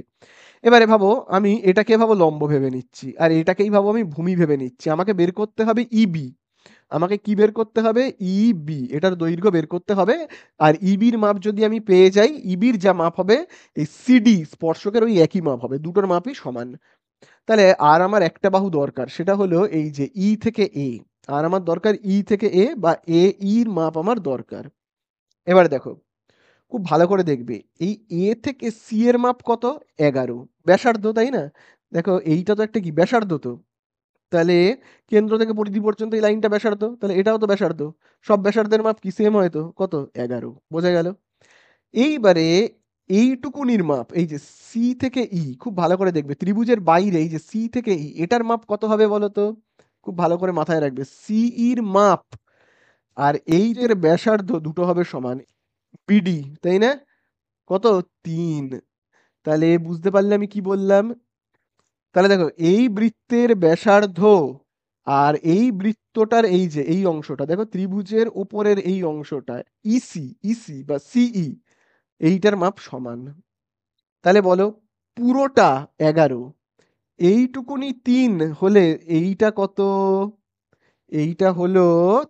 এবারে ভাবো আমি এটাকে ভাবো লম্ব ভেবে নিচ্ছি আর এটাকেই ভাবো আমি ভূমি ভেবে নিচ্ছি। আমাকে বের করতে হবে ইবি, আমাকে কি বের করতে হবে, ইবি, এটার দৈর্ঘ্য বের করতে হবে। আর ইবির মাপ যদি আমি পেয়ে যাই, ইবির যা মাপ হবে এই সিডি স্পর্শকের ওই একই মাপ হবে, দুটোর মাপই সমান। তাহলে আর আমার একটা বাহু দরকার, সেটা হলো এই যে ই থেকে এ। আর আমার দরকার ই থেকে এ বা এ ইর মাপ আমার দরকার। এবার দেখো খুব ভালো করে দেখবে, এই এ থেকে সি এর মাপ কত, ১১ ব্যাসার্ধ, তাই না? দেখো এইটা তো একটা কি ব্যাসার্ধ তো, তাহলে কেন্দ্র থেকে পরিধি পর্যন্ত এই লাইনটা ব্যাসার্ধ, তাহলে এটাও তো ব্যাসার্ধ। সব ব্যাসার্ধের মাপ কি সেম হয় তো, কত, ১১। বোঝা গেল? এইবারে এইটুকুনির মাপ এই যে সি থেকে ই, খুব ভালো করে দেখবে ত্রিভুজের বাইরে এই যে সি থেকে ই, এটার মাপ কত হবে বলো তো? খুব ভালো করে মাথায় রাখবে, সি এর মাপ আর এইটের ব্যাসার্ধ দুটো হবে সমান, বিডি, তাই না? কত? 3। তাহলে বুঝতে পারলে আমি কি বললাম? তাহলে দেখো এই বৃত্তের ব্যাসার্ধ আর এই বৃত্তটার এই যে এই অংশটা, দেখো ত্রিভুজের উপরের এই অংশটা, ইসি, ইসি বা সিই, এইটার মাপ সমান। তাহলে বলো, পুরোটা 11, এইটুকুনি 3 হলে এইটা কত? এইটা হলো,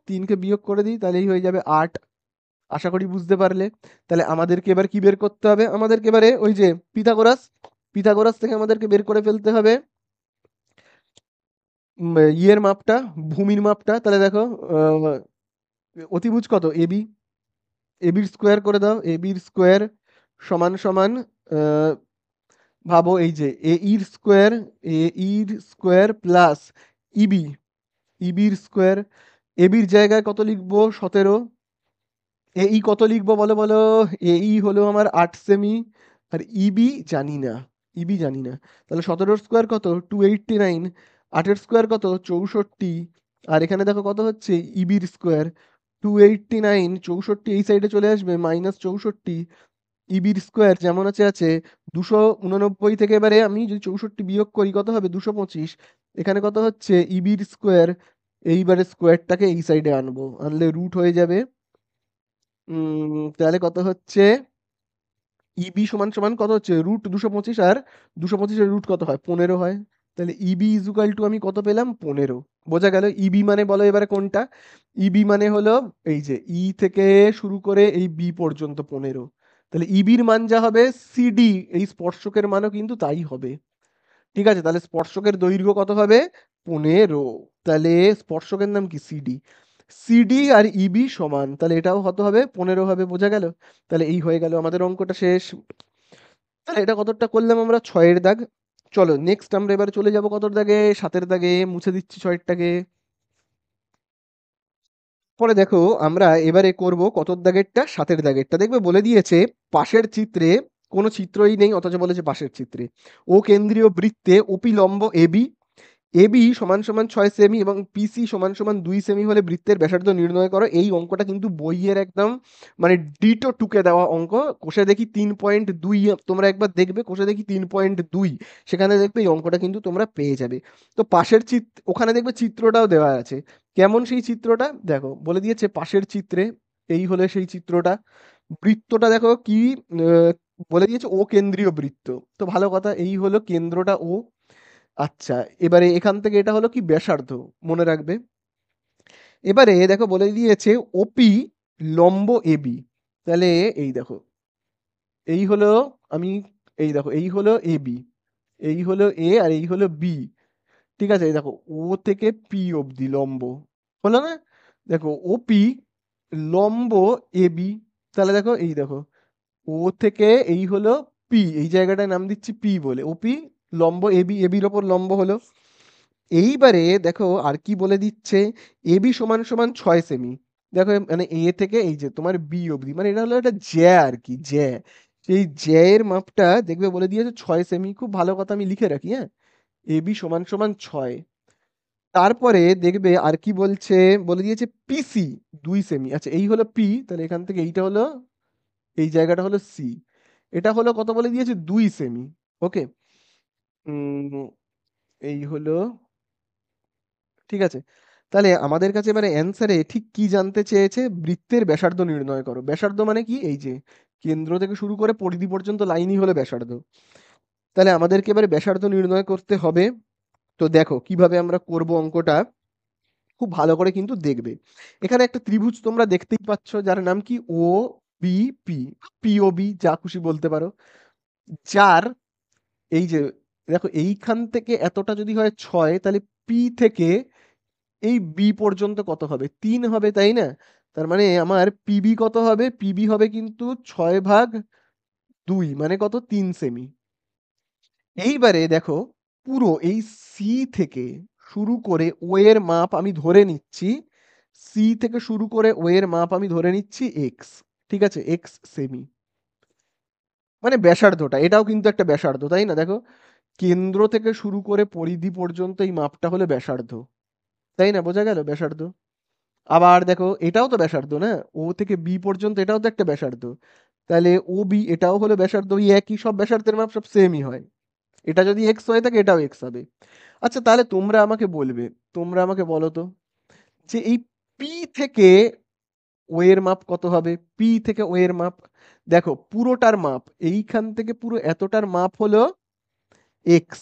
3কে বিয়োগ করে দিই তাহলেই হয়ে যাবে 8। আশা করি বুঝতে পারলে। তাহলে আমাদেরকে এবার কি বের করতে হবে? আমাদেরকে এবারে ওই যে পিথাগোরাস, পিথাগোরাস থেকে আমাদেরকে বের করে ফেলতে হবে ইয়ের মাপটা, ভূমির মাপটা। তাহলে দেখো আহ, অতিভুজ কত? এবি, এবির স্কোয়ার করে দাও। এবির স্কোয়ার সমান সমান আহ, ভাবো এই যে এ ইর স্কোয়ার, এ ইর স্কোয়ার প্লাস ইবি, ইবির স্কোয়ার। এবির জায়গায় কত লিখবো? 17। এই কত লিখবো বলো বলো? এই হলো আমার 8 সেমি, আর ইবি জানি না, ইবি জানি না। তাহলে 17 স্কোয়ার কত? 289। 8-এর স্কোয়ার কত? 64। আর এখানে দেখো কত হচ্ছে? ইবির স্কোয়ার 289, 64 এই সাইডে চলে আসবে, -64। ইবির স্কোয়ার যেমন আছে আছে। 289 থেকে এবারে আমি যদি 64 বিয়োগ করি কত হবে? 225। এখানে কত হচ্ছে? ইবির স্কোয়ার। এইবারে স্কোয়ারটাকে এই সাইডে আনবো, আনলে রুট হয়ে যাবে। তাহলে কত হচ্ছে? ইবি সমান সমান কত হচ্ছে? √225, আর 225-এর রুট কত হয়? 15 হয়। তাহলে ইবি ইজুকাল টু আমি কত পেলাম? 15। বোঝা গেল? ইবি মানে বলো এবারে কোনটা? ইবি মানে হলো এই যে ই থেকে শুরু করে এই বি পর্যন্ত 15। তাহলে ইবির মান যা হবে, সিডি এই স্পর্শকের মানও কিন্তু তাই হবে। ঠিক আছে, তাহলে স্পর্শকের দৈর্ঘ্য কত হবে? 15। তাহলে স্পর্শকের নাম কি? সিডি। সিডি আর ইবি সমান, তাহলে এটাও হতে হবে 15 হবে। বোঝা গেল? তাহলে এই হয়ে গেল আমাদের অঙ্কটা শেষ। তাহলে এটা কতটা করলাম আমরা? 6-এর দাগ। চলো নেক্সট আমরা এবারে চলে যাব কতর দাগে? 7-এর দাগে। মুছে দিচ্ছি 6-এরটাকে। পরে দেখো আমরা এবারে করব কতর দাগেরটা? 7-এর দাগেরটা। দেখবে বলে দিয়েছে পাশের চিত্রে, কোনো চিত্রই নেই অথচ বলেছে পাশের চিত্রে ও কেন্দ্রীয় বৃত্তে ওপি লম্ব এবি, এবি সমান সমান 6 সেমি এবং পিসি সমান সমান 2 সেমি হলে বৃত্তের ব্যাসার্ধ নির্ণয় করো। এই অঙ্কটা কিন্তু বইয়ের একদম মানে ডিটো টুকে দেওয়া অঙ্ক। কোষে দেখি 3.2, তোমরা একবার দেখবে কোষে দেখি 3.2, সেখানে দেখবে এই অঙ্কটা কিন্তু তোমরা পেয়ে যাবে। তো পাশের ওখানে দেখবে চিত্রটাও দেওয়া আছে। কেমন সেই চিত্রটা? দেখো বলে দিয়েছে পাশের চিত্রে, এই হলে সেই চিত্রটা। বৃত্তটা দেখো কি আহ, বলে দিয়েছে ও কেন্দ্রীয় বৃত্ত। তো ভালো কথা, এই হলো কেন্দ্রটা ও। আচ্ছা, এবারে এখান থেকে এটা হলো কি? ব্যাসার্ধ, মনে রাখবে। এবারে দেখো বলে দিয়েছে ওপি লম্ব এবি। তাহলে এই দেখো, এই হলো, আমি এই দেখো এই হলো এবি, এই হলো এ, আর এই হলো বি। ঠিক আছে, এই দেখো ও থেকে পি অবধি লম্ব, হলো না? দেখো ওপি লম্ব এবি। তাহলে দেখো এই দেখো ও থেকে এই হলো পি, এই জায়গাটায় নাম দিচ্ছি পি বলে, ওপি লম্ব এবি, এবির ওপর লম্ব হলো। এইবারে দেখো আর কি বলে দিচ্ছে? এবি সমান সমান 6 সেমি। দেখো মানে এ থেকে এই যে তোমার বি অবধি, মানে এটা হলো একটা জ্যা আর কি, জ্যা। সেই জ্যা এর মাপটা দেখবে বলে দিয়েছে 6 সেমি। খুব ভালো কথা, আমি লিখে রাখি, হ্যাঁ। এবি সমান সমান 6। তারপরে দেখবে আর কি বলছে? বলে দিয়েছে পিসি 2 সেমি। আচ্ছা, এই হলো পি, তাহলে এখান থেকে এইটা হলো, এই জায়গাটা হলো সি। এটা হলো কত বলে দিয়েছে? 2 সেমি। ওকে। উম এই হলো, ঠিক আছে। তাহলে আমাদের কাছে এবারে অ্যান্সারে ঠিক কি জানতে চেয়েছে? বৃত্তের ব্যাসার্ধ নির্ণয় করো। ব্যাসার্ধ মানে কি? এই যে কেন্দ্র থেকে শুরু করে পরিধি পর্যন্ত লাইনই হলো ব্যাসার্ধ। তাহলে আমাদেরকে এবারে ব্যাসার্ধ নির্ণয় করতে হবে। তো দেখো কিভাবে আমরা করব অঙ্কটা, খুব ভালো করে কিন্তু দেখবে। এখানে একটা ত্রিভুজ তোমরা দেখতেই পাচ্ছ, যার নাম কি? ও বি পি, পিওবি, যা খুশি বলতে পারো। যার এই যে দেখো এইখান থেকে এতটা যদি হয় 6, তাহলে পি থেকে এই বি পর্যন্ত কত হবে? 3 হবে, তাই না? তার মানে আমার পিবি কত হবে? পিবি হবে কিন্তু 6/2, মানে কত? 3 সেমি। এইবারে দেখো পুরো এই সি থেকে শুরু করে ও এর মাপ আমি ধরে নিচ্ছি, সি থেকে শুরু করে ও এর মাপ আমি ধরে নিচ্ছি এক্স। ঠিক আছে, X সেমি। মানে ব্যাসার্ধটা, এটাও কিন্তু একটা ব্যাসার্ধ, তাই না? দেখো কেন্দ্র থেকে শুরু করে পরিধি পর্যন্ত এই মাপটা হলো ব্যাসার্ধ, তাই না? বোঝা গেল ব্যাসার্ধ। আবার দেখো এটাও তো ব্যাসার্ধ না, ও থেকে বি পর্যন্ত এটাও তো একটা ব্যাসার্ধ, তাহলে ও বি এটাও হলো ব্যাসার্ধ, ওই একই, সব ব্যাসার্ধের মাপ সব সেমই হয়। এটা যদি এক্স হয়ে থাকে এটাও এক্স হবে। আচ্ছা তাহলে তোমরা আমাকে বলবে, তোমরা আমাকে বলো তো, যে এই পি থেকে ও এর মাপ কত হবে? পি থেকে ও এর মাপ, দেখো পুরোটার মাপ, এইখান থেকে পুরো এতটার মাপ হলো এক্স,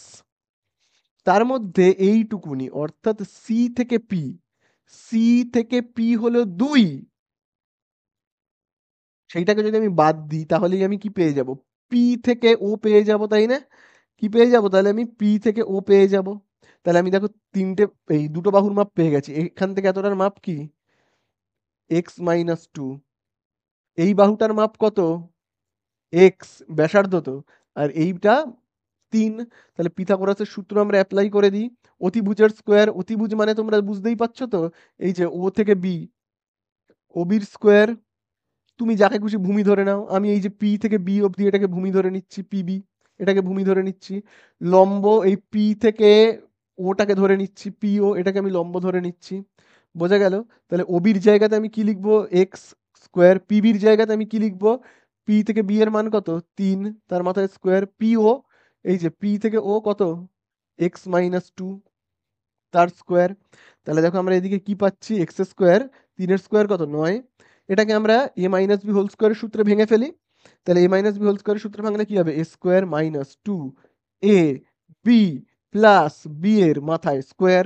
তার মধ্যে এইটুকুনি অর্থাৎ সি থেকে পি, সি থেকে পি হলো 2, সেইটাকে যদি আমি বাদ দিই তাহলেই আমি কি পেয়ে যাব? পি থেকে ও পেয়ে যাব, তাই না? কি পেয়ে যাব? তাহলে আমি পি থেকে ও পেয়ে যাব। তাহলে আমি দেখো তিনটে, এই দুটো বাহুর মাপ পেয়ে গেছি। এখান থেকে এতটার মাপ কি? x-2। এই বাহুটার মাপ কত? এক্স, ব্যাসার্ধ তো। আর এইটা 3। তাহলে পিথাগোরাসের সূত্র আমরা অ্যাপ্লাই করে দিই। অতিভুজের স্কোয়ার, অতিভুজ মানে তোমরা বুঝতেই পারছো তো, এই যে ও থেকে বি, ও বির স্কোয়ার, তুমি যাকে খুশি ভূমি ধরে নাও, আমি এই যে পি থেকে বি অবধি এটাকে ভূমি ধরে নিচ্ছি, পিবি এটাকে ভূমি ধরে নিচ্ছি। লম্ব এই পি থেকে ওটাকে ধরে নিচ্ছি, পিও এটাকে আমি লম্ব ধরে নিচ্ছি। বোঝা গেল? তাহলে ওবির জায়গাতে আমি কি লিখবো? X square. পিবির জায়গাতে আমি কি লিখবো? পি থেকে বি এর মান কত? 3, তার মাথায় স্কোয়ার। পিও, এই যে পি থেকে ও কত? x-2, তার স্কোয়ার। তাহলে দেখো আমরা এদিকে কি পাচ্ছি? এক্স স্কোয়ার, 3 এর স্কোয়ার কত? 9। এটাকে আমরা এ মাইনাস বি হোল স্কোয়ারের সূত্রে ভেঙে ফেলি। তাহলে এ মাইনাস বি হোল স্কোয়ারের সূত্রে ভাঙলে কি হবে? এ square minus 2 A B plus B এর মাথায় স্কোয়ার।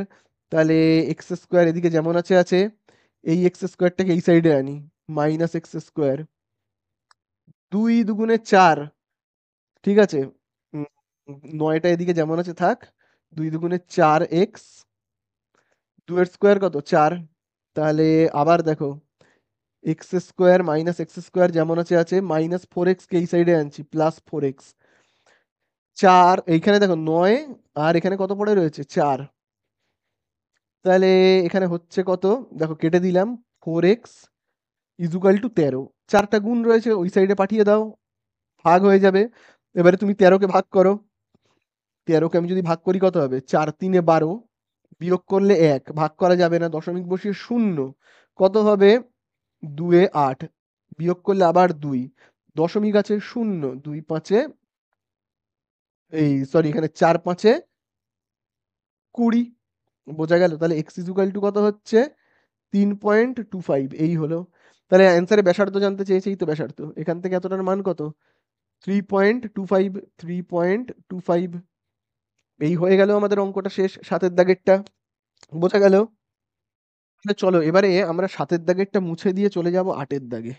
তাহলে এক্স স্কোয়ার এদিকে যেমন আছে আছে, এই এক্স স্কোয়ারটাকে এই সাইডে আনি, মাইনাস এক্স স্কোয়ার, 2 দুগুণে 4, ঠিক আছে। উম, 9টা এদিকে যেমন আছে থাক, 2 দুগুণে 4 এক্স, 2 এর স্কোয়ার কত? 4। তাহলে আবার দেখো, x square minus x square যেমন আছে আছে, -4x কে এই সাইডে আনছি, +4x, 4, এইখানে দেখো 9, আর এখানে কত পড়ে রয়েছে? 4। তাহলে এখানে হচ্ছে কত? দেখো কেটে দিলাম, 4x = 13। 4টা গুণ রয়েছে ওই সাইডে পাঠিয়ে দাও, ভাগ হয়ে যাবে। এবারে তুমি 13কে ভাগ করো, 13কে আমি যদি ভাগ করি কত হবে? 4×3 = 12, বিয়োগ করলে 1, ভাগ করা যাবে না, দশমিক বসিয়ে 0, কত হবে? 2-8, বিয়োগ করলে আবার 2, দশমিক আছে 0, 2×5, এই সরি এখানে 4×5 = 20। বোঝা গেল? তাহলে x = কত হচ্ছে? 3.25, এই হলো। তাহলে অ্যান্সারে ব্যাসার্ধ জানতে চেয়েছে, এই তো ব্যাসার্ধ, এখান থেকে এতটার মান কত? 3.25, 3.25। এই হয়ে গেল আমাদের অঙ্কটা শেষ, 7এর দাগেরটা। বোঝা গেল? তাহলে চলো এবারে আমরা 7এর দাগেরটা মুছে দিয়ে চলে যাব 8এর দাগে।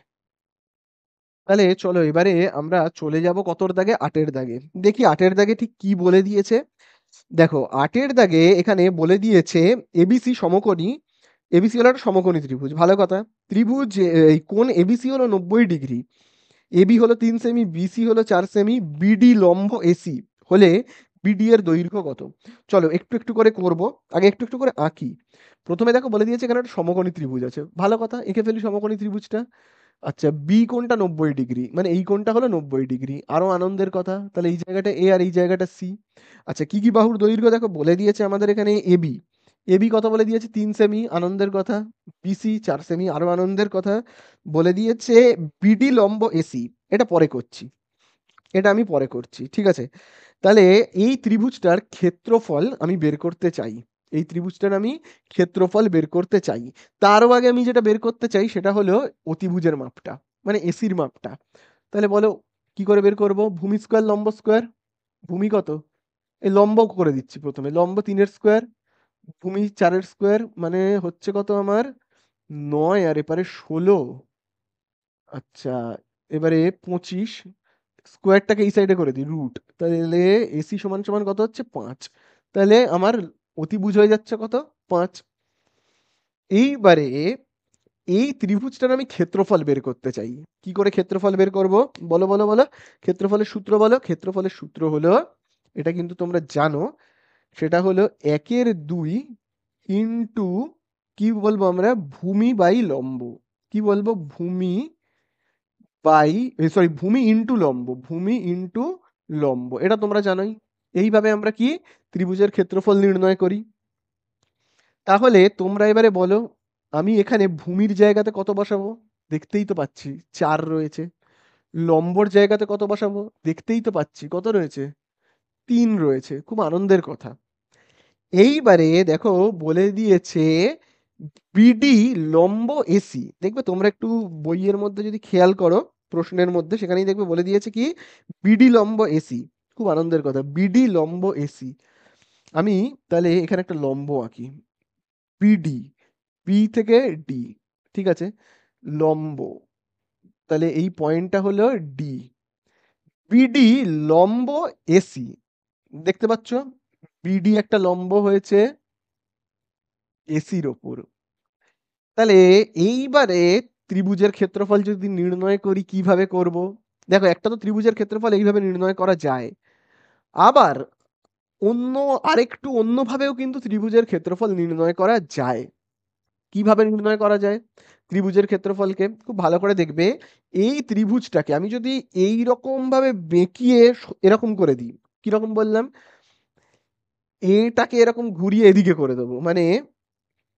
তাহলে চলো এবারে আমরা চলে যাব কতর দাগে? 8এর দাগে। দেখি 8এর দাগে ঠিক কি বলে দিয়েছে। দেখো 8এর দাগে এখানে বলে দিয়েছে এবিসি সমকোণী, এবিসি হলো একটা সমকোণী ত্রিভুজ, ভালো কথা। ত্রিভুজ এই কোণ এবিসি হলো 90 ডিগ্রি, এবি হলো 3 সেমি, বিসি হলো 4 সেমি, বিডি লম্ব এসি হলে বিডি এর দৈর্ঘ্য কত? চলো একটু একটু করে করব, আগে একটু একটু করে আঁকি। প্রথমে দেখো বলে দিয়েছে এখানে একটা সমকোণী ত্রিভুজ আছে, ভালো কথা, এঁকে ফেলি সমকোণী ত্রিভুজটা। আচ্ছা বি কোণটা 90 ডিগ্রি, মানে এই কোণটা হলো 90 ডিগ্রি, আরো আনন্দের কথা, তাহলে এই জায়গাটা এ আর এই জায়গাটা সি। আচ্ছা কি কি বাহুর দৈর্ঘ্য দেখো বলে দিয়েছে আমাদের এখানে? এবি, এবি কত বলে দিয়েছে? 3 সেমি, আনন্দের কথা। বিসি 4 সেমি, আরো আনন্দের কথা। বলে দিয়েছে বিডি লম্ব এসি, এটা পরে করছি, এটা আমি পরে করছি, ঠিক আছে। তাহলে এই ত্রিভুজটার ক্ষেত্রফল আমি বের করতে চাই, এই ত্রিভুজটার আমি ক্ষেত্রফল বের করতে চাই। তারও আগে আমি যেটা বের করতে চাই সেটা হলো অতিভুজের মাপটা, মানে এসির মাপটা। তাহলে বলো কি করে বের করব? ভূমি স্কোয়ার লম্ব স্কোয়ার। ভূমি কত? এই লম্ব করে দিচ্ছি প্রথমে, লম্ব 3-এর স্কোয়ার, ভূমি 4-এর স্কোয়ার, মানে হচ্ছে কত আমার? 9 আর এপারে 16। আচ্ছা এবারে 25, স্কোয়ারটাকে এই সাইডে করে দিই, রুট, তাহলে এসি সমান সমান কত হচ্ছে? 5। তাহলে আমার অতিভুজ হয়ে যাচ্ছে কত? 5। এইবারে এই ত্রিভুজটার আমি ক্ষেত্রফল বের করতে চাই। কি করে ক্ষেত্রফল বের করব? বলো বলো বলো, ক্ষেত্রফলের সূত্র বলো। ক্ষেত্রফলের সূত্র হলো, এটা কিন্তু তোমরা জানো, সেটা হলো 1/2 ইন্টু, কি বলবো আমরা? ভূমি বাই লম্ব। কি বলবো? ভূমি বাই, সরি ভূমি ইন্টু লম্ব, ভূমি ইন্টু লম্ব, এটা তোমরা জানোই। এইভাবে আমরা কি ত্রিভুজের ক্ষেত্রফল নির্ণয় করি। তাহলে তোমরা এবারে বলো, আমি এখানে ভূমির জায়গাতে কত বসাবো? দেখতেই তো পাচ্ছি ৪ রয়েছে। লম্বর জায়গাতে কত বসাবো? দেখতেই তো পাচ্ছি কত রয়েছে? ৩ রয়েছে। খুব আনন্দের কথা। এইবারে দেখো বলে দিয়েছে বিডি লম্ব এসি। দেখবে তোমরা একটু বইয়ের মধ্যে যদি খেয়াল করো, প্রশ্নের মধ্যে সেখানেই দেখবে বলে দিয়েছে কি বিডি লম্ব এসি। খুব আনন্দের কথা, বিডি লম্ব এসি। আমি তাহলে এখানে একটা লম্ব আঁকি, বিডি, বি থেকে ডি, ঠিক আছে, লম্ব, তাহলে এই পয়েন্টটা হলো ডি, বিডি লম্ব এসি। দেখতে পাচ্ছ বিডি একটা লম্ব হয়েছে এসির ওপর। তাহলে এইবারে ত্রিভুজের ক্ষেত্রফল যদি নির্ণয় করি কিভাবে করব? দেখো একটা তো ত্রিভুজের ক্ষেত্রফল এইভাবে নির্ণয় করা যায়, আবার অন্য আরেকটু অন্যভাবেও কিন্তু ত্রিভুজের ক্ষেত্রফল নির্ণয় করা যায়। কিভাবে নির্ণয় করা যায় ত্রিভুজের ক্ষেত্রফলকে? খুব ভালো করে দেখবে, এই ত্রিভুজটাকে আমি যদি এই রকম ভাবে বেঁকিয়ে এরকম করে দিই, কিরকম বললাম, এটাকে এরকম ঘুরিয়ে এদিকে করে দেবো, মানে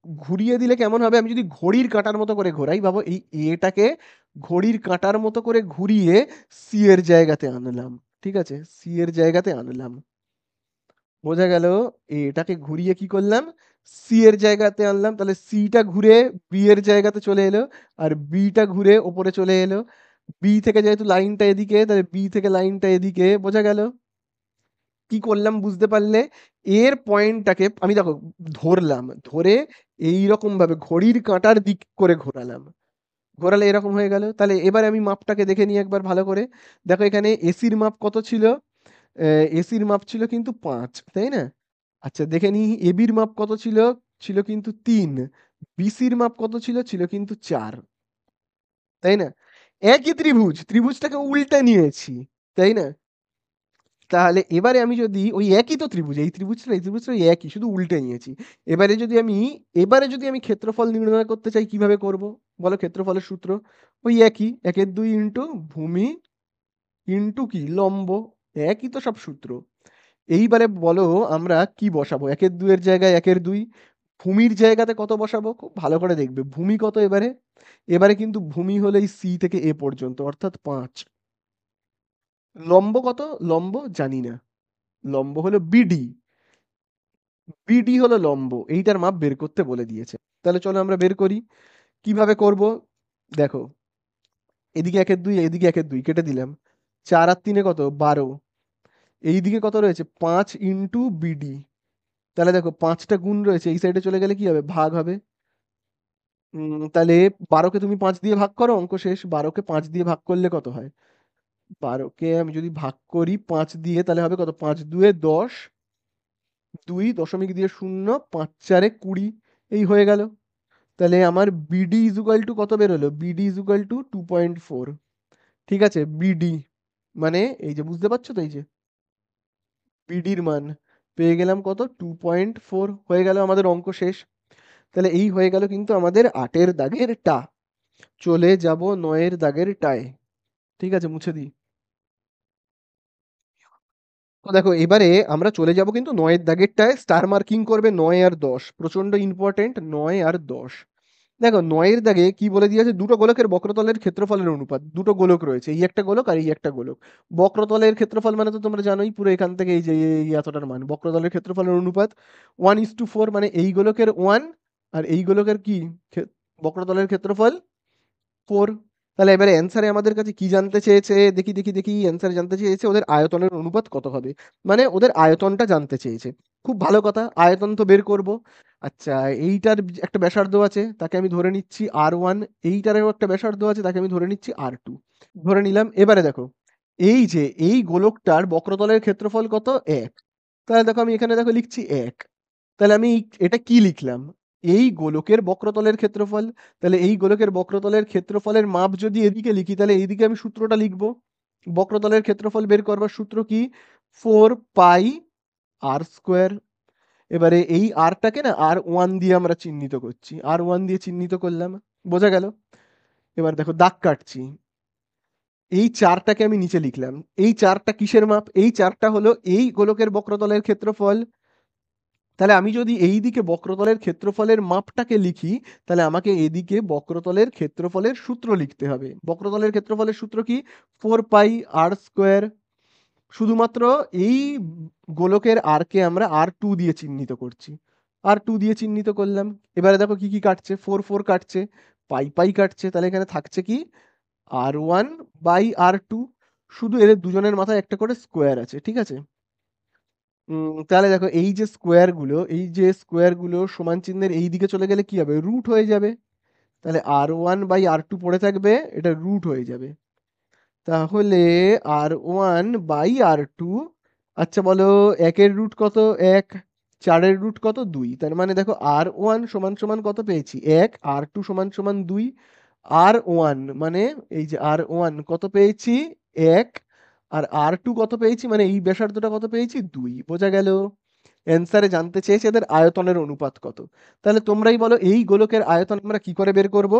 ঘুরিয়ে দিলে কেমন হবে, আমি যদি ঘড়ির কাঁটার মতো করে ঘোরাই, ভাবো এই এটাকে ঘড়ির কাঁটার মতো করে ঘুরিয়ে সি এর জায়গাতে আনলাম, ঠিক আছে, সি এর জায়গাতে আনলাম, বোঝা গেল? এটাকে ঘুরিয়ে কি করলাম, সি এর জায়গাতে আনলাম, তাহলে সিটা ঘুরে বি এর জায়গাতে চলে এলো, আর বিটা ঘুরে ওপরে চলে এলো, বি থেকে যেহেতু লাইনটা এদিকে, তাহলে বি থেকে লাইনটা এদিকে, বোঝা গেল? কি করলাম বুঝতে পারলে? এর পয়েন্টটাকে আমি দেখো ধরলাম, ধরে এই রকম ভাবে ঘড়ির কাঁটার দিক করে ঘোরালাম, ঘোরালে এরকম হয়ে গেল। তাহলে এবারে আমি মাপটাকে দেখে নিই একবার ভালো করে। দেখো এখানে এসির মাপ কত ছিল? এসির মাপ ছিল কিন্তু ৫, তাই না? আচ্ছা দেখে নিই এবির মাপ কত ছিল? ছিল কিন্তু ৩। বিসির মাপ কত ছিল? ছিল কিন্তু ৪, তাই না? একই ত্রিভুজ, ত্রিভুজটাকে উল্টে নিয়েছি, তাই না? তাহলে এবারে আমি যদি ওই একই তো ত্রিভুজ, এই ত্রিভুজটা এই ত্রিভুজটা ওই একই, শুধু উল্টে নিয়েছি। এবারে যদি আমি ক্ষেত্রফল নির্ণয় করতে চাই কিভাবে করব? বলো ক্ষেত্রফলের সূত্র। ওই একই, ১/২ ইন্টু ভূমি ইন্টু কি লম্ব, একই তো সব সূত্র। এইবারে বলো আমরা কি বসাবো? ১/২ এর জায়গায় ১/২, ভূমির জায়গাতে কত বসাবো? খুব ভালো করে দেখবে ভূমি কত এবারে। এবারে কিন্তু ভূমি হলো এই সি থেকে এ পর্যন্ত অর্থাৎ ৫। লম্ব কত? লম্ব জানি না, লম্ব হলো বিডি, বিডি হলো লম্ব, এইটার মাপ বের করতে বলে দিয়েছে। তাহলে চলো আমরা বের করি। কিভাবে করব? দেখো এদিকে ১/২, এদিকে ১/২ কেটে দিলাম, ৪ আর ৩ কত? ১২। এইদিকে কত রয়েছে? ৫ ইন্টু বিডি। তাহলে দেখো ৫টা গুণ রয়েছে, এই সাইডে চলে গেলে কি হবে? ভাগ হবে। তাহলে ১২কে তুমি ৫ দিয়ে ভাগ করো, অঙ্ক শেষ। ১২কে ৫ দিয়ে ভাগ করলে কত হয়? ১২কে আমি যদি ভাগ করি ৫ দিয়ে, তাহলে হবে কত? ৫×২ = ১০, ২ দশমিক দিয়ে ০, ৫×৪ = ২০। এই হয়ে গেল। তাহলে আমার বিডি ইজ ইকুয়াল টু কত বেরোলো? BD is equal two 2.4। ঠিক আছে, বিডি মানে এই যে বুঝতে পারছো তো, এই যে বিডির মান পেয়ে গেলাম কত? 2.4। হয়ে গেল, আমাদের অঙ্ক শেষ। তাহলে এই হয়ে গেল কিন্তু আমাদের ৮-এর দাগের টা। চলে যাব ৯-এর দাগের টায়। ঠিক আছে, মুছে দিই। তো দেখো এবারে আমরা চলে যাব কিন্তু ৯-এর দাগেরটায়, স্টার মার্কিং করবে ৯ আর ১০, প্রচন্ড ইম্পর্টেন্ট ৯ আর ১০। দেখো ৯-এর দাগে কি বলে দিয়েছে? দুটো গোলকের বক্রতলের ক্ষেত্রফলের অনুপাত। দুটো গোলক রয়েছে, এই একটা গোলক আর এই একটা গোলক। বক্রতলের ক্ষেত্রফল মানে তো তোমরা জানোই, পুরো এখান থেকে এই যে এই এতটার মান। বক্রতলের ক্ষেত্রফলের অনুপাত 1:4, মানে এই গোলকের 1 আর এই গোলকের কি বক্রতলের ক্ষেত্রফল 4। তাহলে এবারে অ্যান্সারে আমাদের কাছে কি জানতে চেয়েছে? দেখি দেখি দেখি, অ্যান্সার জানতে চেয়েছে ওদের আয়তনের অনুপাত কত হবে, মানে ওদের আয়তনটা জানতে চেয়েছে। খুব ভালো কথা, আয়তন তো বের করব। আচ্ছা, এইটার একটা ব্যাসার্ধ আছে, তাকে আমি ধরে নিচ্ছি R1। এইটারও একটা ব্যাসার্ধ আছে, তাকে আমি ধরে নিচ্ছি R2। ধরে নিলাম। এবারে দেখো এই যে এই গোলকটার বক্রতলের ক্ষেত্রফল কত? ১। তাহলে দেখো আমি এখানে দেখো লিখছি ১। তাহলে আমি এটা কি লিখলাম? এই গোলকের বক্রতলের ক্ষেত্রফল। তাহলে এই গোলকের বক্রতলের ক্ষেত্রফলের মাপ যদি এদিকে লিখি, তাহলে এইদিকে আমি সূত্রটা লিখব। বক্রতলের ক্ষেত্রফল বের করবার সূত্র কি? 4πr²। এবারে এই আরটাকে না R1 দিয়ে আমরা চিহ্নিত করছি, R1 দিয়ে চিহ্নিত করলাম, বোঝা গেল? এবার দেখো দাগ কাটছি, এই ৪টাকে আমি নিচে লিখলাম। এই ৪টা কিসের মাপ? এই ৪টা হলো এই গোলকের বক্রতলের ক্ষেত্রফল। তাহলে আমি যদি এই দিকে বক্রতলের ক্ষেত্রফলের মাপটাকে লিখি, তাহলে আমাকে এদিকে বক্রতলের ক্ষেত্রফলের সূত্র লিখতে হবে। বক্রতলের ক্ষেত্রফলের সূত্র কি? 4πr²। শুধুমাত্র এই গোলকের আরকে আমরা R2 দিয়ে চিহ্নিত করছি। R2 দিয়ে চিহ্নিত করলাম। এবারে দেখো কি কি কাটছে? 4 কাটছে, পাই কাটছে। তাহলে এখানে থাকছে কি? R1/R2। শুধু এদের দুজনের মাথায় একটা করে স্কোয়ার আছে, ঠিক আছে? তাহলে দেখো এই যে স্কোয়ার গুলো সমান চিহ্নের এই দিকে চলে গেলে কি হবে? রুট হয়ে যাবে। তাহলে R1/R2 পড়ে থাকবে, এটা রুট হয়ে যাবে। তাহলে R1/R2, আচ্ছা বলো, একের রুট কত? 1। 4-এর রুট কত? 2। তার মানে দেখো R1 সমান সমান কত পেয়েছি? 1। R2 সমান সমান 2। R1 মানে এই যে R1 কত পেয়েছি? 1। আর R2 কত পেয়েছি? মানে এই ব্যাসার্ধটা কত পেয়েছি? 2। বোঝা গেল? অ্যান্সারে জানতে চেয়েছে এদের আয়তনের অনুপাত কত। তাহলে তোমরাই বলো এই গোলকের আয়তন আমরা কি করে বের করব?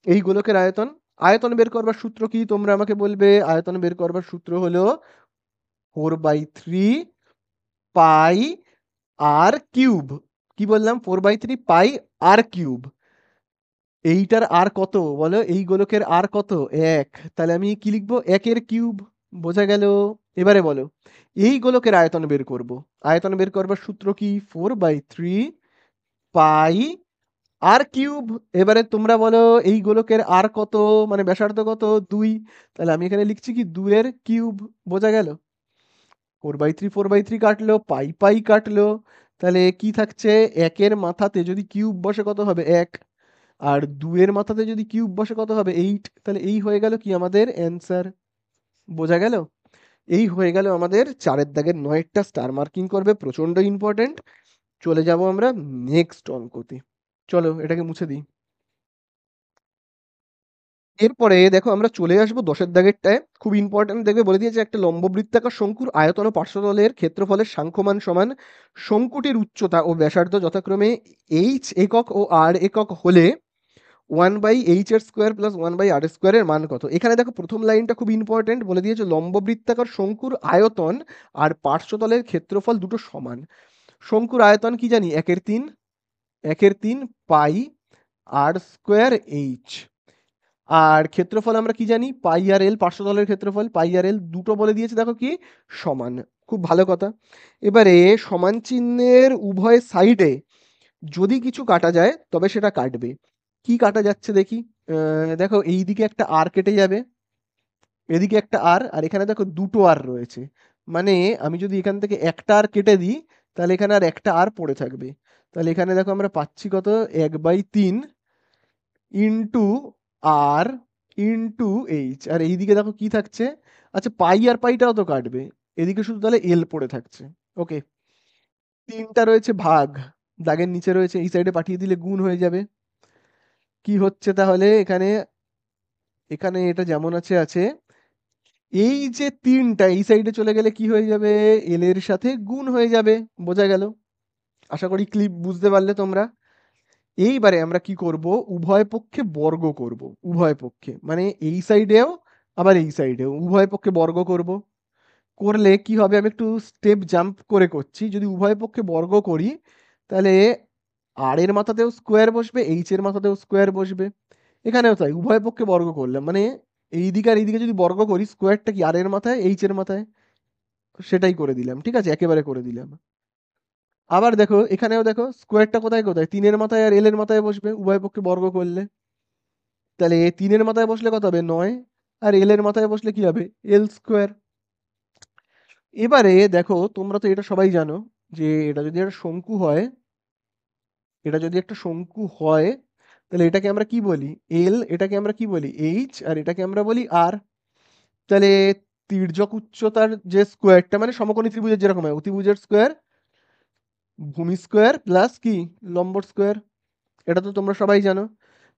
এই গোলকের আয়তন, আয়তন বের করবার সূত্র কি তোমরা আমাকে বলবে? আয়তন বের করবার সূত্র হলো 4/3 পাই আর কিউব। কি বললাম? 4/3 পাই আর কিউব। এইটার আর কত বলো? এই গোলকের আর কত? 1। তাহলে আমি কি লিখবো? 1-এর কিউব। বোঝা গেল? এবারে বলো এই গোলকের আয়তন বের করব। আয়তন বের করবার সূত্র কি? 4/3 পাই আর কিউব। এবারে তোমরা বলো এই গোলকের আর কত, মানে ব্যাসার্ধ কত? 2। তাহলে আমি এখানে লিখছি কি? 2-এর কিউব। বোঝা গেল? 4/3 কাটলো, পাই কাটলো। তাহলে কি থাকছে? 1-এর মাথাতে যদি কিউব বসে কত হবে? 1। আর 2-এর মাথাতে যদি কিউব বসে কত হবে? 8। তাহলে এই হয়ে গেল কি আমাদের অ্যান্সার। বোঝা গেল? এই হয়ে গেল আমাদের 4-এর দাগের 9-টা স্টার মার্কিং করবে, প্রচন্ড ইম্পর্টেন্ট। চলে যাব আমরা নেক্সট অঙ্কতে। চলো এটাকে মুছে দিই। এরপরে দেখো আমরা চলে আসবো 10-এর দাগেরটায়। খুব ইম্পর্টেন্ট, দেখবে বলে দিয়েছে একটা লম্ববৃত্তাকার শঙ্কুর আয়তন ও পার্শ্বতলের ক্ষেত্রফলের সাংখ্যমান সমান শঙ্কুটির উচ্চতা ও ব্যাসার্ধ যথাক্রমে এইচ একক ও আর একক হলে 1/h² প্লাস 1/r² এর মান কত? এখানে দেখো প্রথম লাইনটা খুব ইম্পর্টেন্ট, বলে দিয়েছে লম্ববৃত্তাকার শঙ্কুর আয়তন আর পার্শ্বতলের ক্ষেত্রফল দুটো সমান। শঙ্কুর আয়তন কি জানি? 1/3। 1/3 পাই r²h। আর ক্ষেত্রফল আমরা কি জানি? পাই আর এল, পার্শ্বতলের ক্ষেত্রফল পাই আর এল দুটো বলে দিয়েছে দেখো কি সমান। খুব ভালো কথা। এবারে সমান চিহ্নের উভয় সাইডে যদি কিছু কাটা যায় তবে সেটা কাটবে। কি কাটা যাচ্ছে দেখি? দেখো এই দিকে একটা আর কেটে যাবে, এদিকে একটা আর, আর এখানে দেখো দুটো আর রয়েছে। মানে আমি যদি এখান থেকে একটা আর কেটে দিই, তাহলে এখানে আর একটা আর পড়ে থাকবে। তাহলে এখানে দেখো আমরা পাচ্ছি কত? 1/3 ইন্টু আর ইন্টু এইচ। আর এইদিকে দেখো কি থাকছে? আচ্ছা পাই আর পাইটাও তো কাটবে, এদিকে শুধু তাহলে এল পড়ে থাকছে। ওকে, তিনটা রয়েছে ভাগ, দাগের নিচে রয়েছে, এই সাইডে পাঠিয়ে দিলে গুণ হয়ে যাবে। কি হচ্ছে তাহলে এখানে? এখানে এটা যেমন আছে আছে, এই যে তিনটা এই সাইডে চলে গেলে কি হয়ে যাবে? এল এর সাথে গুণ হয়ে যাবে। বোঝা গেল? আশা করি ক্লিপ বুঝতে পারলে তোমরা। এইবারে আমরা কি করব? উভয় পক্ষে বর্গ করব। উভয় পক্ষে মানে এই সাইডেও আবার এই সাইডেও উভয় পক্ষে বর্গ করব। করলে কি হবে? আমি একটু স্টেপ জাম্প করে করছি। যদি উভয় পক্ষে বর্গ করি, তাহলে আর এর মাথাতেও স্কোয়ার বসবে, এইচ এর মাথাতেও স্কোয়ার বসবে। এখানেও তাই, উভয় পক্ষে বর্গ করলাম মানে এই দিকে আর এইদিকে যদি বর্গ করি, স্কোয়ারটা কি আর এর মাথায়, এইচ এর মাথায়, সেটাই করে দিলাম। ঠিক আছে, একেবারে করে দিলাম। আবার দেখো এখানেও দেখো স্কোয়ারটা কোথায় কোথায়, 3-এর মাথায় আর এল এর মাথায় বসবে উভয় পক্ষে বর্গ করলে। তাহলে 3-এর মাথায় বসলে কত হবে? 9। আর এল এর মাথায় বসলে কি হবে? এল²। এবারে দেখো তোমরা তো এটা সবাই জানো যে এটা যদি একটা শঙ্কু হয়, এটা যদি একটা শঙ্কু হয়, তাহলে এটাকে আমরা কি বলি? এল। এটাকে আমরা কি বলি? এইচ। আর এটাকে আমরা বলি আর। তাহলে তির্যক উচ্চতার যে স্কোয়ারটা, মানে সমকোণী ত্রিভুজের যেরকম হয়, অতিভুজের স্কোয়ার, ভূমি স্কোয়ার প্লাস কি লম্বর স্কোয়ার, এটা তো তোমরা সবাই জানো।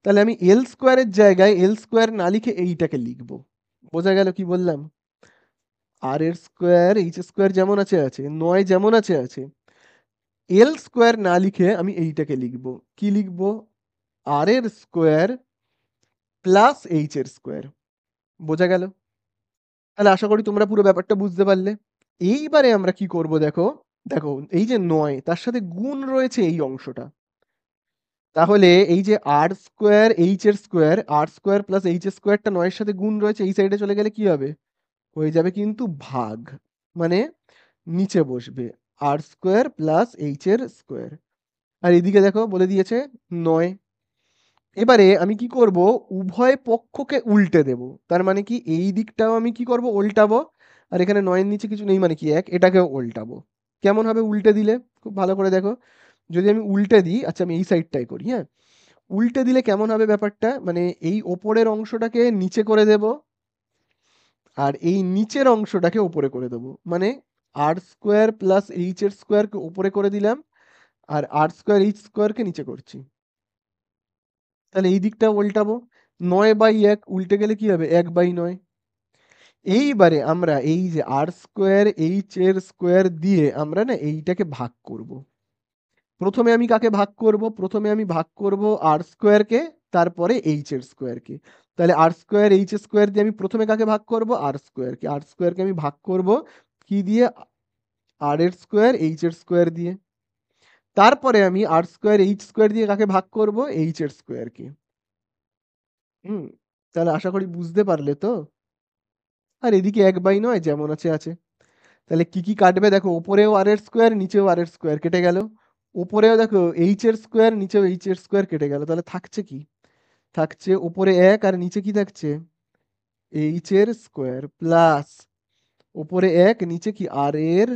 তাহলে আমি এল² না লিখে এইটাকে লিখবো। বোঝা গেল কি বললাম? আর² এইচ² যেমন আছে আছে, 9 যেমন আছে আছে, এল² না লিখে আমি এইটাকে লিখবো। কি লিখবো? আর² প্লাস এইচ²। বোঝা গেল? তাহলে আশা করি তোমরা পুরো ব্যাপারটা বুঝতে পারলে। এইবারে আমরা কি করব দেখো, দেখো এই যে ৯ তার সাথে গুণ রয়েছে এই অংশটা। তাহলে এই যে আর স্কোয়ার এইচ এর স্কোয়ার, আর স্কোয়ার প্লাস এইচ এর স্কোয়ারটা ৯ এর সাথে গুণ রয়েছে, এই সাইডে চলে গেলে কি হবে? হয়ে যাবে কিন্তু ভাগ। মানে নিচে বসবে আর স্কোয়ার প্লাস এইচ এর স্কোয়ার। আর এদিকে দেখো বলে দিয়েছে ৯। এবারে আমি কি করব? উভয় পক্ষকে উল্টে দেব। তার মানে কি এই দিকটাও আমি কি করব? উল্টাবো। আর এখানে ৯ এর নিচে কিছু নেই মানে কি ১, এটাকেও উল্টাবো। কেমন হবে উল্টে দিলে? খুব ভালো করে দেখো। যদি আমি উল্টে দিই, আচ্ছা আমি এই সাইডটাই করি, হ্যাঁ? উল্টে দিলে কেমন হবে ব্যাপারটা? মানে এই ওপরের অংশটাকে নিচে করে দেব, আর এই নিচের অংশটাকে ওপরে করে দেব। মানে আর স্কোয়ার প্লাস এইচ এর স্কোয়ারকে ওপরে করে দিলাম, আর আর স্কোয়ার এইচ স্কোয়ারকে নিচে করছি। তাহলে এই দিকটা উল্টাবো। ৯/১ উল্টে গেলে কি হবে? ১/৯। এইবারে আমরা এই যে আর স্কোয়ার এইচ এর স্কোয়ার দিয়ে আমরা না এইটাকে ভাগ করব। প্রথমে আমি কাকে ভাগ করব? প্রথমে আমি ভাগ করব আর স্কোয়ারকে, তারপরে এইচ এর স্কোয়ারকে। তাহলে আর স্কোয়ার এইচ এর স্কোয়ার দিয়ে আমি প্রথমে কাকে ভাগ করব? আর স্কোয়ারকে। আর স্কোয়ারকে আমি ভাগ করব কি দিয়ে? আর এর স্কোয়ার এইচ এর স্কোয়ার দিয়ে। তারপরে আমি আর স্কোয়ার এইচ স্কোয়ার দিয়ে কাকে ভাগ করব? এইচ এর স্কোয়ারকে। হুম, তাহলে আশা করি বুঝতে পারলে তো। আর এদিকে ১/৯ যেমন আছে আছে। তাহলে কি কি কাটবে দেখো, ওপরেও আর এর স্কোয়ার নিচেও আর এর স্কোয়ার কেটে গেল। ওপরেও দেখো এইচ এর স্কোয়ার নিচেও এইচ এর স্কোয়ার কেটে গেল। তাহলে থাকছে কি? থাকছে ওপরে ১ আর নিচে কি থাকছে? এইচ এর স্কোয়ার প্লাস ওপরে ১ নিচে কি আর এর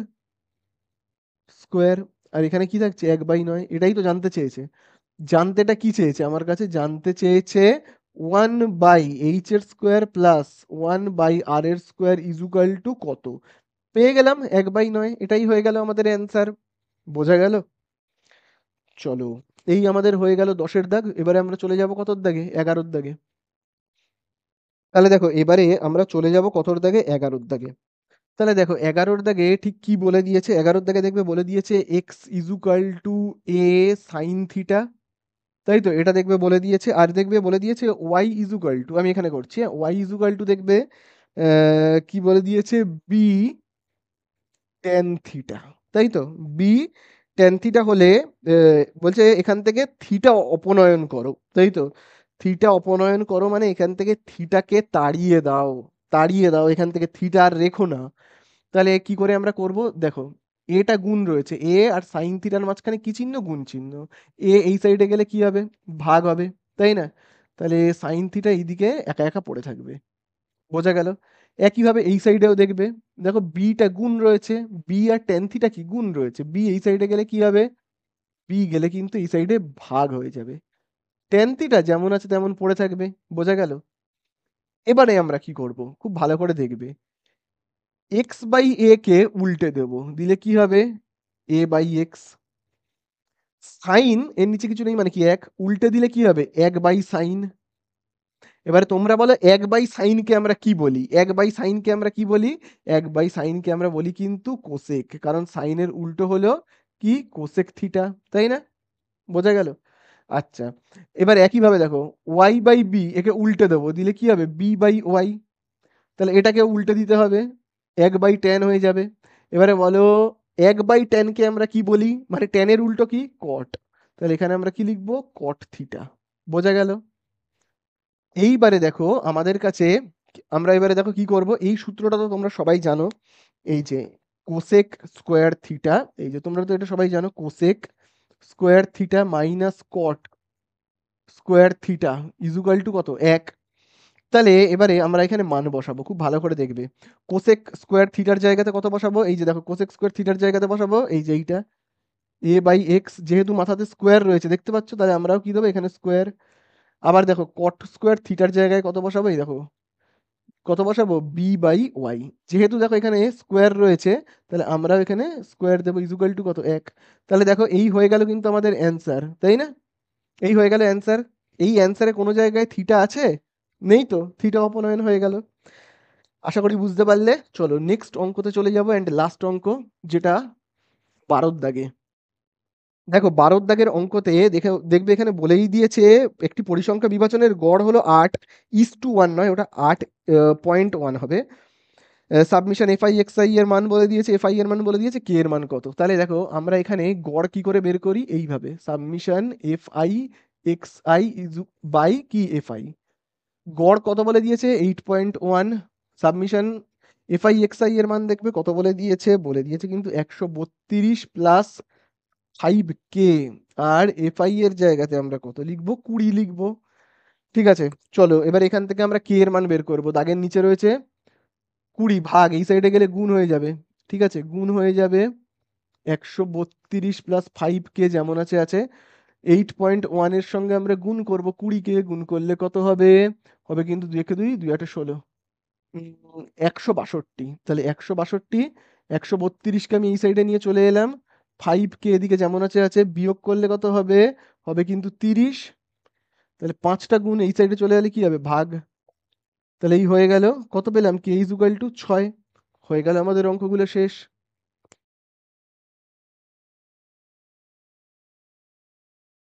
স্কোয়ার। আর এখানে কি থাকছে? ১/৯। এটাই তো জানতে চেয়েছে। জানতেটা কি চেয়েছে আমার কাছে? জানতে চেয়েছে 1/এইচ এর স্কোয়ার প্লাস 1/আর এর স্কোয়ার ইজুকাল টু কত? পেয়ে গেলাম ১/৯। এটাই হয়ে গেল আমাদের অ্যান্সার। বোঝা গেল? চলো, এই আমাদের হয়ে গেল ১০ এর দাগ। এবারে আমরা চলে যাব কতর দাগে? ১১ এর দাগে। তাহলে দেখো এবারে আমরা চলে যাব কতর দাগে? ১১ এর দাগে। তাহলে দেখো ১১ এর দাগে ঠিক কি বলে দিয়েছে? ১১ এর দাগে দেখবে বলে দিয়েছে x equal to A sine theta. তাই তো? এটা দেখবে বলে দিয়েছে। আর দেখবে বলে দিয়েছে ওয়াই ইজুকাল টু, আমি এখানে করছি, হ্যাঁ? ওয়াই ইজুকাল টু দেখবে কি বলে দিয়েছে? B tan theta. তাই তো? বি ট্যান থিটা হলে বলছে এখান থেকে থিটা অপনয়ন করো। তাই তো? থিটা অপনয়ন করো মানে এখান থেকে থিটাকে তাড়িয়ে দাও। তাড়িয়ে দাও এখান থেকে, থিটা আর রেখো না। তাহলে কি করে আমরা করব? দেখো, এটা গুণ রয়েছে, এ আর সাইন থিটার মাঝখানে কি চিহ্ন? গুণ চিহ্ন। এ এই সাইডে গেলে কি হবে? ভাগ হবে। তাই না? তাহলে সাইন থিটা এইদিকে একা একা পড়ে থাকবে। বোঝা গেল? একইভাবে এই সাইডেও দেখবে, দেখো বিটা গুণ রয়েছে, বি আর ট্যান থিটা কি গুণ রয়েছে, বি এই সাইডে গেলে কি হবে? বি গেলে কিন্তু এই সাইডে ভাগ হয়ে যাবে। ট্যান থিটা যেমন আছে তেমন পড়ে থাকবে। বোঝা গেল? এবারে আমরা কি করব? খুব ভালো করে দেখবে। এক্স বাই এ কে উল্টে দেব, দিলে কি হবে? এ বাই এক্স। সাইন এর নিচে কিছু নেই মানে কি ১, উল্টে দিলে কি হবে? ১/সাইন। এবারে তোমরা বলো ১/সাইনকে আমরা কি বলি? ১/সাইনকে আমরা কি বলি? ১/সাইনকে আমরা বলি কিন্তু কোসেক। কারণ সাইনের উল্টো হলো কি? Cosec theta. তাই না? বোঝা গেল? আচ্ছা। এবার একইভাবে দেখো y/b একে উল্টে দেবো, দিলে কি হবে? b/y। তাহলে এটাকেও উল্টে দিতে হবে। ১/tan হয়ে যাবে। এবারে বলো ১/tan কে আমরা কি বলি? মানে tan এর উল্টো কি? cot। তাহলে এখানে আমরা কি লিখবো? cot theta. বোঝা গেল? এইবারে দেখো আমাদের কাছে, আমরা এবারে দেখো কি করব? এই সূত্রটা তো তোমরা সবাই জানো। এই যে কোসেক স্কোয়ার থিটা, এই যে তোমরা তো এটা সবাই জানো, cosec square theta minus cot square theta is equal to কত? ১। তাহলে এবারে আমরা এখানে মান বসাবো, খুব ভালো করে দেখবে। কোসেক স্কোয়ার থিটার জায়গাতে কত বসাবো? এই যে দেখো কোসেক স্কোয়ার থিটার জায়গাতে বসাবো এই যে এইটা a/x, যেহেতু মাথাতে স্কোয়ার রয়েছে দেখতে পাচ্ছ, তাহলে আমরাও কি দেবো? এখানে স্কোয়ার। আবার দেখো কট স্কোয়ার থিটার জায়গায় কত বসাবো? এই দেখো কত বসাবো? b/y। যেহেতু দেখো এখানে স্কোয়ার রয়েছে, তাহলে আমরাও এখানে স্কোয়ার দেবো ইজুকাল টু কত? ১। তাহলে দেখো এই হয়ে গেল কিন্তু আমাদের অ্যান্সার, তাই না? এই হয়ে গেল অ্যান্সার। এই অ্যান্সারে কোনো জায়গায় থিটা আছে? নেই তো, থিটা অপনয়ন হয়ে গেল। আশা করি বুঝতে পারলে। চলো নেক্সট অঙ্কতে চলে যাবো, অ্যান্ড লাস্ট অঙ্ক, যেটা ১২ দাগে। দেখো ১২ দাগের অঙ্কতে দেখবে এখানে বলেই দিয়েছে একটি পরিসংখ্যা বিভাজনের গড় হলো ৮:1 নয়, ওটা ৮.1 হবে। সাবমিশন এফআই এক্সআই এর মান বলে দিয়েছে, এফআই এর মান বলে দিয়েছে, কে এর মান কত। তাহলে দেখো আমরা এখানে গড় কি করে বের করি, এইভাবে summation FI XI is by কি এফআই। গড় কত বলে দিয়েছে 8.1, সাবমিশন এফআই এক্সআই এর মান দেখবে কত বলে দিয়েছে কিন্তু 132 প্লাস 5K। আর এফআই এর জায়গাতে আমরা কত লিখবো, 20 লিখবো। ঠিক আছে, চলো এবার এখান থেকে আমরা কে এর মান বের করব। দাগের নিচে রয়েছে 20 ভাগ, এই সাইডে গেলে গুণ হয়ে যাবে। ঠিক আছে, গুণ হয়ে যাবে 132 প্লাস 5K যেমন আছে আছে। 8.1 এর সঙ্গে আমরা গুণ করব 20K, গুণ করলে কত হবে, হবে কিন্তু 2 2 2 8 16, 162। তাহলে 162, 132কে আমি এই সাইডে নিয়ে চলে এলাম, 5K এদিকে যেমন আছে আছে, বিয়োগ করলে কত হবে, হবে কিন্তু 30। তাহলে 5টা গুণ এই সাইডে চলে গেলে কি হবে, ভাগ। তাহলে এই হয়ে গেল, কত পেলাম, কে ইজ ইকুয়াল টু 6। হয়ে গেল আমাদের অঙ্কগুলো শেষ।